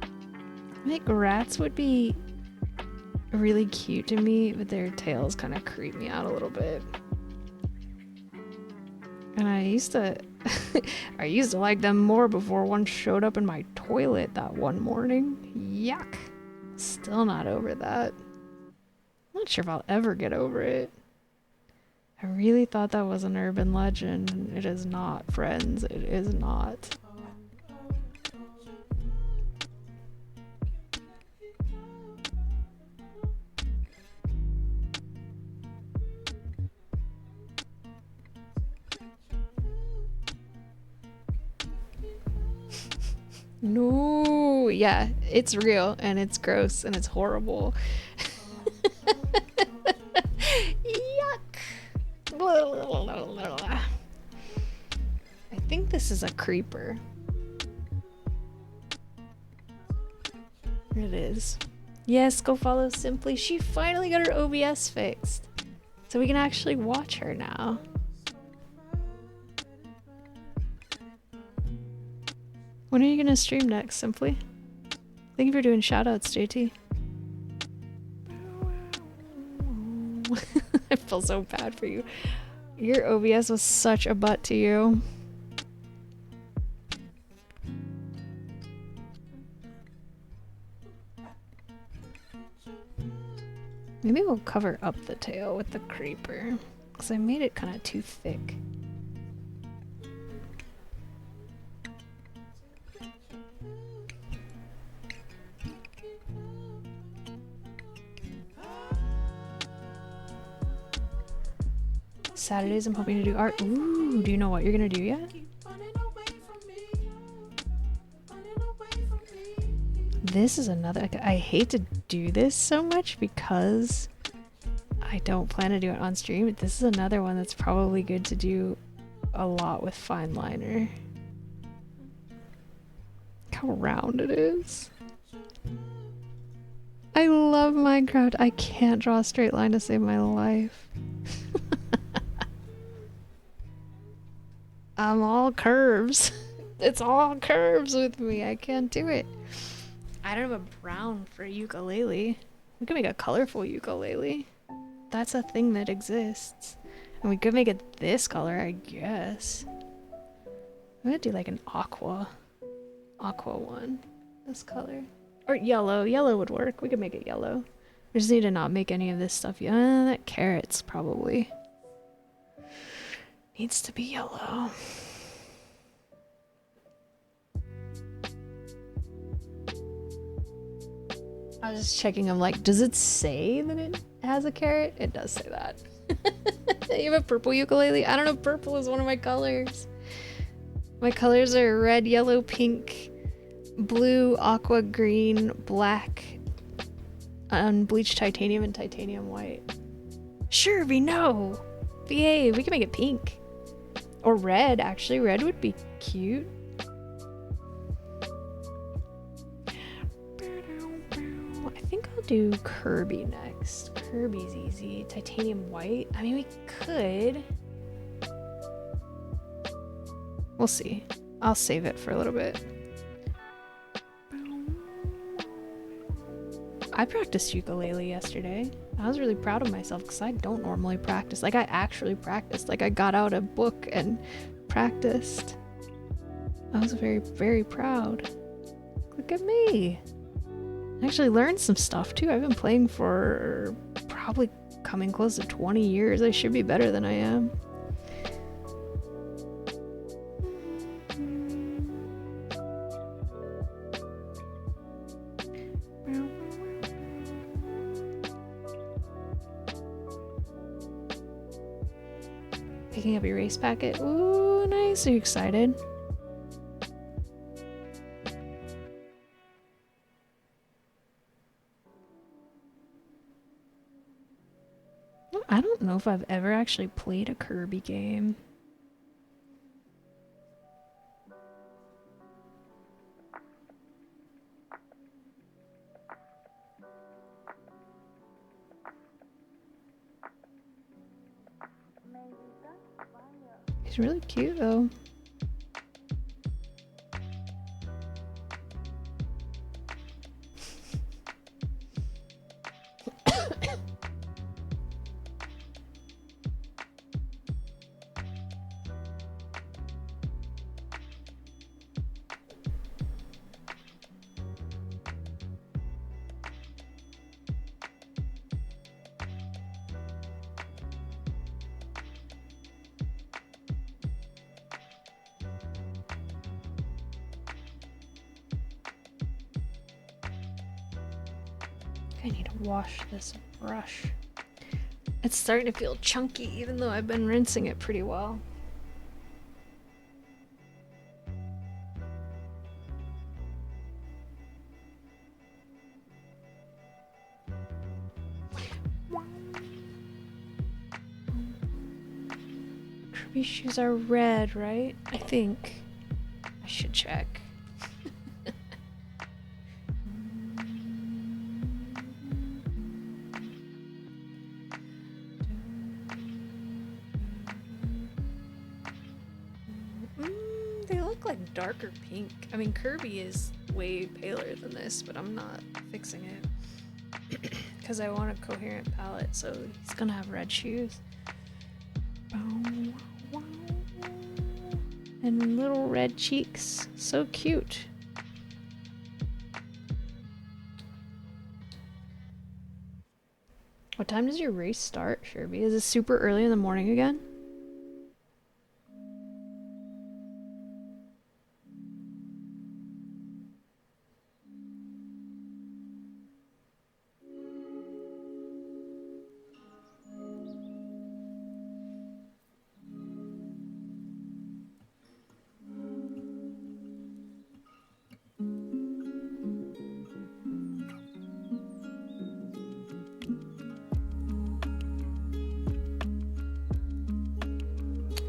I think rats would be really cute to me, but their tails kind of creep me out a little bit. And I used to like them more before one showed up in my toilet that one morning. Yuck. Still not over that. I'm not sure if I'll ever get over it. I really thought that was an urban legend. It is not, friends. It is not. No, yeah, it's real and it's gross and it's horrible. Yuck. I think this is a creeper. It is. Yes, go follow Simply. She finally got her OBS fixed. So we can actually watch her now. When are you gonna stream next, Simply? Thank you for doing shoutouts, JT. I feel so bad for you. Your OBS was such a butt to you. Maybe we'll cover up the tail with the creeper, because I made it kind of too thick. Saturdays I'm hoping to do art. Ooh, do you know what you're gonna do yet? This is another, like, I hate to do this so much because I don't plan to do it on stream, but this is another one that's probably good to do a lot with fine liner. Look how round it is. I love Minecraft. I can't draw a straight line to save my life. I'm all curves. It's all curves with me. I can't do it. I don't have a brown for ukulele. We could make a colorful ukulele. That's a thing that exists. And we could make it this color, I guess. I'm gonna do like an aqua one. This color. Or yellow. Yellow would work. We could make it yellow. We just need to not make any of this stuff. Yeah, that carrot's probably needs to be yellow. I was just checking. I'm like, does it say that it has a carrot? It does say that. You have a purple ukulele? I don't know. Purple is one of my colors. My colors are red, yellow, pink, blue, aqua, green, black, unbleached titanium, and titanium white. Sure, we know. Behave. We can make it pink. Or red, actually. Red would be cute. I think I'll do Kirby next. Kirby's easy. Titanium white. I mean, we could. We'll see. I'll save it for a little bit. I practiced ukulele yesterday. I was really proud of myself because I don't normally practice. Like, I actually practiced. Like, I got out a book and practiced. I was very, very proud. Look at me. I actually learned some stuff too. I've been playing for probably coming close to 20 years. I should be better than I am. Picking up your race packet. Ooh, nice. Are you excited? I don't know if I've ever actually played a Kirby game. He's really cute though. I need to wash this brush. It's starting to feel chunky even though I've been rinsing it pretty well. Kirby's shoes are red, right? I think. I should check. They look like darker pink. I mean, Kirby is way paler than this, but I'm not fixing it. Because I want a coherent palette, so he's gonna have red shoes. And little red cheeks. So cute. What time does your race start, Sherby? Is it super early in the morning again?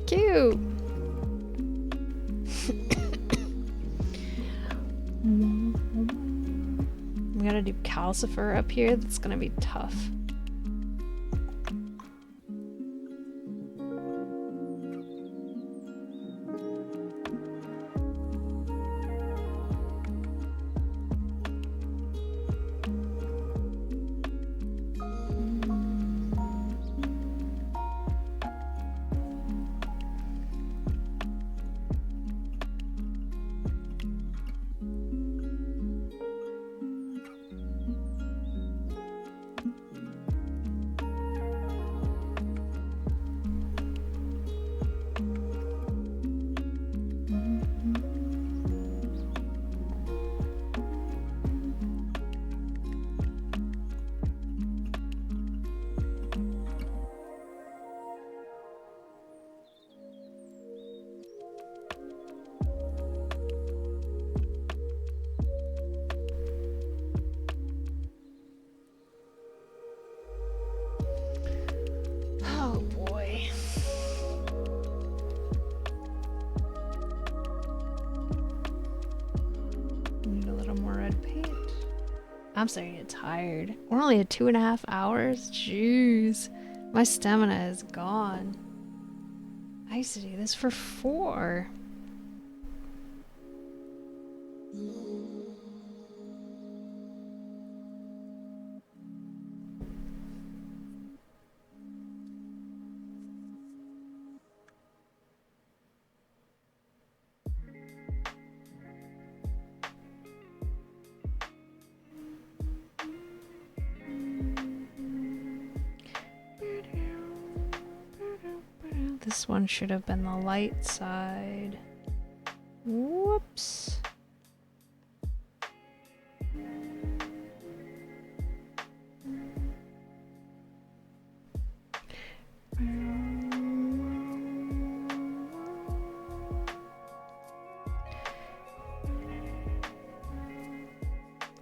cute. We gotta do calcifer up here. That's gonna be tough. Oh boy. Need a little more red paint. I'm starting to get tired. We're only at 2.5 hours. Jeez. My stamina is gone. I used to do this for 4. This one should have been the light side. Whoops.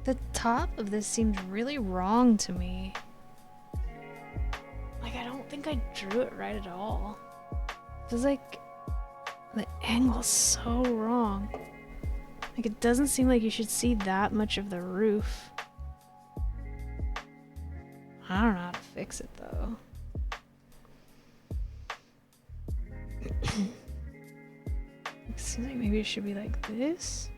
The top of this seems really wrong to me. Like, I don't think I drew it right at all. Feels like the angle's so wrong. Like, it doesn't seem like you should see that much of the roof. I don't know how to fix it though. It seems like maybe it should be like this.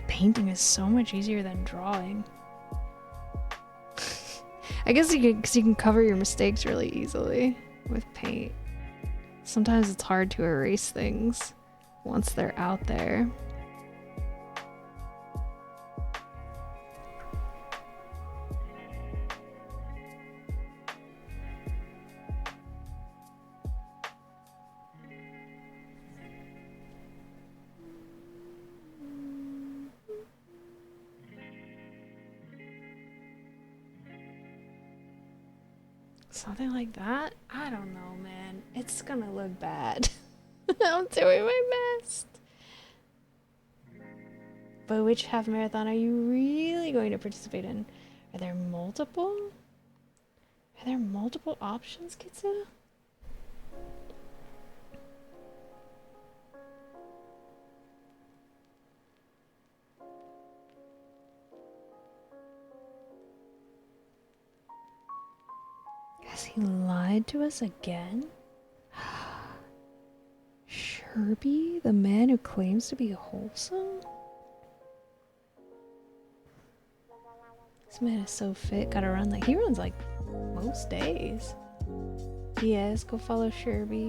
Painting is so much easier than drawing. I guess because you can cover your mistakes really easily with paint. Sometimes it's hard to erase things once they're out there. Something like that? I don't know, man. It's gonna look bad. I'm doing my best. But which half marathon are you really going to participate in? Are there multiple? Are there multiple options, Kitsu? Has he lied to us again? Sherby, the man who claims to be wholesome? This man is so fit, gotta run like he runs like most days. Yes, go follow Sherby,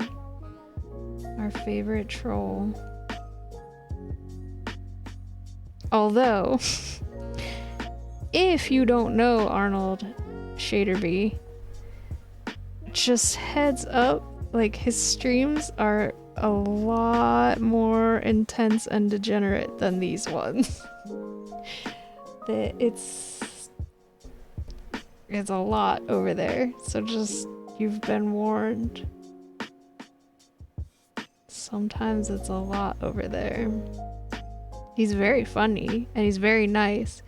our favorite troll. Although, if you don't know Arnold Shaderby, just heads up, like his streams are a lot more intense and degenerate than these ones. It's a lot over there, so just, you've been warned. Sometimes it's a lot over there. He's very funny and he's very nice,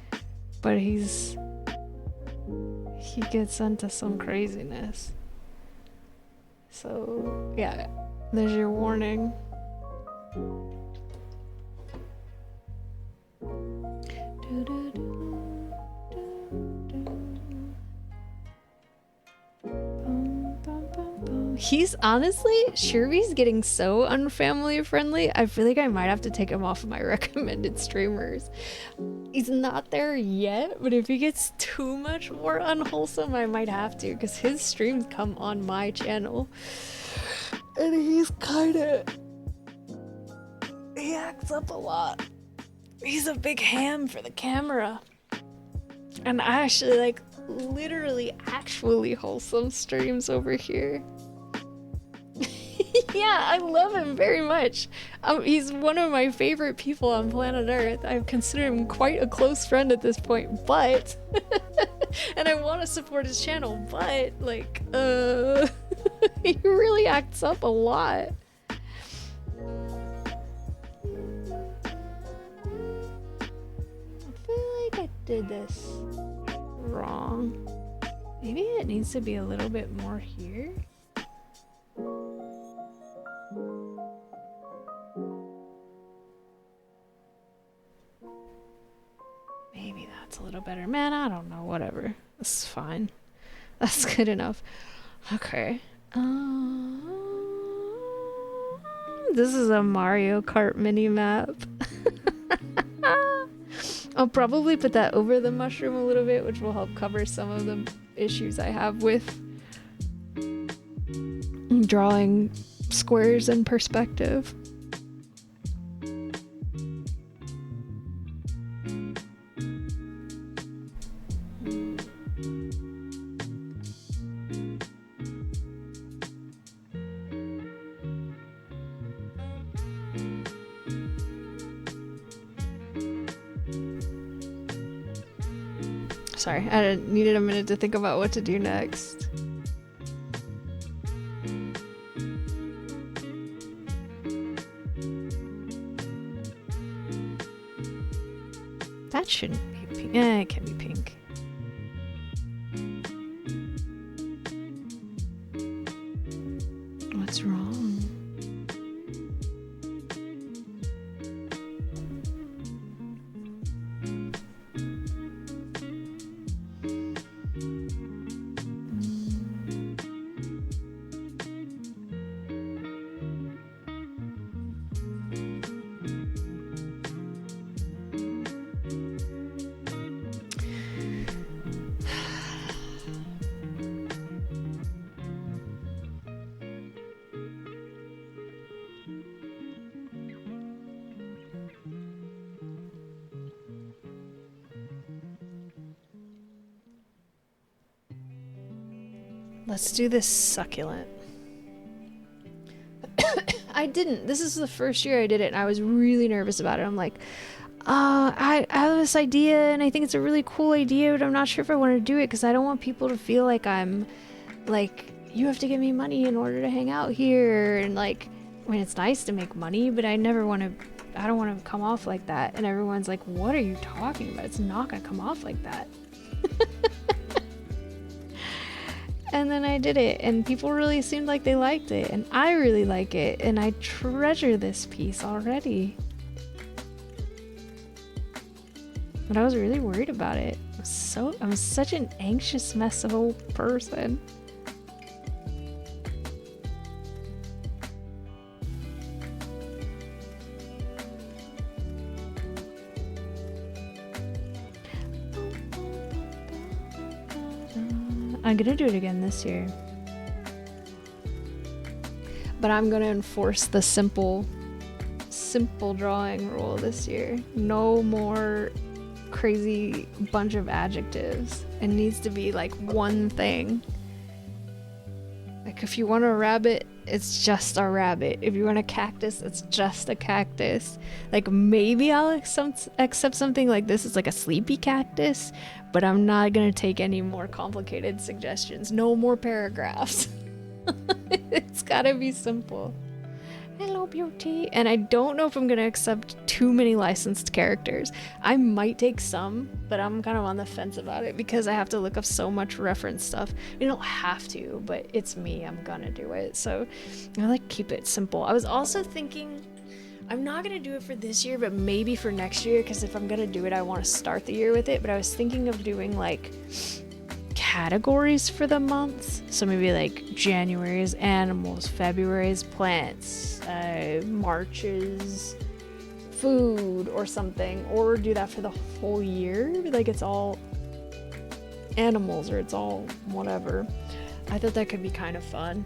but he gets into some craziness. So yeah, there's your warning. He's honestly, Shirby's getting so unfamily friendly. I feel like I might have to take him off of my recommended streamers. He's not there yet, but if he gets too much more unwholesome, I might have to, because his streams come on my channel. And he's he acts up a lot. He's a big ham for the camera. And I actually like literally actually wholesome streams over here. Yeah, I love him very much. He's one of my favorite people on planet Earth. I consider him quite a close friend at this point, but and I want to support his channel, but like he really acts up a lot. I feel like I did this wrong. Maybe it needs to be a little bit more here. Maybe that's a little better. Man, I don't know. Whatever. This is fine. That's good enough. Okay. This is a Mario Kart mini map. I'll probably put that over the mushroom a little bit, which will help cover some of the issues I have with drawing squares in perspective. Sorry, I needed a minute to think about what to do next. That shouldn't be pink. It can be pink. What's wrong? Let's do this succulent. I didn't. This is the first year I did it, and I was really nervous about it. I'm like, I have this idea, and I think it's a really cool idea, but I'm not sure if I want to do it because I don't want people to feel like I'm, like, you have to give me money in order to hang out here. And, like, I mean, it's nice to make money, but I don't want to come off like that. And everyone's like, what are you talking about? It's not going to come off like that. And then I did it, and people really seemed like they liked it, and I really like it, and I treasure this piece already. But I was really worried about it. I'm such an anxious mess of a person. I'm gonna do it again this year. But I'm gonna enforce the simple drawing rule this year. No more crazy bunch of adjectives. It needs to be like one thing. Like if you want a rabbit, it's just a rabbit. If you want a cactus, it's just a cactus. Like maybe I'll accept something like this is like a sleepy cactus, but I'm not gonna take any more complicated suggestions. No more paragraphs. It's gotta be simple. Hello, beauty. And I don't know if I'm gonna accept too many licensed characters. I might take some, but I'm kind of on the fence about it because I have to look up so much reference stuff. You don't have to, but it's me. I'm gonna do it. So I like keep it simple. I was also thinking I'm not gonna do it for this year, but maybe for next year, because if I'm gonna do it, I want to start the year with it. But I was thinking of doing like categories for the months. So maybe like January is animals, February is plants, March is food or something, or do that for the whole year. Like it's all animals or it's all whatever. I thought that could be kind of fun.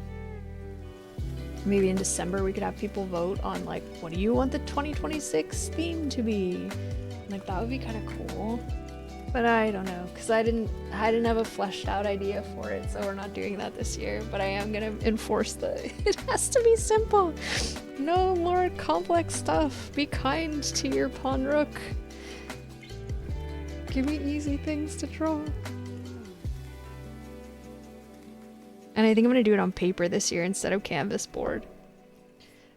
Maybe in December we could have people vote on like, what do you want the 2026 theme to be? Like that would be kind of cool. But I don't know, because I didn't have a fleshed out idea for it, so we're not doing that this year. But I am gonna enforce that it has to be simple. No more complex stuff. Be kind to your pawn rook. Give me easy things to draw. And I think I'm gonna do it on paper this year instead of canvas board.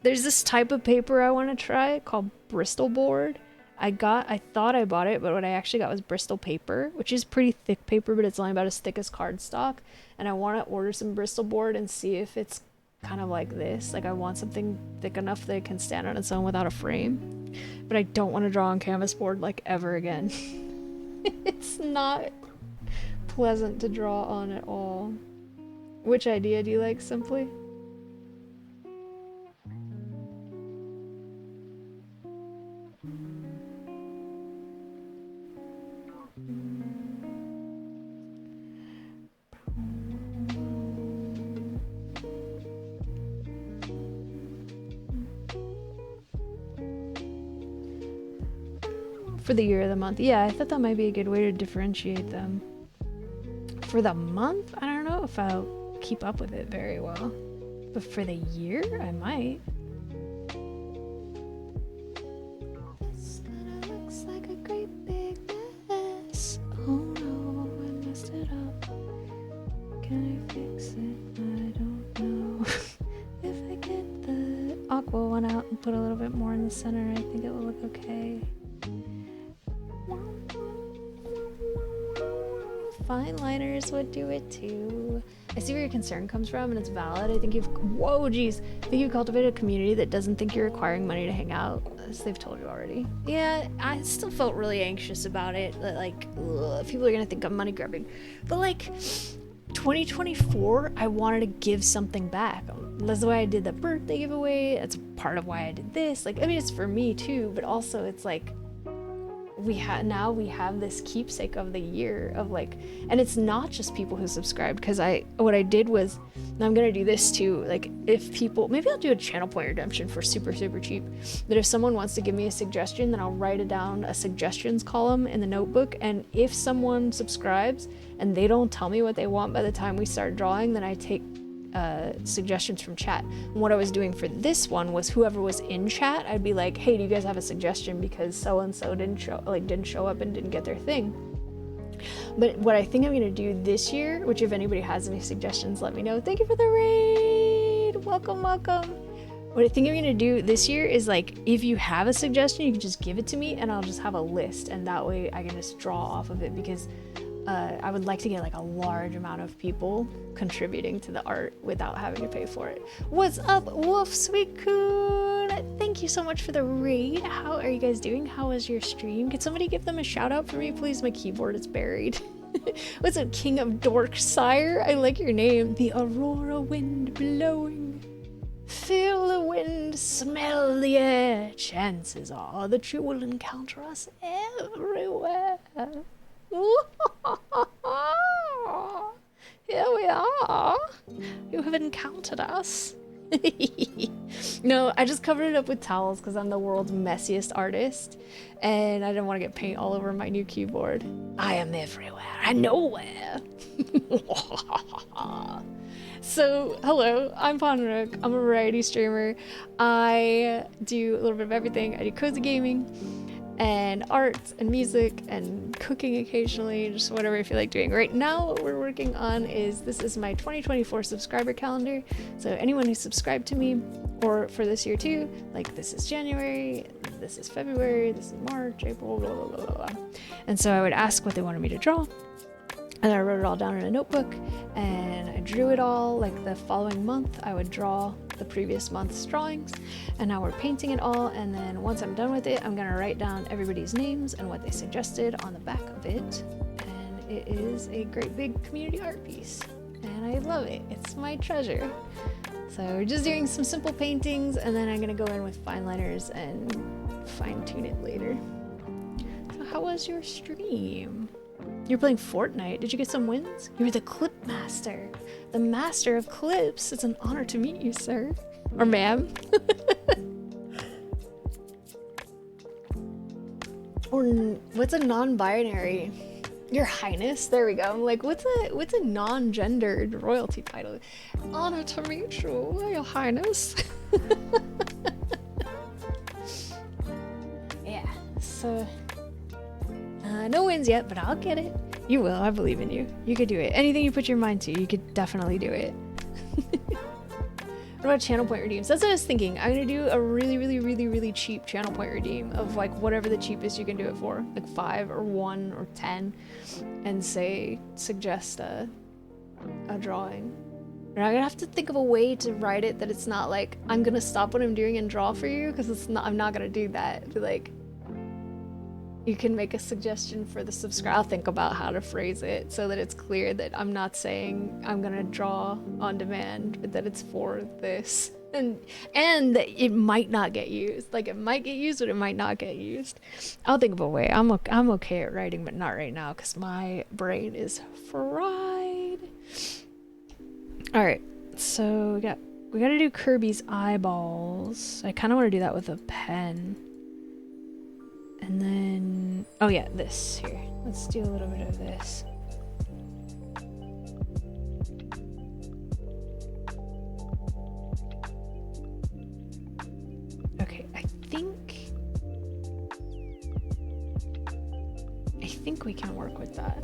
There's this type of paper I want to try called Bristol board. I thought I bought it, but what I actually got was Bristol paper, which is pretty thick paper, but it's only about as thick as cardstock. And I want to order some Bristol board and see if it's kind of like this. Like I want something thick enough that it can stand on its own without a frame. But I don't want to draw on canvas board like ever again. It's not pleasant to draw on at all. Which idea do you like, Simply? For the year of the month. Yeah, I thought that might be a good way to differentiate them. For the month, I don't know if I'll keep up with it very well. But for the year, I might. This kinda looks like a great big mess. Oh no, I messed it up. Can I fix it? I don't know. If I get the aqua one out and put a little bit more in the center, I think it will look okay. Fine liners would do it too. I see where your concern comes from, and it's valid. I think I think you've cultivated a community that doesn't think you're requiring money to hang out, as they've told you already. Yeah, I still felt really anxious about it, that like, ugh, people are gonna think I'm money grubbing. But like, 2024, I wanted to give something back. That's why I did the birthday giveaway. That's part of why I did this. Like, I mean, it's for me too, but also it's like, we have this keepsake of the year of like, and it's not just people who subscribed, because what I did was, and I'm gonna do this too, like if people, maybe I'll do a channel point redemption for super cheap, that if someone wants to give me a suggestion, then I'll write it down a suggestions column in the notebook, and if someone subscribes and they don't tell me what they want by the time we start drawing, then I take suggestions from chat. And what I was doing for this one was whoever was in chat, I'd be like, hey, do you guys have a suggestion because so and so didn't show up and didn't get their thing. But what I think I'm gonna do this year, which if anybody has any suggestions, let me know. Thank you for the raid. Welcome. What I think I'm gonna do this year is like, if you have a suggestion, you can just give it to me and I'll just have a list, and that way I can just draw off of it, because I would like to get like a large amount of people contributing to the art without having to pay for it. What's up, Wolf Sweet Coon? Thank you so much for the raid. How are you guys doing? How was your stream? Could somebody give them a shout out for me, please? My keyboard is buried. What's up, King of Dork Sire? I like your name. The Aurora wind blowing. Feel the wind, smell the air. Chances are that you will encounter us everywhere. Here we are. You have encountered us. No, I just covered it up with towels because I'm the world's messiest artist, and I didn't want to get paint all over my new keyboard. I am everywhere and nowhere. So, hello, I'm Ponrook. I'm a variety streamer. I do a little bit of everything. I do cozy gaming and art and music and cooking occasionally, just whatever I feel like doing. Right now, what we're working on is, this is my 2024 subscriber calendar. So anyone who subscribed to me or for this year too, like this is January, this is February, this is March, April, blah, blah, blah, blah, blah. And so I would ask what they wanted me to draw, and I wrote it all down in a notebook, and I drew it all. Like the following month, I would draw the previous month's drawings, and now we're painting it all. And then once I'm done with it, I'm gonna write down everybody's names and what they suggested on the back of it. And it is a great big community art piece, and I love it. It's my treasure. So we're just doing some simple paintings, and then I'm gonna go in with fine liners and fine tune it later. So how was your stream? You're playing Fortnite. Did you get some wins? You're the clip master. The master of clips. It's an honor to meet you, sir. Or ma'am. Or what's a non-binary? Your Highness. There we go. I'm like, what's a non-gendered royalty title? Honor to meet you, Your Highness. Yeah. So no wins yet, but I'll get it. You will. I believe in you. You could do it. Anything you put your mind to, you could definitely do it. What about channel point redeems? That's what I was thinking. I'm gonna do a really cheap channel point redeem of like whatever the cheapest you can do it for, like 5 or 1 or 10, and say suggest a drawing. And I'm gonna have to think of a way to write it that it's not like I'm gonna stop what I'm doing and draw for you, because it's not. I'm not gonna do that. But like, you can make a suggestion for the subscribe. I'll think about how to phrase it so that it's clear that I'm not saying I'm gonna draw on demand, but that it's for this, and that it might not get used. Like it might get used, but it might not get used. I'll think of a way. I'm okay at writing, but not right now because my brain is fried. All right, so we gotta do Kirby's eyeballs. I kind of want to do that with a pen. And then, oh yeah, this here. Let's do a little bit of this. Okay, I think we can work with that.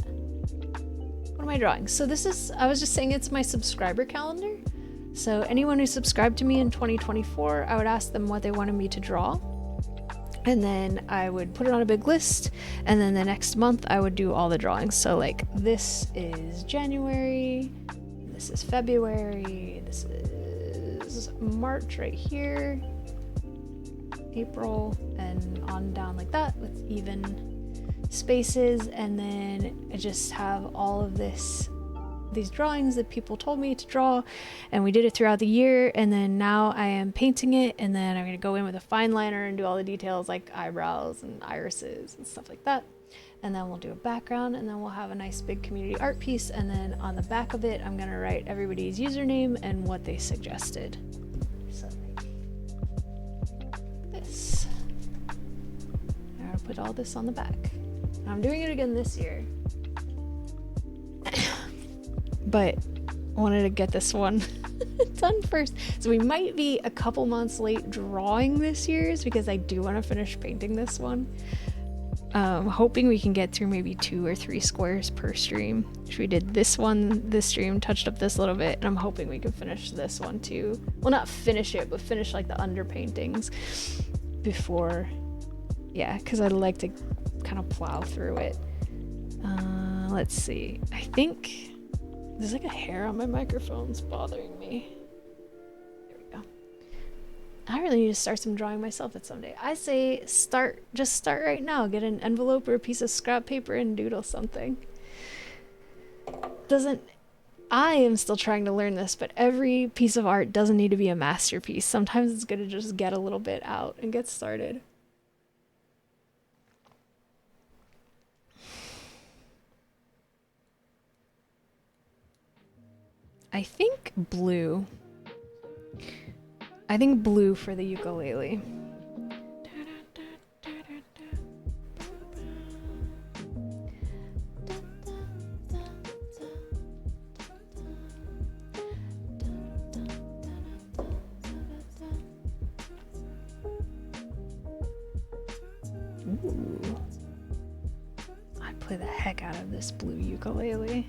What am I drawing? So this is, I was just saying it's my subscriber calendar. So anyone who subscribed to me in 2024, I would ask them what they wanted me to draw. And then I would put it on a big list, and then the next month I would do all the drawings. So like this is January, this is February, this is March right here, April, and on down like that with even spaces. And then I just have all of these drawings that people told me to draw, and we did it throughout the year. And then now I am painting it, and then I'm going to go in with a fine liner and do all the details like eyebrows and irises and stuff like that. And then we'll do a background, and then we'll have a nice big community art piece. And then on the back of it, I'm going to write everybody's username and what they suggested. So this, I'll put all this on the back. I'm doing it again this year, but I wanted to get this one done first. So we might be a couple months late drawing this year's because I do want to finish painting this one. Hoping we can get through maybe 2 or 3 squares per stream. Which we did this stream, touched up this little bit, and I'm hoping we can finish this one too. Well, not finish it, but finish like the underpaintings before, yeah, because I'd like to kind of plow through it. Let's see, I think there's like a hair on my microphone's bothering me. There we go. I really need to start some drawing myself at some day. I say just start right now. Get an envelope or a piece of scrap paper and doodle something. I am still trying to learn this, but every piece of art doesn't need to be a masterpiece. Sometimes it's good to just get a little bit out and get started. I think blue. I think blue for the ukulele. Ooh. I play the heck out of this blue ukulele.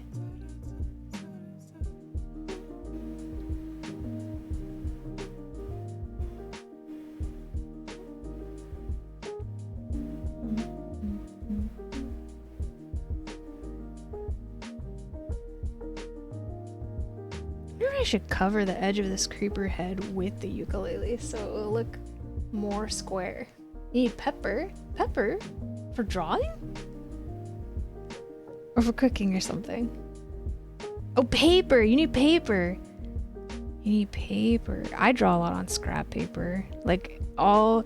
I should cover the edge of this creeper head with the ukulele so it'll look more square. You need pepper? Pepper? For drawing? Or for cooking or something? Oh, paper! You need paper! You need paper. I draw a lot on scrap paper. Like, I've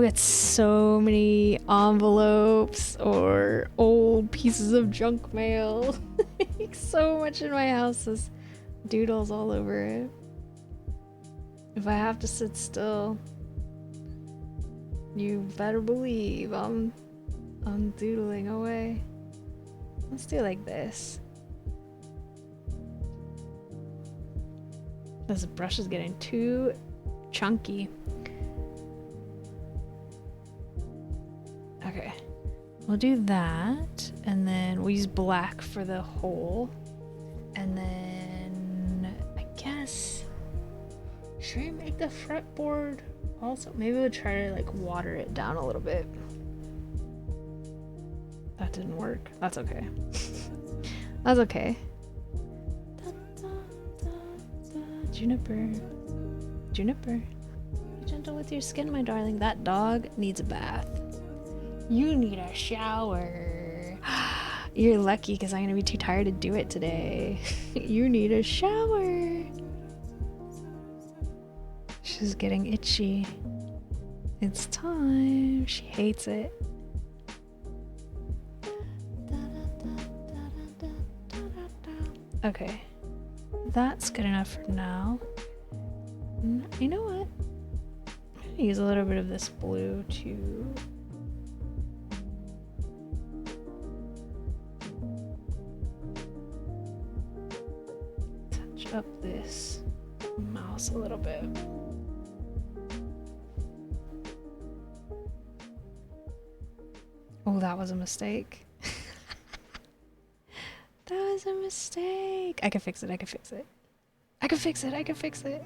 got so many envelopes or old pieces of junk mail. So much in my house is doodles all over it. If I have to sit still, you better believe I'm doodling away. Let's do it like this. This brush is getting too chunky. Okay, we'll do that, and then we'll use black for the hole, and then I guess should I make the fretboard also? Maybe we'll try to like water it down a little bit. That didn't work. That's okay. That's okay. Juniper. Juniper. Be gentle with your skin, my darling. That dog needs a bath. You need a shower. You're lucky because I'm gonna be too tired to do it today. You need a shower. She's getting itchy. It's time. She hates it. Okay. That's good enough for now. You know what? I'm gonna use a little bit of this blue to touch up this mouse a little bit. Oh, that was a mistake. That was a mistake. I can fix it. I can fix it. I can fix it. I can fix it.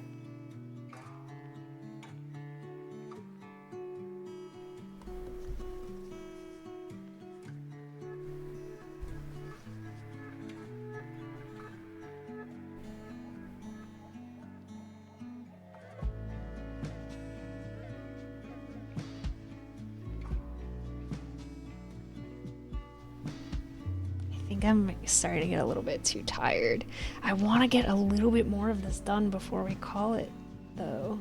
I'm starting to get a little bit too tired. I want to get a little bit more of this done before we call it, though.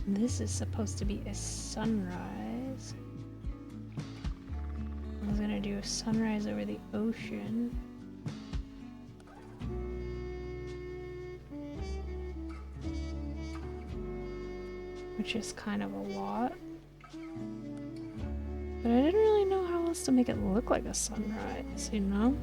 This is supposed to be a sunrise. I was gonna do a sunrise over the ocean. Which is kind of a lot. But I didn't really know how else to make it look like a sunrise, you know?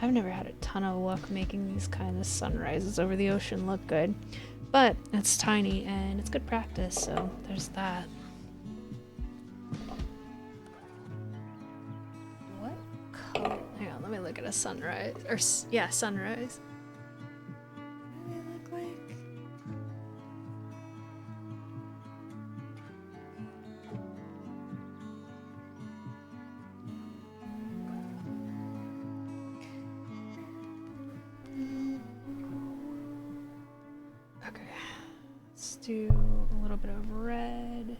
I've never had a ton of luck making these kind of sunrises over the ocean look good, but it's tiny and it's good practice, so there's that. What color? Hang on, let me look at a sunrise, or yeah, sunrise. What do they look like? Do a little bit of red.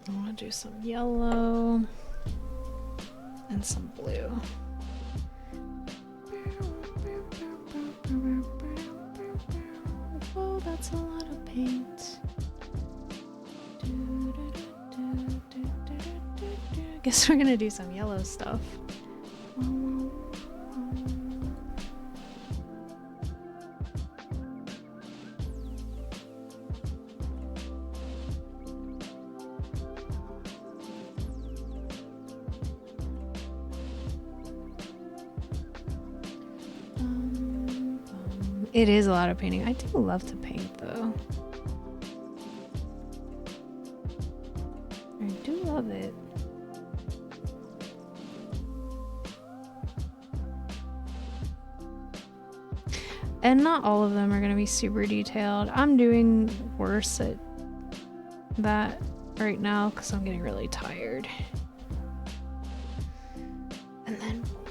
I want to do some yellow. And some blue. Oh, that's a lot of paint. Guess we're gonna do some yellow stuff. It is a lot of painting. I do love to paint though. I do love it. And not all of them are going to be super detailed. I'm doing worse at that right now because I'm getting really tired. And then blue.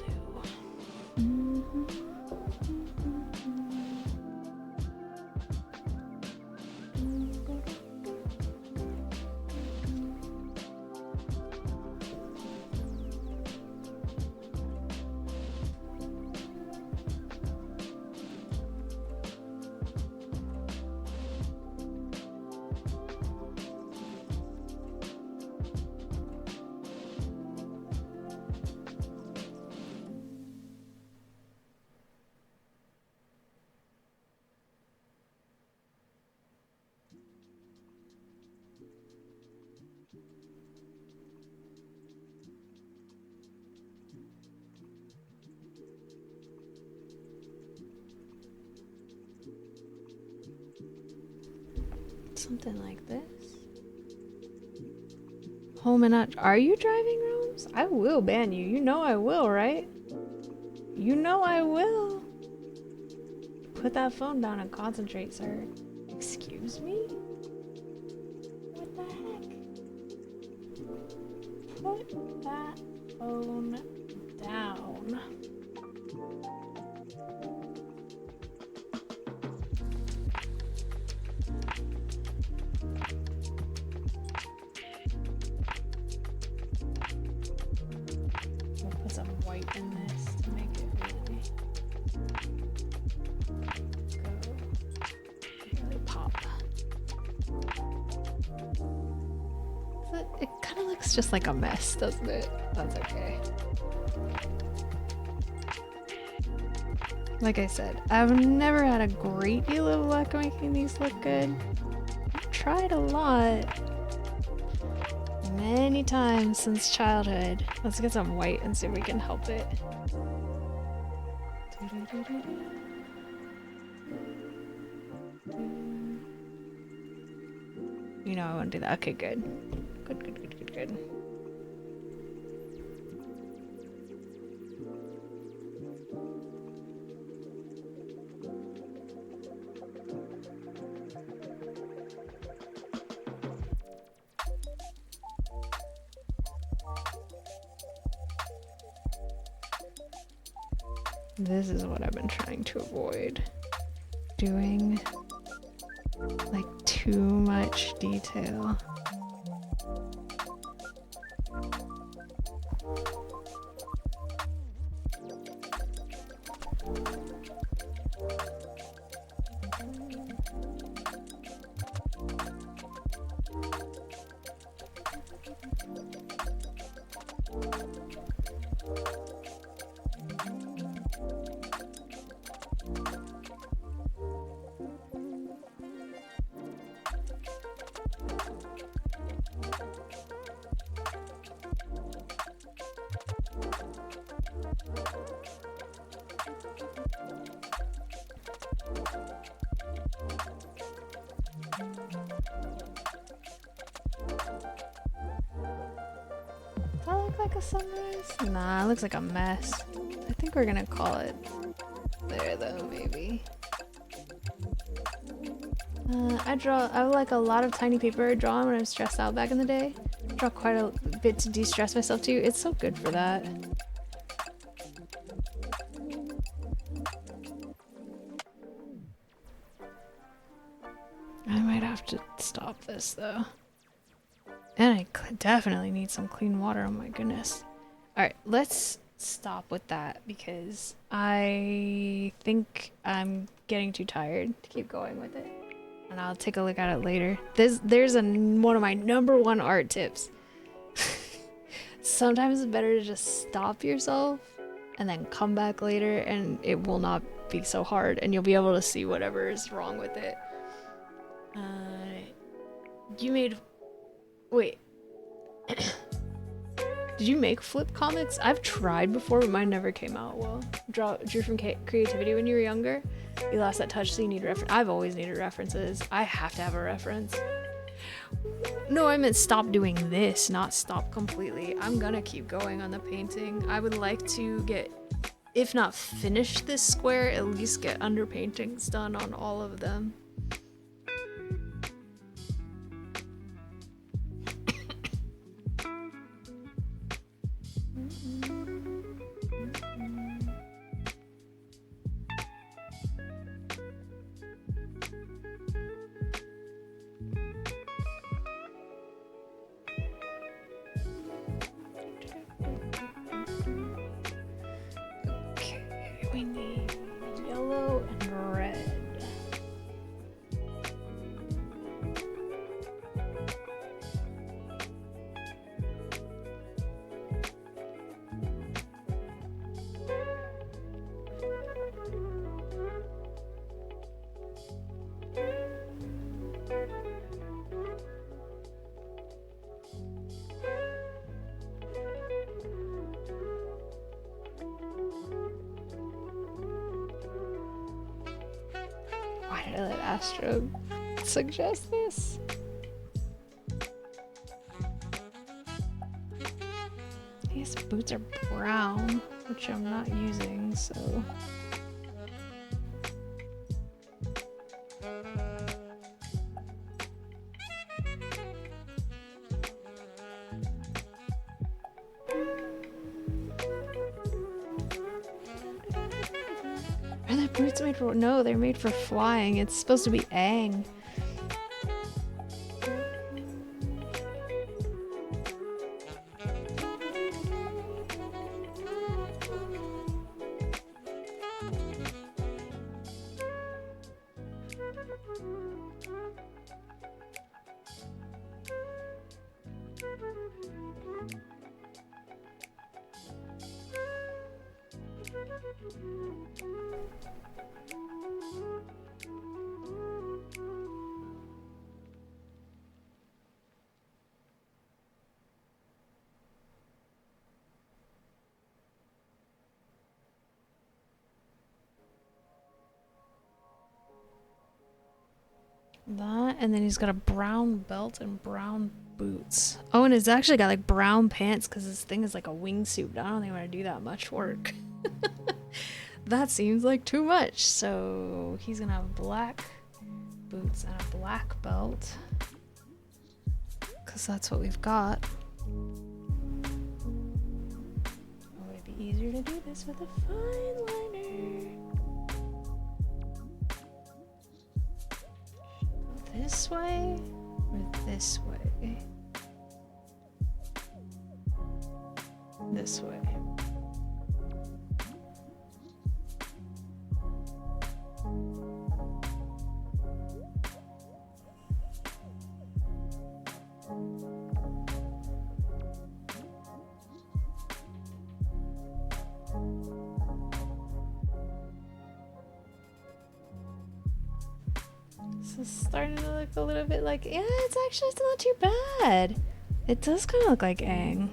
Something like this. Home and not. Are you driving, Rose? I will ban you. You know I will, right? You know I will. Put that phone down and concentrate, sir. Excuse me? What the heck? Put that phone down. In this to make it really pop. So it kind of looks just like a mess, doesn't it? That's okay. Like I said, I've never had a great deal of luck making these look good. I've tried a lot. Many times since childhood. Let's get some white and see if we can help it. You know I want to do that. Okay, good. Good. This is what I've been trying to avoid. Doing like too much detail. Like a sunrise? Nah, it looks like a mess. I think we're gonna call it there though, maybe. I like a lot of tiny paper drawing when I'm stressed out back in the day. I draw quite a bit to de-stress myself too. It's so good for that. I might have to stop this though. And I definitely need some clean water, oh my goodness. Alright, let's stop with that because I think I'm getting too tired to keep going with it. And I'll take a look at it later. There's one of my #1 art tips. Sometimes it's better to just stop yourself and then come back later and it will not be so hard and you'll be able to see whatever is wrong with it. You made... Wait. Did you make flip comics? I've tried before, but mine never came out well. Drew from creativity when you were younger. You lost that touch, so you need reference. I've always needed references. I have to have a reference. No, I meant stop doing this, not stop completely. I'm gonna keep going on the painting. I would like to get, if not finish this square, at least get underpaintings done on all of them. We need yellow and red. Why did I let Astro suggest this? These boots are brown, which I'm not using, so... Are the boots made for... No, they're made for flying. It's supposed to be Aang. That, and then he's got a brown belt and brown boots. Oh, and it's actually got like brown pants because this thing is like a wingsuit. I don't think I'm gonna do that much work. That seems like too much. So he's gonna have black boots and a black belt because that's what we've got. Oh, it'd be easier to do this with a fine liner. This way or this way? This way. This is starting to look a little bit like, yeah, it's actually still not too bad. It does kind of look like Aang.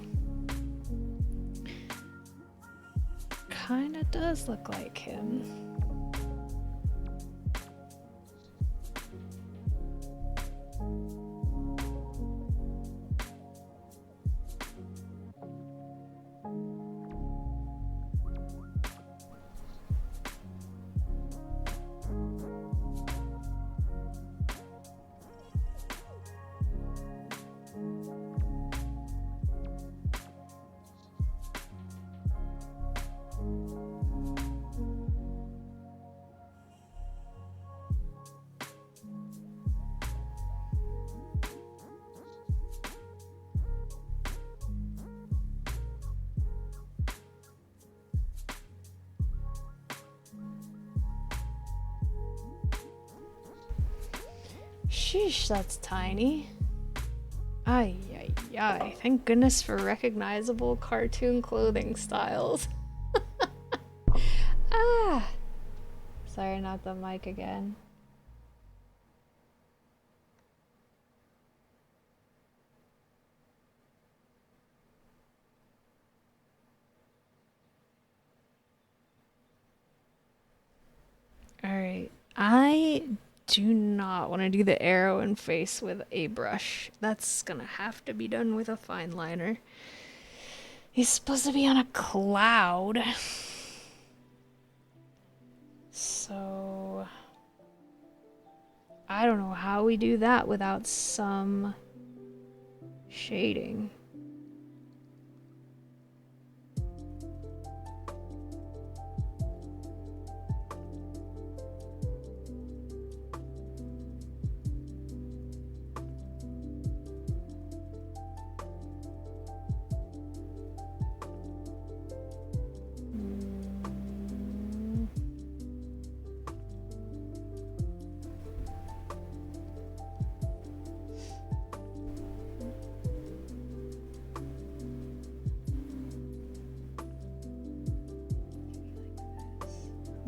Kind of does look like him. Sheesh, that's tiny. Ay, ay, ay. Thank goodness for recognizable cartoon clothing styles. Ah! Sorry, not the mic again. Alright. I do not want to do the arrow and face with a brush. That's gonna have to be done with a fine liner. He's supposed to be on a cloud. So I don't know how we do that without some shading.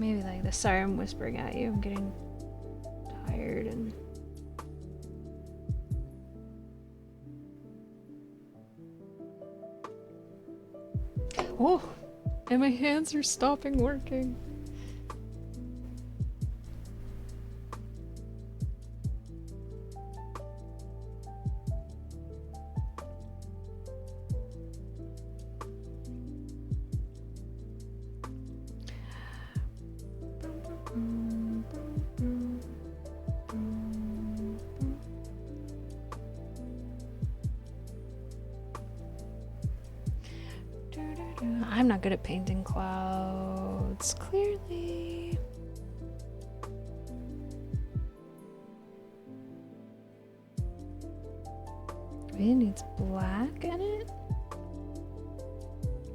Maybe like this. Sorry, I'm whispering at you. I'm getting tired and... Oh! And my hands are stopping working. I'm not good at painting clouds, clearly. Maybe it needs black in it?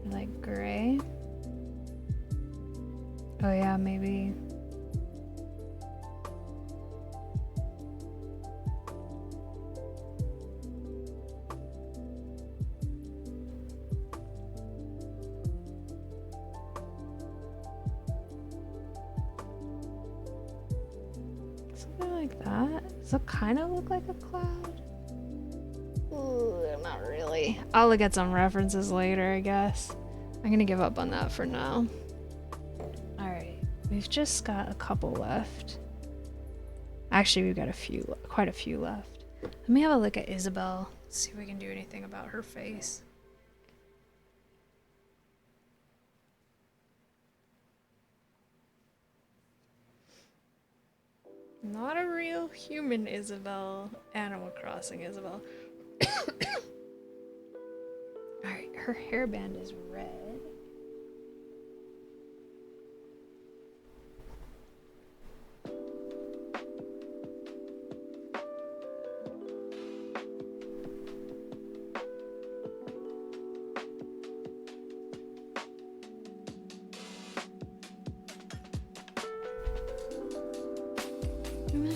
Or like gray? Oh yeah, maybe. Like that? Does it kind of look like a cloud? Ooh, not really. I'll look at some references later, I guess. I'm gonna give up on that for now. Alright, we've just got a couple left. Actually, we've got quite a few left. Let me have a look at Isabel, see if we can do anything about her face. Not a real human Isabel. Animal Crossing Isabel. Alright, her hairband is red.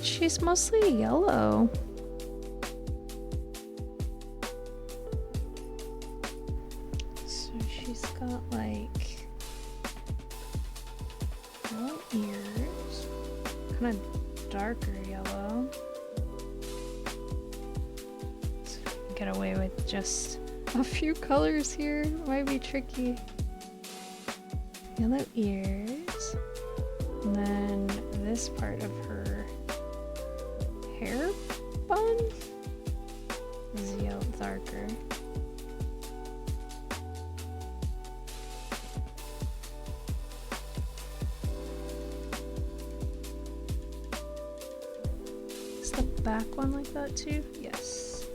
She's mostly yellow. So she's got like yellow ears, kind of darker yellow. So get away with just a few colors here. Might be tricky. Yellow ears, and then this part of her hair bun is yellow darker. Is the back one like that too? Yes.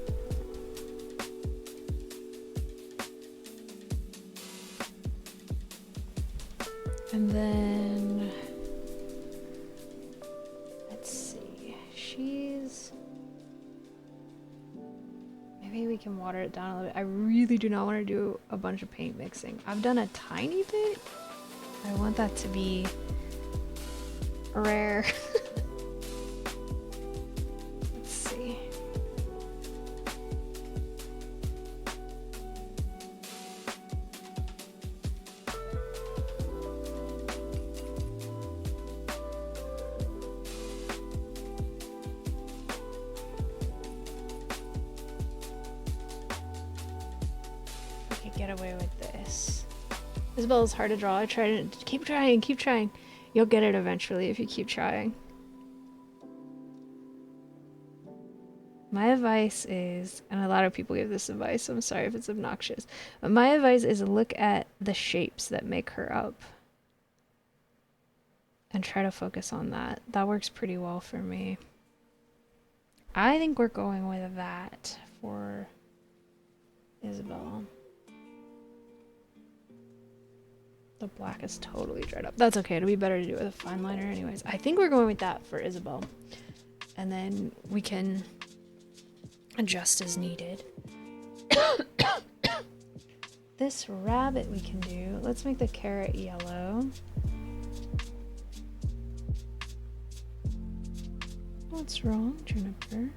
And then maybe we can water it down a little bit. I really do not want to do a bunch of paint mixing. I've done a tiny bit. I want that to be rare. Let's get away with this. Isabel's hard to draw. I tried to keep trying, keep trying. You'll get it eventually if you keep trying. My advice is, and a lot of people give this advice, so I'm sorry if it's obnoxious, but my advice is look at the shapes that make her up and try to focus on that. That works pretty well for me. I think we're going with that for Isabel. The black is totally dried up. That's okay. It'll be better to do it with a fine liner anyways. I think we're going with that for Isabel. And then we can adjust as needed. This rabbit we can do. Let's make the carrot yellow. What's wrong, Juniper?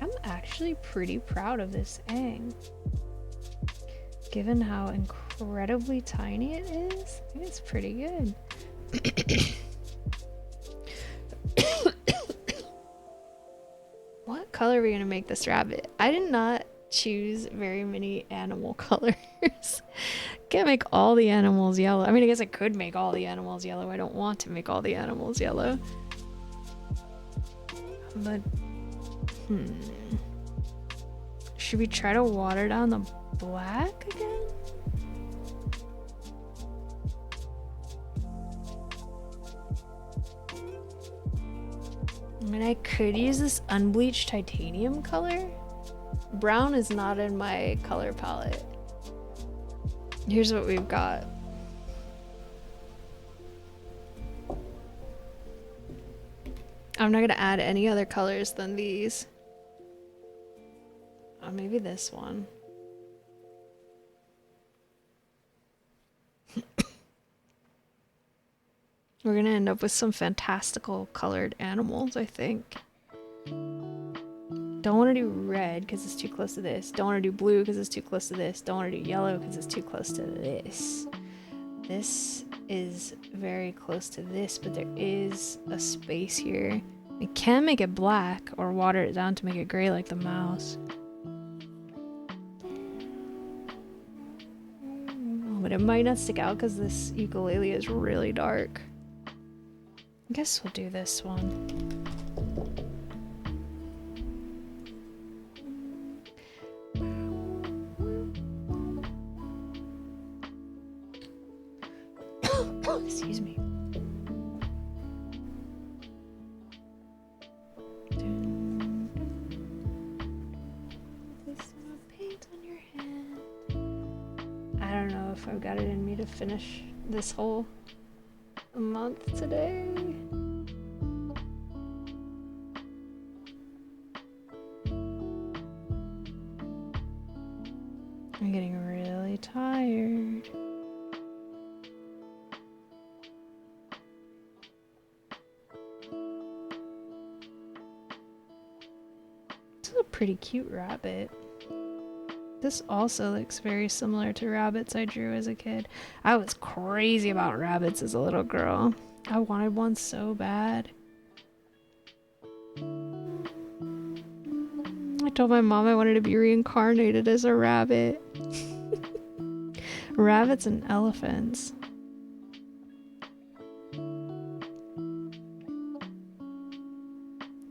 I'm actually pretty proud of this Aang. Given how incredibly tiny it is, I think it's pretty good. What color are we gonna make this rabbit? I did not choose very many animal colors. Can't make all the animals yellow. I mean, I guess I could make all the animals yellow. I don't want to make all the animals yellow. But, should we try to water down the black again? I mean, I could use this unbleached titanium color. Brown is not in my color palette. Here's what we've got. I'm not gonna add any other colors than these. Oh, maybe this one. We're gonna end up with some fantastical colored animals, I think. Don't want to do red because it's too close to this. Don't want to do blue because it's too close to this. Don't want to do yellow because it's too close to this. This is very close to this, but there is a space here. We can make it black or water it down to make it gray like the mouse. But it might not stick out because this ukulele is really dark. I guess we'll do this one. Excuse me. Place some paint on your hand. I don't know if I've got it in me to finish this whole month today. I'm getting really tired. This is a pretty cute rabbit. This also looks very similar to rabbits I drew as a kid. I was crazy about rabbits as a little girl. I wanted one so bad. I told my mom I wanted to be reincarnated as a rabbit. Rabbits and elephants.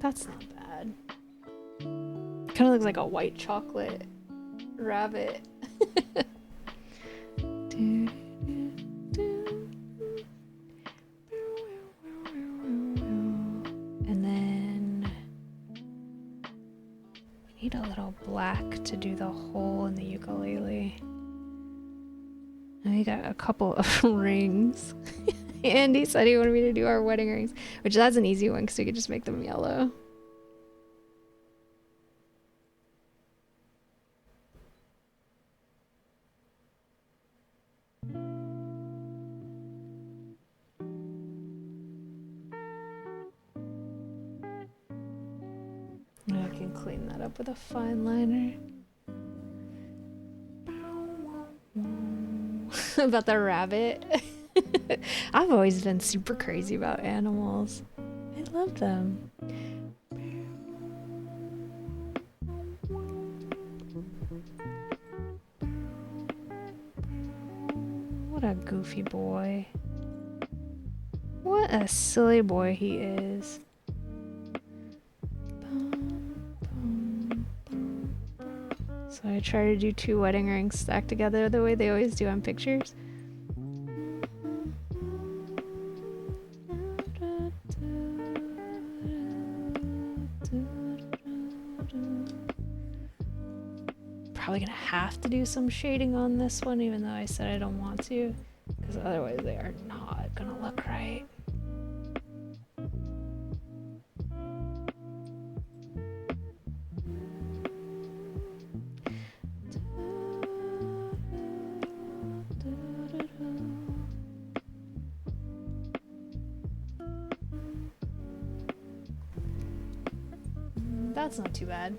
That's not bad. Kind of looks like a white chocolate rabbit. And then we need a little black to do the hole in the ukulele. And we got a couple of rings. Andy said he wanted me to do our wedding rings, which that's an easy one because we could just make them yellow. I can clean that up with a fine liner. about the rabbit. I've always been super crazy about animals. I love them. What a goofy boy. What a silly boy he is. So I try to do 2 wedding rings stacked together the way they always do on pictures. Probably gonna have to do some shading on this one, even though I said I don't want to, because otherwise they are not gonna look right. That's not too bad.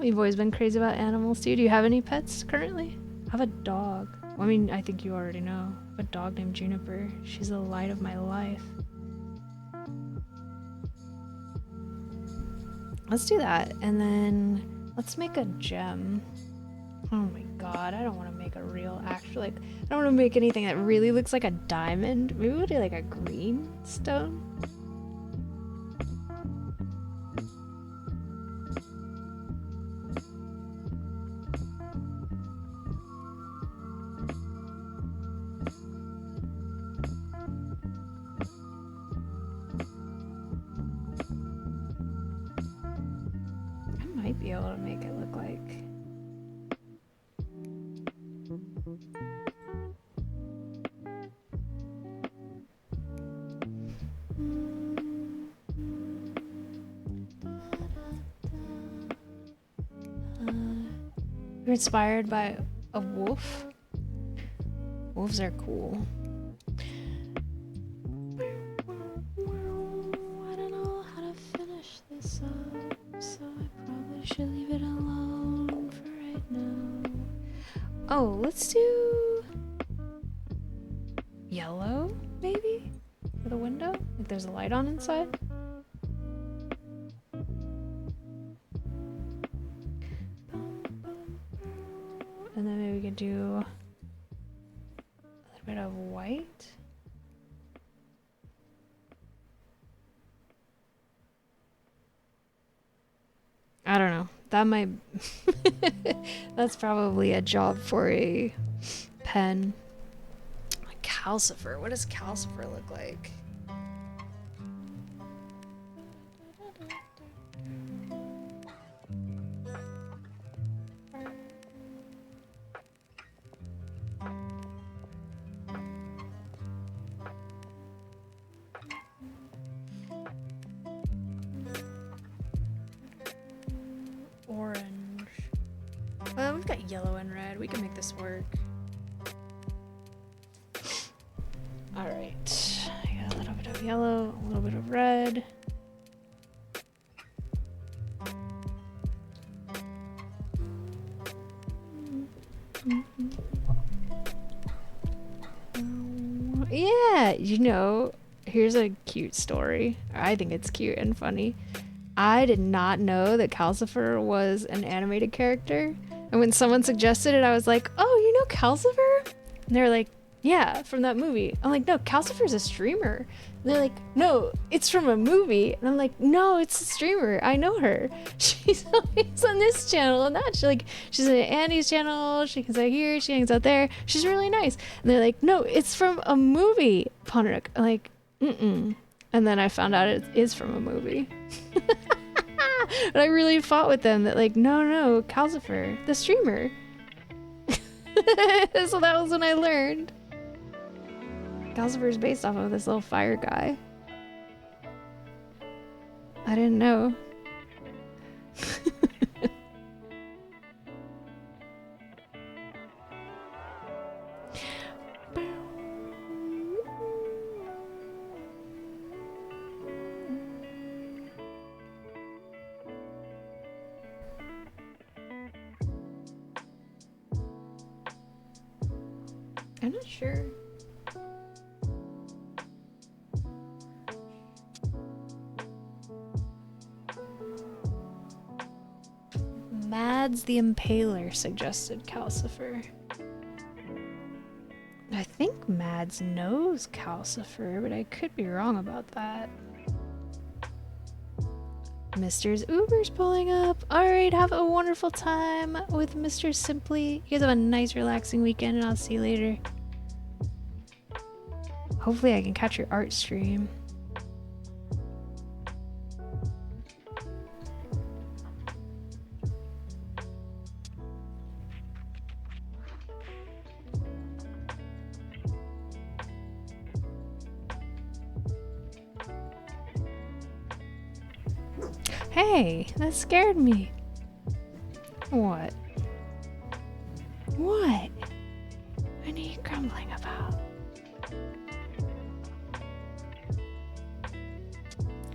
You've always been crazy about animals too. Do you have any pets currently? I have a dog. Well, I mean, I think you already know. I have a dog named Juniper. She's the light of my life. Let's do that, and then let's make a gem. Oh my god, I don't want to make a real actual, like, I don't want to make anything that really looks like a diamond. Maybe we'll do like a green stone. I might be able to make it look like... You're inspired by a wolf? Wolves are cool. I don't know how to finish this up, so I probably should leave it alone for right now. Oh, let's do yellow, maybe? For the window? Like there's a light on inside? And then maybe we could do a little bit of white. I don't know. That might... That's probably a job for a pen. Calcifer. What does calcifer look like? Orange. Well, we've got yellow and red. We can make this work. Alright. I got a little bit of yellow, a little bit of red. Yeah, you know, here's a cute story. I think it's cute and funny. I did not know that Calcifer was an animated character. And when someone suggested it, I was like, oh, you know Calcifer? And they're like, yeah, from that movie. I'm like, no, Calcifer's a streamer. And they're like, no, it's from a movie. And I'm like, no, it's a streamer. I know her. She's always on this channel and that. She's on Andy's channel. She hangs out here. She hangs out there. She's really nice. And they're like, no, it's from a movie, Ponric. I'm like, mm-mm. And then I found out it is from a movie. And I really fought with them that like, no, Calcifer, the streamer. So that was when I learned. Calcifer is based off of this little fire guy. I didn't know. I'm not sure. Mads the Impaler suggested Calcifer. I think Mads knows Calcifer, but I could be wrong about that. Mr.'s Uber's pulling up. Alright, have a wonderful time with Mr. Simply. You guys have a nice, relaxing weekend, and I'll see you later. Hopefully I can catch your art stream. Hey, that scared me. What? What? What are you grumbling about?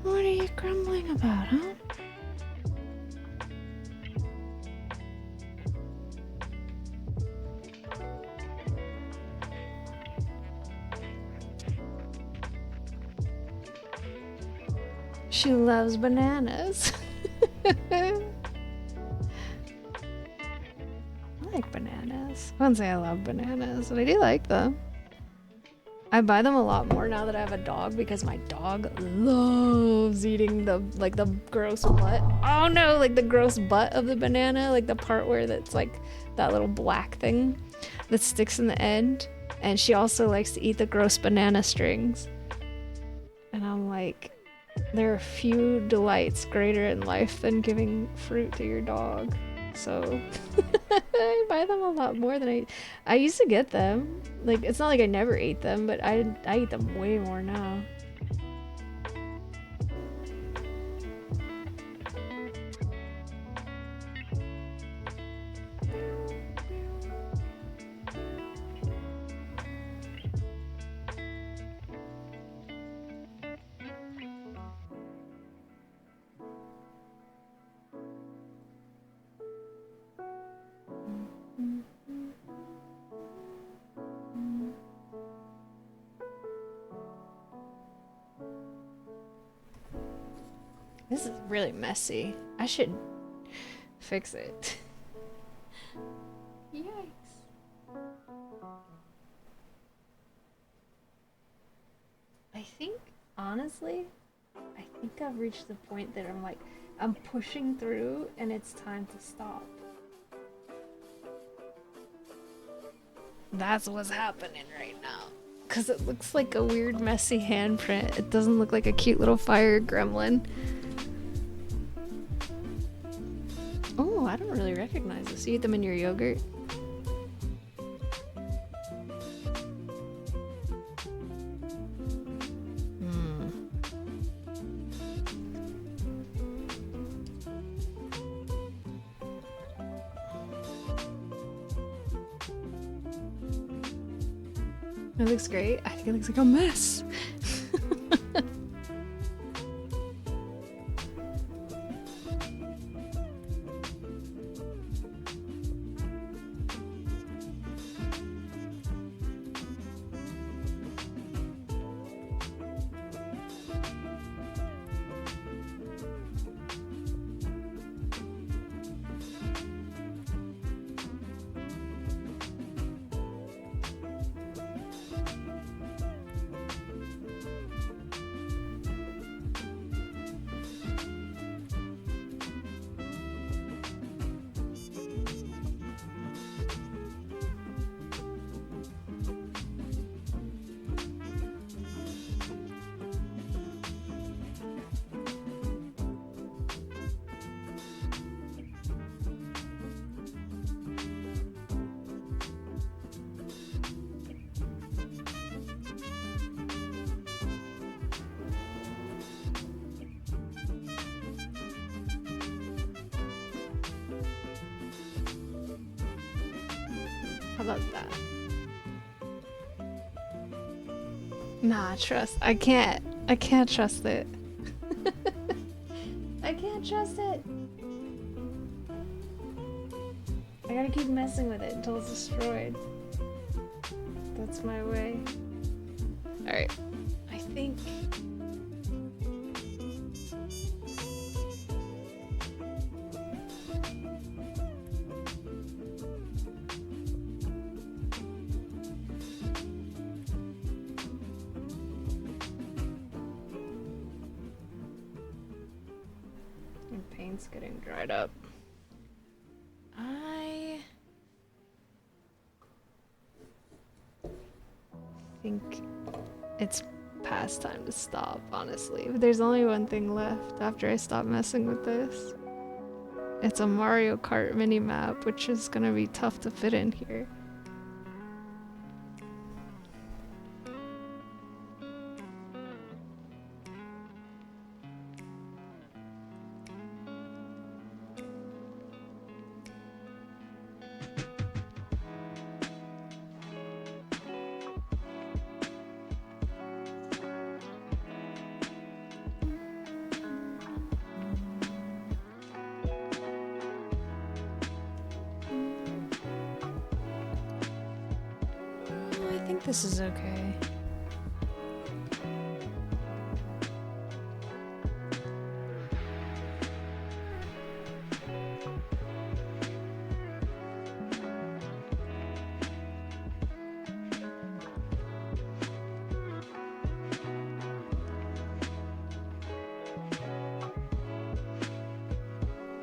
What are you grumbling about, huh? She loves bananas. I like bananas. I wouldn't say I love bananas, but I do like them. I buy them a lot more now that I have a dog because my dog loves eating the gross butt. Oh no, like the gross butt of the banana, like the part where that's like that little black thing that sticks in the end. And she also likes to eat the gross banana strings. And I'm like, there are few delights greater in life than giving fruit to your dog. So I buy them a lot more than I used to get them. Like, it's not like I never ate them, but I eat them way more now. This is really messy. I should fix it. Yikes. I think, honestly, I've reached the point that I'm pushing through and it's time to stop. That's what's happening right now. Because it looks like a weird, messy handprint. It doesn't look like a cute little fire gremlin. Oh, I don't really recognize this. You eat them in your yogurt? It looks great. I think it looks like a mess. How about that? Nah, I can't trust it. I can't trust it. I gotta keep messing with it until it's destroyed. That's my way. Alright. I think... And paint's getting dried up. I think it's past time to stop, honestly. But there's only one thing left after I stop messing with this. It's a Mario Kart mini-map, which is gonna be tough to fit in here. I think this is okay.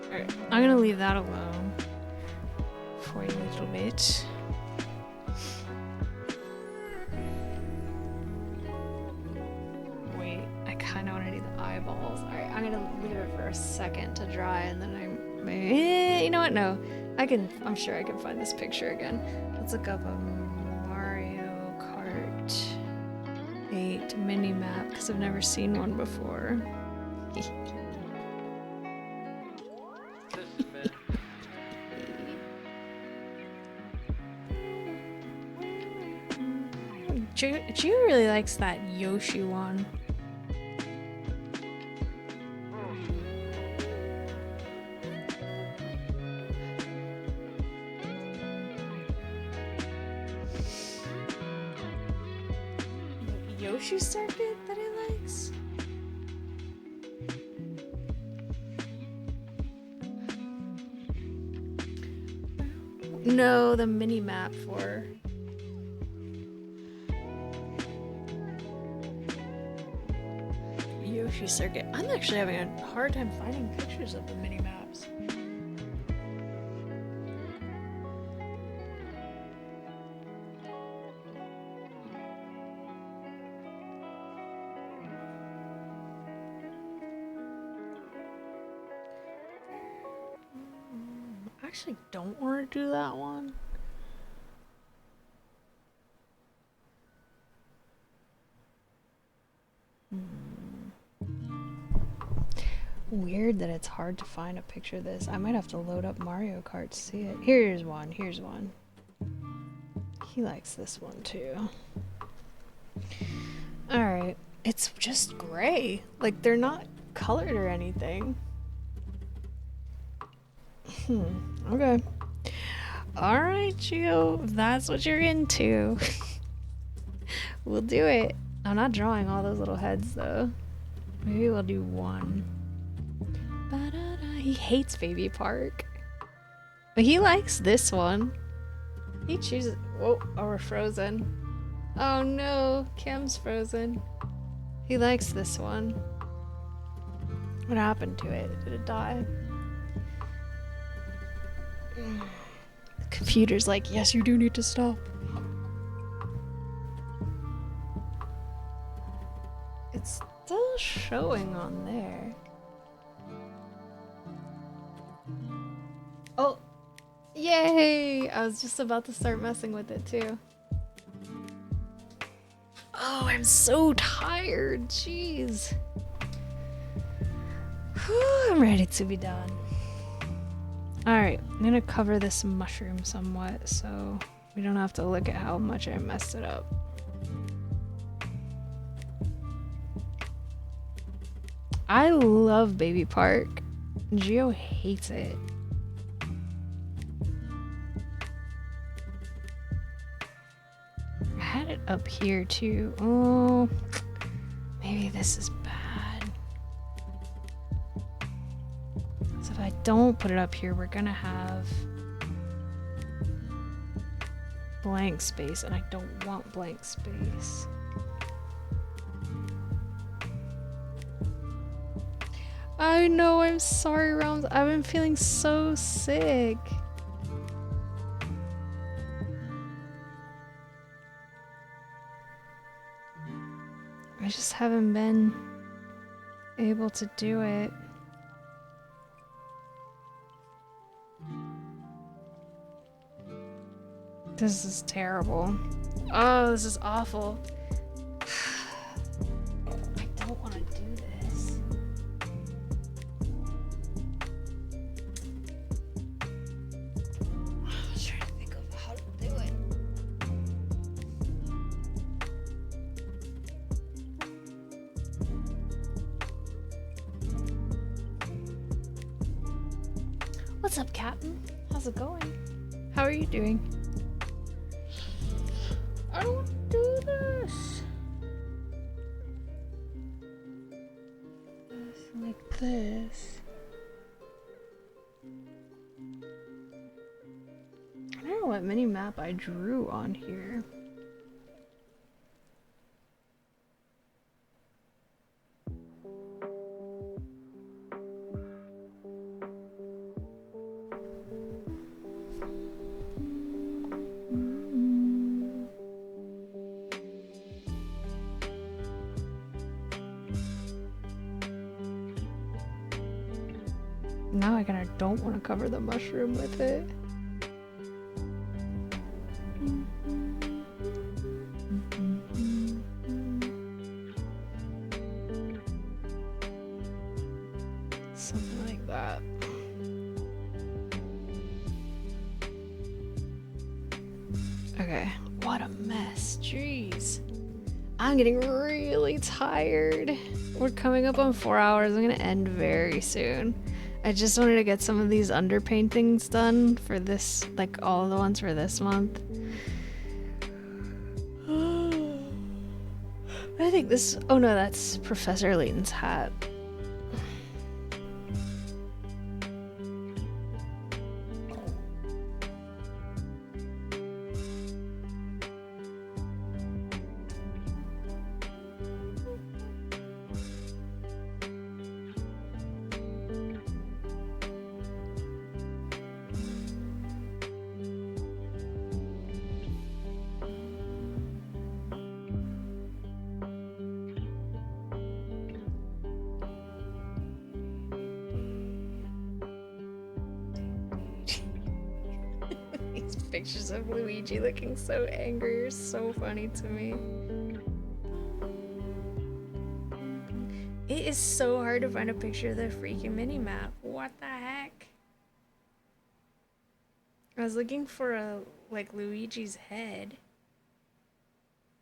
Alright, I'm gonna leave that alone for a little bit. Wait, I kind of want to do the eyeballs. Alright, I'm gonna leave it for a second to dry and then you know what? No, I'm sure I can find this picture again. Let's look up a Mario Kart 8 mini map because I've never seen one before. Gio really likes that Yoshi one. Yoshi circuit that he likes? No, the mini map for Yoshi circuit. I'm actually having a hard time finding pictures of the mini maps. I actually don't want to do that one. Weird that it's hard to find a picture of this. I might have to load up Mario Kart to see it. Here's one. Here's one. He likes this one too. Alright. It's just gray. Like, they're not colored or anything. Okay. Alright, Gio. If that's what you're into. We'll do it. I'm not drawing all those little heads though. Maybe we'll do one. He hates Baby Park. But he likes this one. He chooses... Whoa, oh, we're frozen. Oh no, Kim's frozen. He likes this one. What happened to it? Did it die? The computer's like, yes, you do need to stop. It's still showing on there. Oh, yay! I was just about to start messing with it too. Oh, I'm so tired. Jeez. Whew, I'm ready to be done. Alright, I'm gonna cover this mushroom somewhat so we don't have to look at how much I messed it up. I love Baby Park. Gio hates it. I it up here too. Oh, maybe this is bad. So if I don't put it up here, we're gonna have blank space, and I don't want blank space. I know, I'm sorry, Realms. I've been feeling so sick. I just haven't been able to do it. This is terrible. Oh, this is awful. I don't want to do this. I was trying to think of how to do it. What's up, Captain? How's it going? How are you doing? I don't want to do this. Like this. I don't know what mini map I drew on here. Now I kind of don't want to cover the mushroom with it. Something like that. Okay, what a mess, jeez. I'm getting really tired. We're coming up on 4 hours. I'm gonna end very soon. I just wanted to get some of these underpaintings done for this, like all of the ones for this month. I think this, oh no, that's Professor Layton's hat. Pictures of Luigi looking so angry are so funny to me. It is so hard to find a picture of the freaking mini-map. What the heck? I was looking for a, like, Luigi's head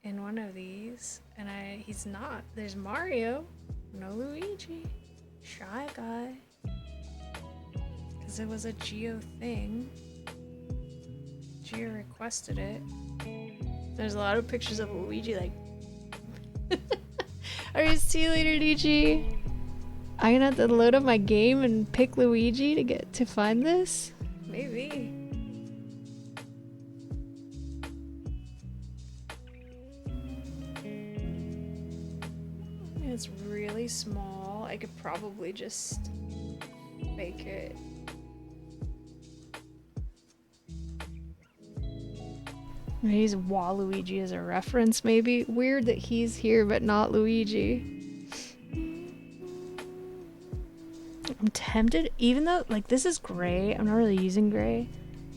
in one of these, and he's not. There's Mario, no Luigi. Shy Guy. Because it was a Geo thing. Geo requested it. There's a lot of pictures of Luigi, like. Alright, see you later, DG. I'm gonna have to load up my game and pick Luigi to get to find this. Maybe. It's really small. I could probably just make it. Use Waluigi as a reference, maybe. Weird that he's here but not Luigi. I'm tempted, even though, like, this is gray. I'm not really using gray.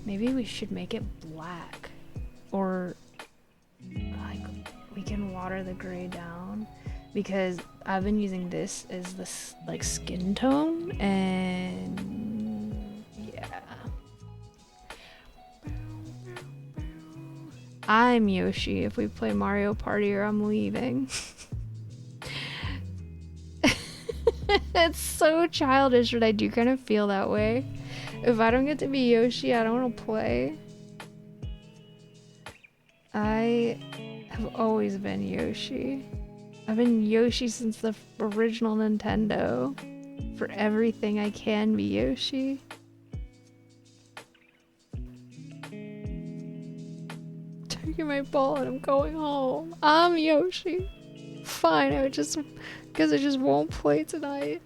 Maybe we should make it black. Or, like, we can water the gray down. Because I've been using this as this, like, skin tone. And, yeah. I'm Yoshi if we play Mario Party, or I'm leaving. It's so childish, but I do kind of feel that way. If I don't get to be Yoshi, I don't want to play. I have I've always been Yoshi. I've been Yoshi since the original Nintendo. For everything I can be Yoshi. Taking my ball and I'm going home. I'm Yoshi. Fine, I guess I just won't play tonight.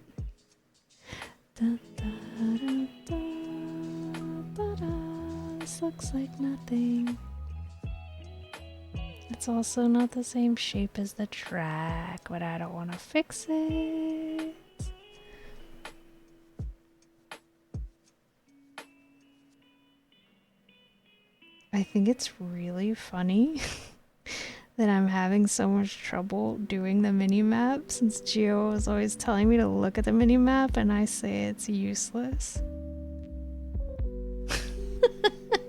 Dun, dun, dun, dun, dun, dun. This looks like nothing. It's also not the same shape as the track, but I don't want to fix it. I think it's really funny that I'm having so much trouble doing the mini-map since Gio was always telling me to look at the mini-map and I say it's useless.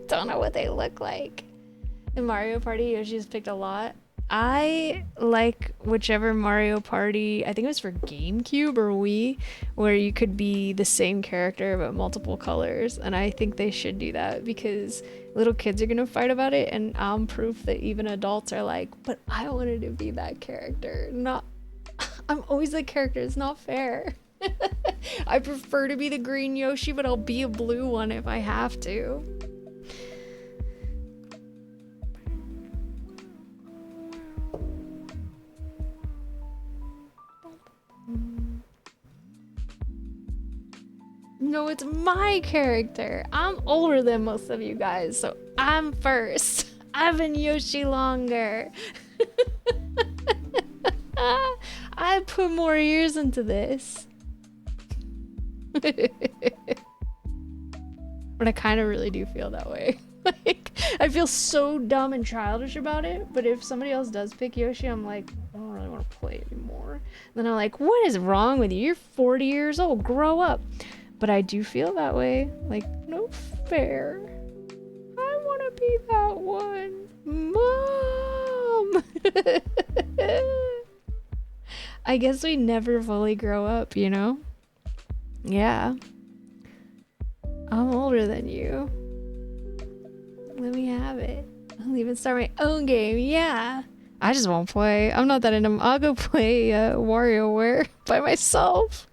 Don't know what they look like. In Mario Party, Yoshi just picked a lot. I like whichever Mario Party, I think it was for GameCube or Wii, where you could be the same character but multiple colors. And I think they should do that because little kids are gonna fight about it, and I'm proof that even adults are like, but I wanted to be that character. Not, I'm always the character, it's not fair. I prefer to be the green Yoshi, but I'll be a blue one if I have to. No, it's my character. I'm older than most of you guys, so I'm first. I've been Yoshi longer. I put more years into this. But I kind of really do feel that way. Like, I feel so dumb and childish about it, but if somebody else does pick Yoshi, I'm like, I don't really want to play anymore. Then I'm like, what is wrong with you? You're 40 years old, grow up. But I do feel that way. Like, no fair. I want to be that one. Mom! I guess we never fully grow up, you know? Yeah. I'm older than you. Let me have it. I'll even start my own game, yeah. I just won't play. I'm not that into them. I'll go play WarioWare by myself.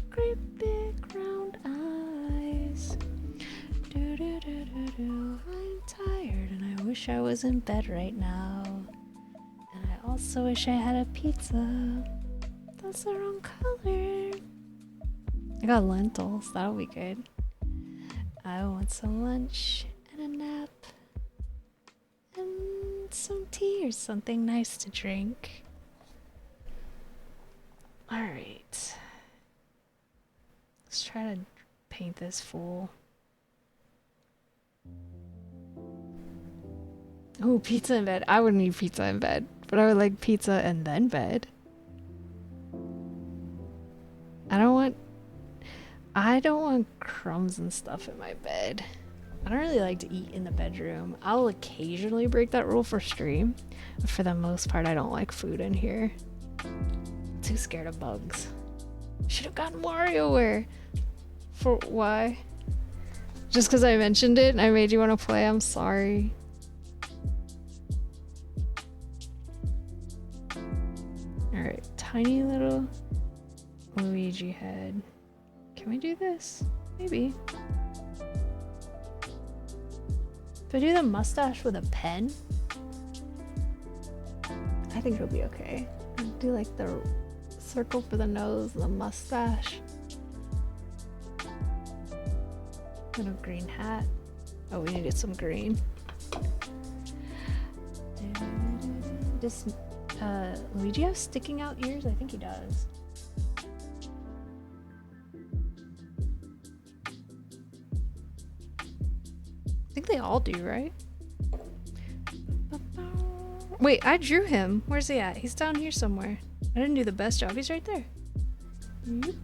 Great big round eyes. I'm tired and I wish I was in bed right now. And I also wish I had a pizza. That's the wrong color. I got lentils. That'll be good. I want some lunch and a nap. And some tea or something nice to drink. Alright. Let's try to paint this fool. Oh, pizza in bed. I wouldn't eat pizza in bed, but I would like pizza and then bed. I don't want crumbs and stuff in my bed. I don't really like to eat in the bedroom. I'll occasionally break that rule for stream, but for the most part, I don't like food in here. I'm too scared of bugs. Should have gotten WarioWare. For why? Just because I mentioned it and I made you want to play? I'm sorry. Alright, tiny little Luigi head. Can we do this? Maybe. Do I do the mustache with a pen? I think it'll be okay. I'll do like the circle for the nose and the mustache. Little green hat. Oh, we needed some green. Does Luigi have sticking out ears? I think he does. I think they all do, right? Wait, I drew him. Where's he at? He's down here somewhere. I didn't do the best job. He's right there. Yep.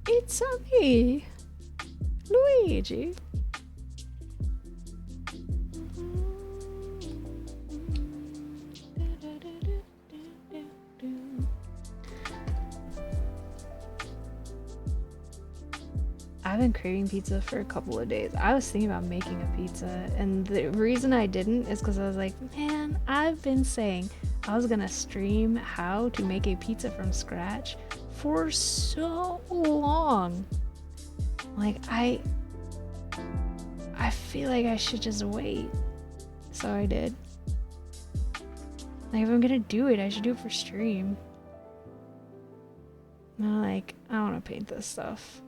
It's me, Luigi. I've been craving pizza for a couple of days. I was thinking about making a pizza, and the reason I didn't is because I was like, man, I've been saying I was gonna stream how to make a pizza from scratch for so long. Like, I feel like I should just wait. So I did. Like, if I'm gonna do it, I should do it for stream. And like, I want to paint this stuff.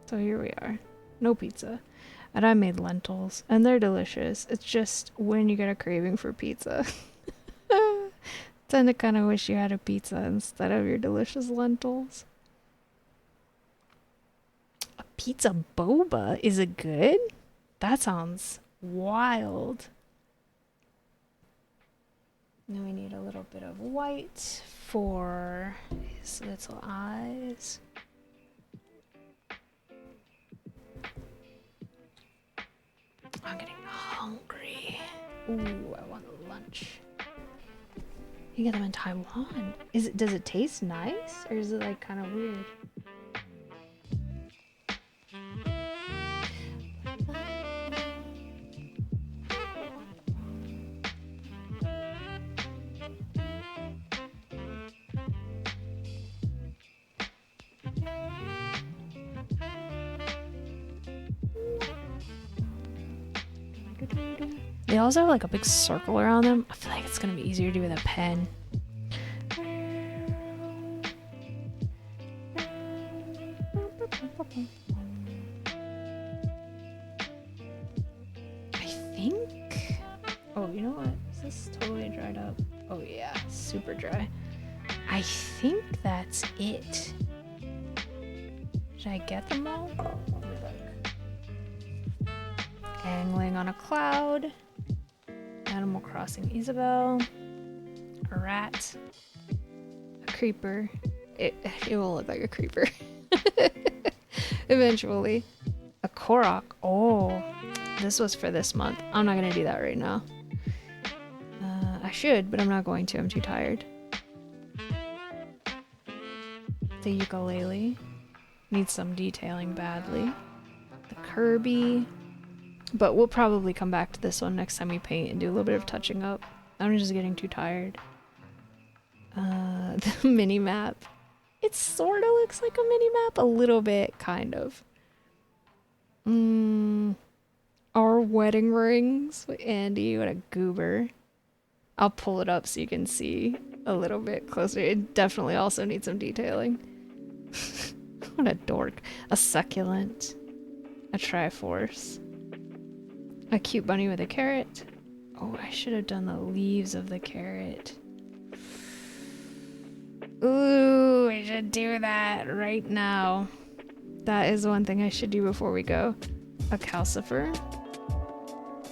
So here we are. No pizza. And I made lentils, and they're delicious. It's just when you get a craving for pizza. Tend to kind of wish you had a pizza instead of your delicious lentils. A pizza boba? Is it good? That sounds wild. Now we need a little bit of white for his little eyes. I'm getting hungry. Ooh, I want lunch. You get them in Taiwan. Does it taste nice, or is it like kind of weird? They also have like a big circle around them. I feel like it's gonna be easier to do with a pen. I think... Oh, you know what? Is this totally dried up? Oh yeah, super dry. I think that's it. Should I get them all? Let me look. Angling on a cloud. Animal Crossing Isabel. A rat. A creeper. It will look like a creeper. Eventually. A Korok. Oh, this was for this month. I'm not gonna do that right now. I should, but I'm not going to. I'm too tired. The ukulele. Needs some detailing badly. The Kirby. But we'll probably come back to this one next time we paint and do a little bit of touching up. I'm just getting too tired. The mini map. It sort of looks like a mini map. A little bit, kind of. Our wedding rings with Andy. What a goober. I'll pull it up so you can see a little bit closer. It definitely also needs some detailing. What a dork. A succulent. A Triforce. A cute bunny with a carrot. Oh, I should have done the leaves of the carrot. Ooh, I should do that right now. That is one thing I should do before we go. A calcifer.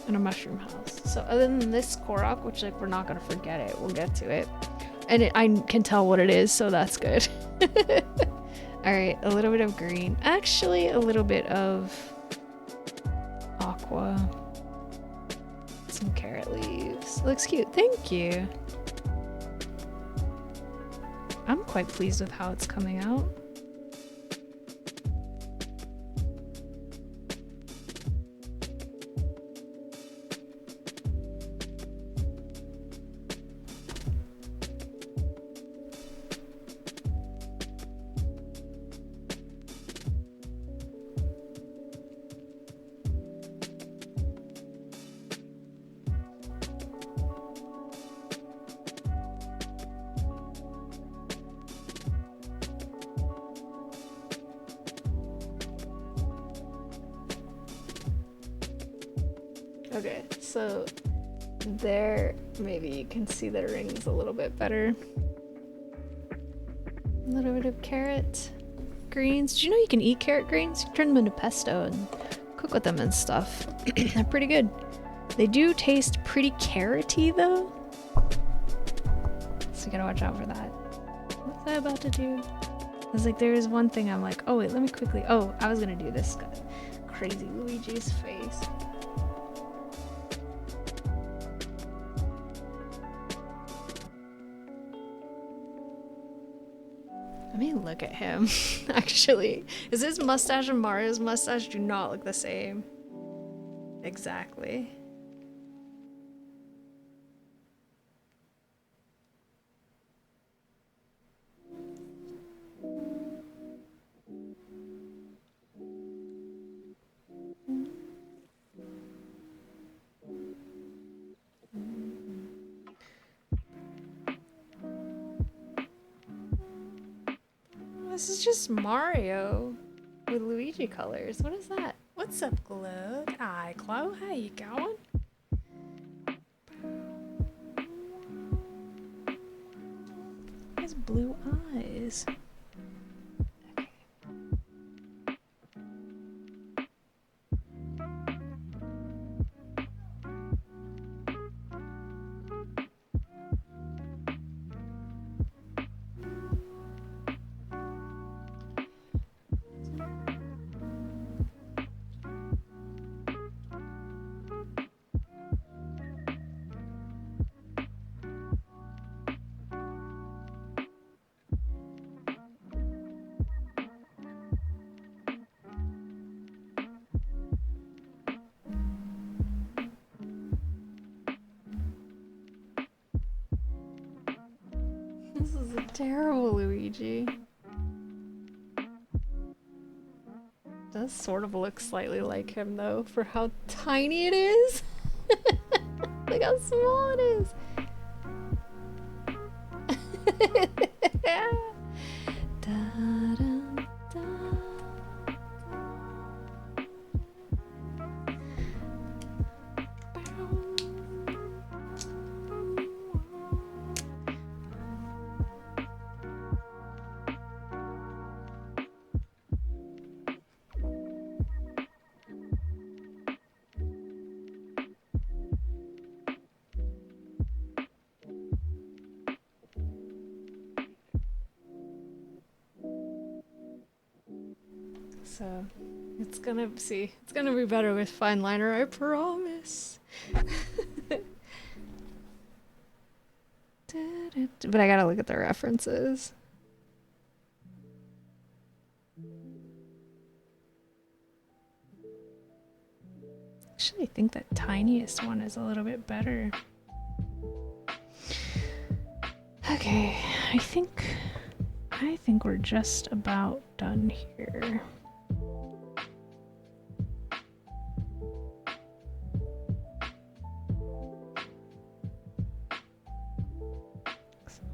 And a mushroom house. So other than this Korok, which like we're not gonna forget it, we'll get to it. And I can tell what it is, so that's good. Alright, a little bit of green. Actually, a little bit of aqua. Some carrot leaves. Looks cute. Thank you. I'm quite pleased with how it's coming out. Okay, so there, maybe you can see the rings a little bit better. A little bit of carrot greens. Did you know you can eat carrot greens? You can turn them into pesto and cook with them and stuff. They're pretty good. They do taste pretty carroty though. So you gotta watch out for that. What was I about to do? I was like, there is one thing I'm like, oh wait, let me quickly, oh, I was gonna do this guy. Crazy Luigi's face. Let me look at him, actually. Is his mustache and Mario's mustache do not look the same? Exactly. This is just Mario with Luigi colors. What is that? What's up, Glow? Hi, Chloe. How you going? He has blue eyes. This is a terrible Luigi. Does sort of look slightly like him though, for how tiny it is. Look how small it is. So it's gonna be better with fine liner, I promise. But I gotta look at the references. Actually, I think that tiniest one is a little bit better. Okay, I think we're just about done here.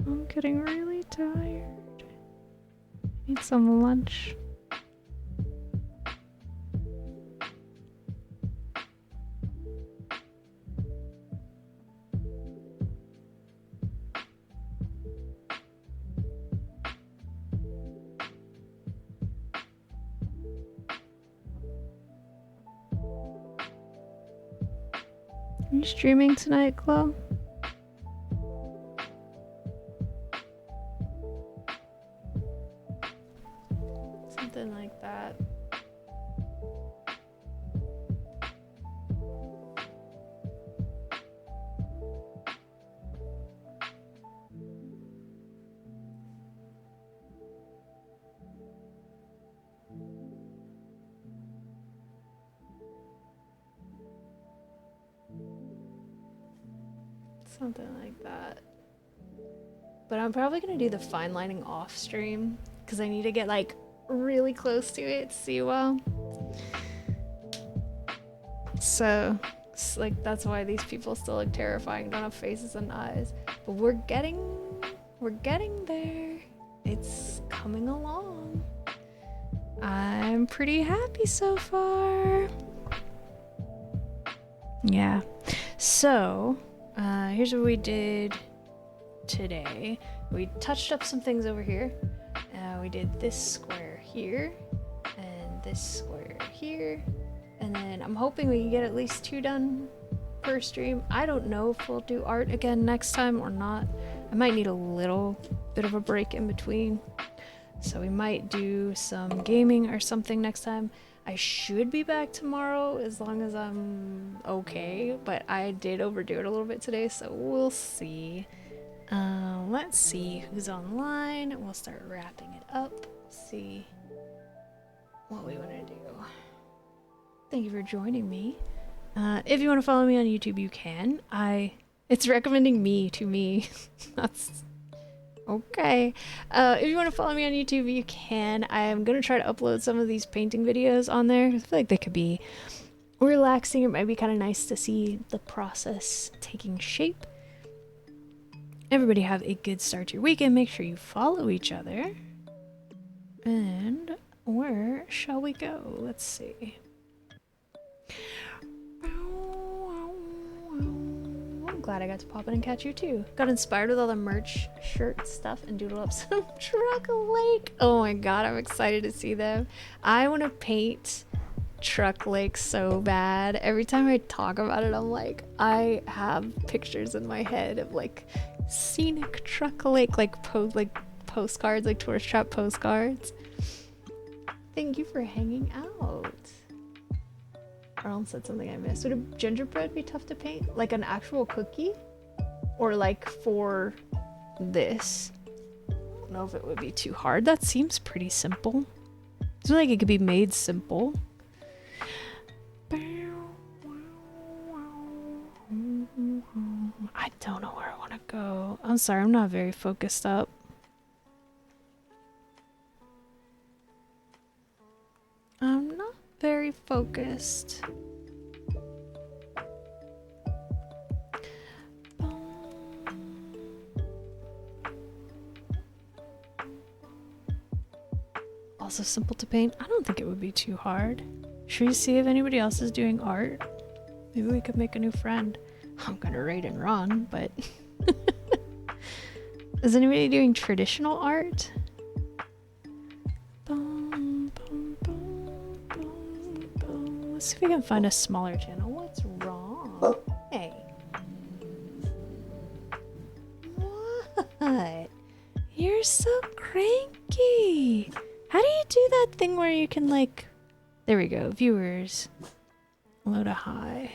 I'm getting really tired. Need some lunch. Are you streaming tonight, Chloe? Something like that. Something like that. But I'm probably gonna do the fine lining off stream because I need to get like really close to it to see well. So it's like that's why these people still look terrifying, don't have faces and eyes. But we're getting there. It's coming along. I'm pretty happy so far. Yeah. So here's what we did today. We touched up some things over here. We did this square here and this square here, and then I'm hoping we can get at least 2 done per stream. I don't know if we'll do art again next time or not. I might need a little bit of a break in between, so we might do some gaming or something next time. I should be back tomorrow as long as I'm okay, but I did overdo it a little bit today, so we'll see. Let's see who's online. We'll start wrapping it up. See what we want to do. Thank you for joining me. If you want to follow me on YouTube, you can. It's recommending me to me. That's okay. If you want to follow me on YouTube, you can. I am gonna try to upload some of these painting videos on there. I feel like they could be relaxing. It might be kind of nice to see the process taking shape. Everybody have a good start to your weekend. Make sure you follow each other. And where shall we go? Let's see. I'm glad I got to pop in and catch you too. Got inspired with all the merch, shirt stuff, and doodle up some Truck Lake. Oh my god, I'm excited to see them. I want to paint Truck Lake so bad. Every time I talk about it, I'm like, I have pictures in my head of like scenic Truck Lake, like postcards, like tourist trap postcards. Thank you for hanging out. Arlen said something I missed. Would a gingerbread be tough to paint? Like an actual cookie? Or like for this? I don't know if it would be too hard. That seems pretty simple. It's like it could be made simple. I don't know where I want to go. I'm sorry, I'm not very focused up. I'm not very focused. Also simple to paint. I don't think it would be too hard. Should we see if anybody else is doing art? Maybe we could make a new friend. I'm gonna raid and run, but is anybody doing traditional art? Let's see if we can find a smaller channel. What's wrong? Hey. What? You're so cranky. How do you do that thing where you can like... There we go. Viewers. Low to high.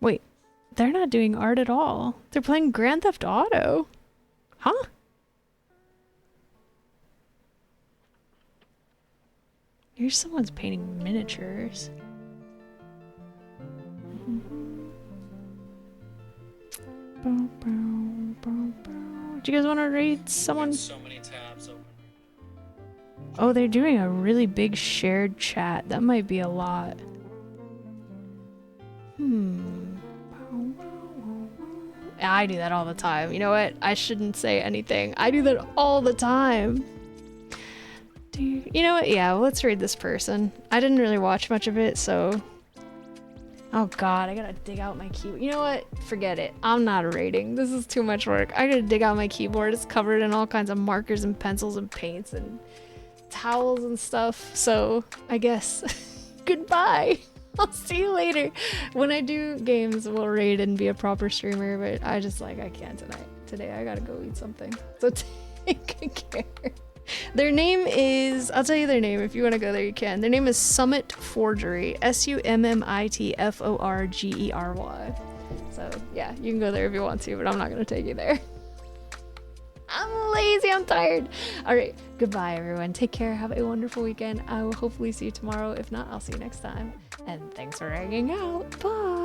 Wait. They're not doing art at all. They're playing Grand Theft Auto. Huh? Here's someone's painting miniatures. Do you guys want to read someone? So many tabs open. Oh, they're doing a really big shared chat. That might be a lot. I do that all the time. You know what? I shouldn't say anything. I do that all the time. You know what? Yeah, let's read this person. I didn't really watch much of it, so... Oh god, I gotta dig out my keyboard. You know what? Forget it. I'm not rating. This is too much work. I gotta dig out my keyboard. It's covered in all kinds of markers and pencils and paints and towels and stuff. So, I guess goodbye. I'll see you later. When I do games, we'll raid and be a proper streamer, but I can't tonight. Today I gotta go eat something. So take care. Their name is, I'll tell you their name. If you want to go there, you can. Their name is Summit Forgery. SUMMITFORGERY. So, yeah, you can go there if you want to, but I'm not going to take you there. I'm lazy. I'm tired. All right. Goodbye, everyone. Take care. Have a wonderful weekend. I will hopefully see you tomorrow. If not, I'll see you next time. And thanks for hanging out. Bye.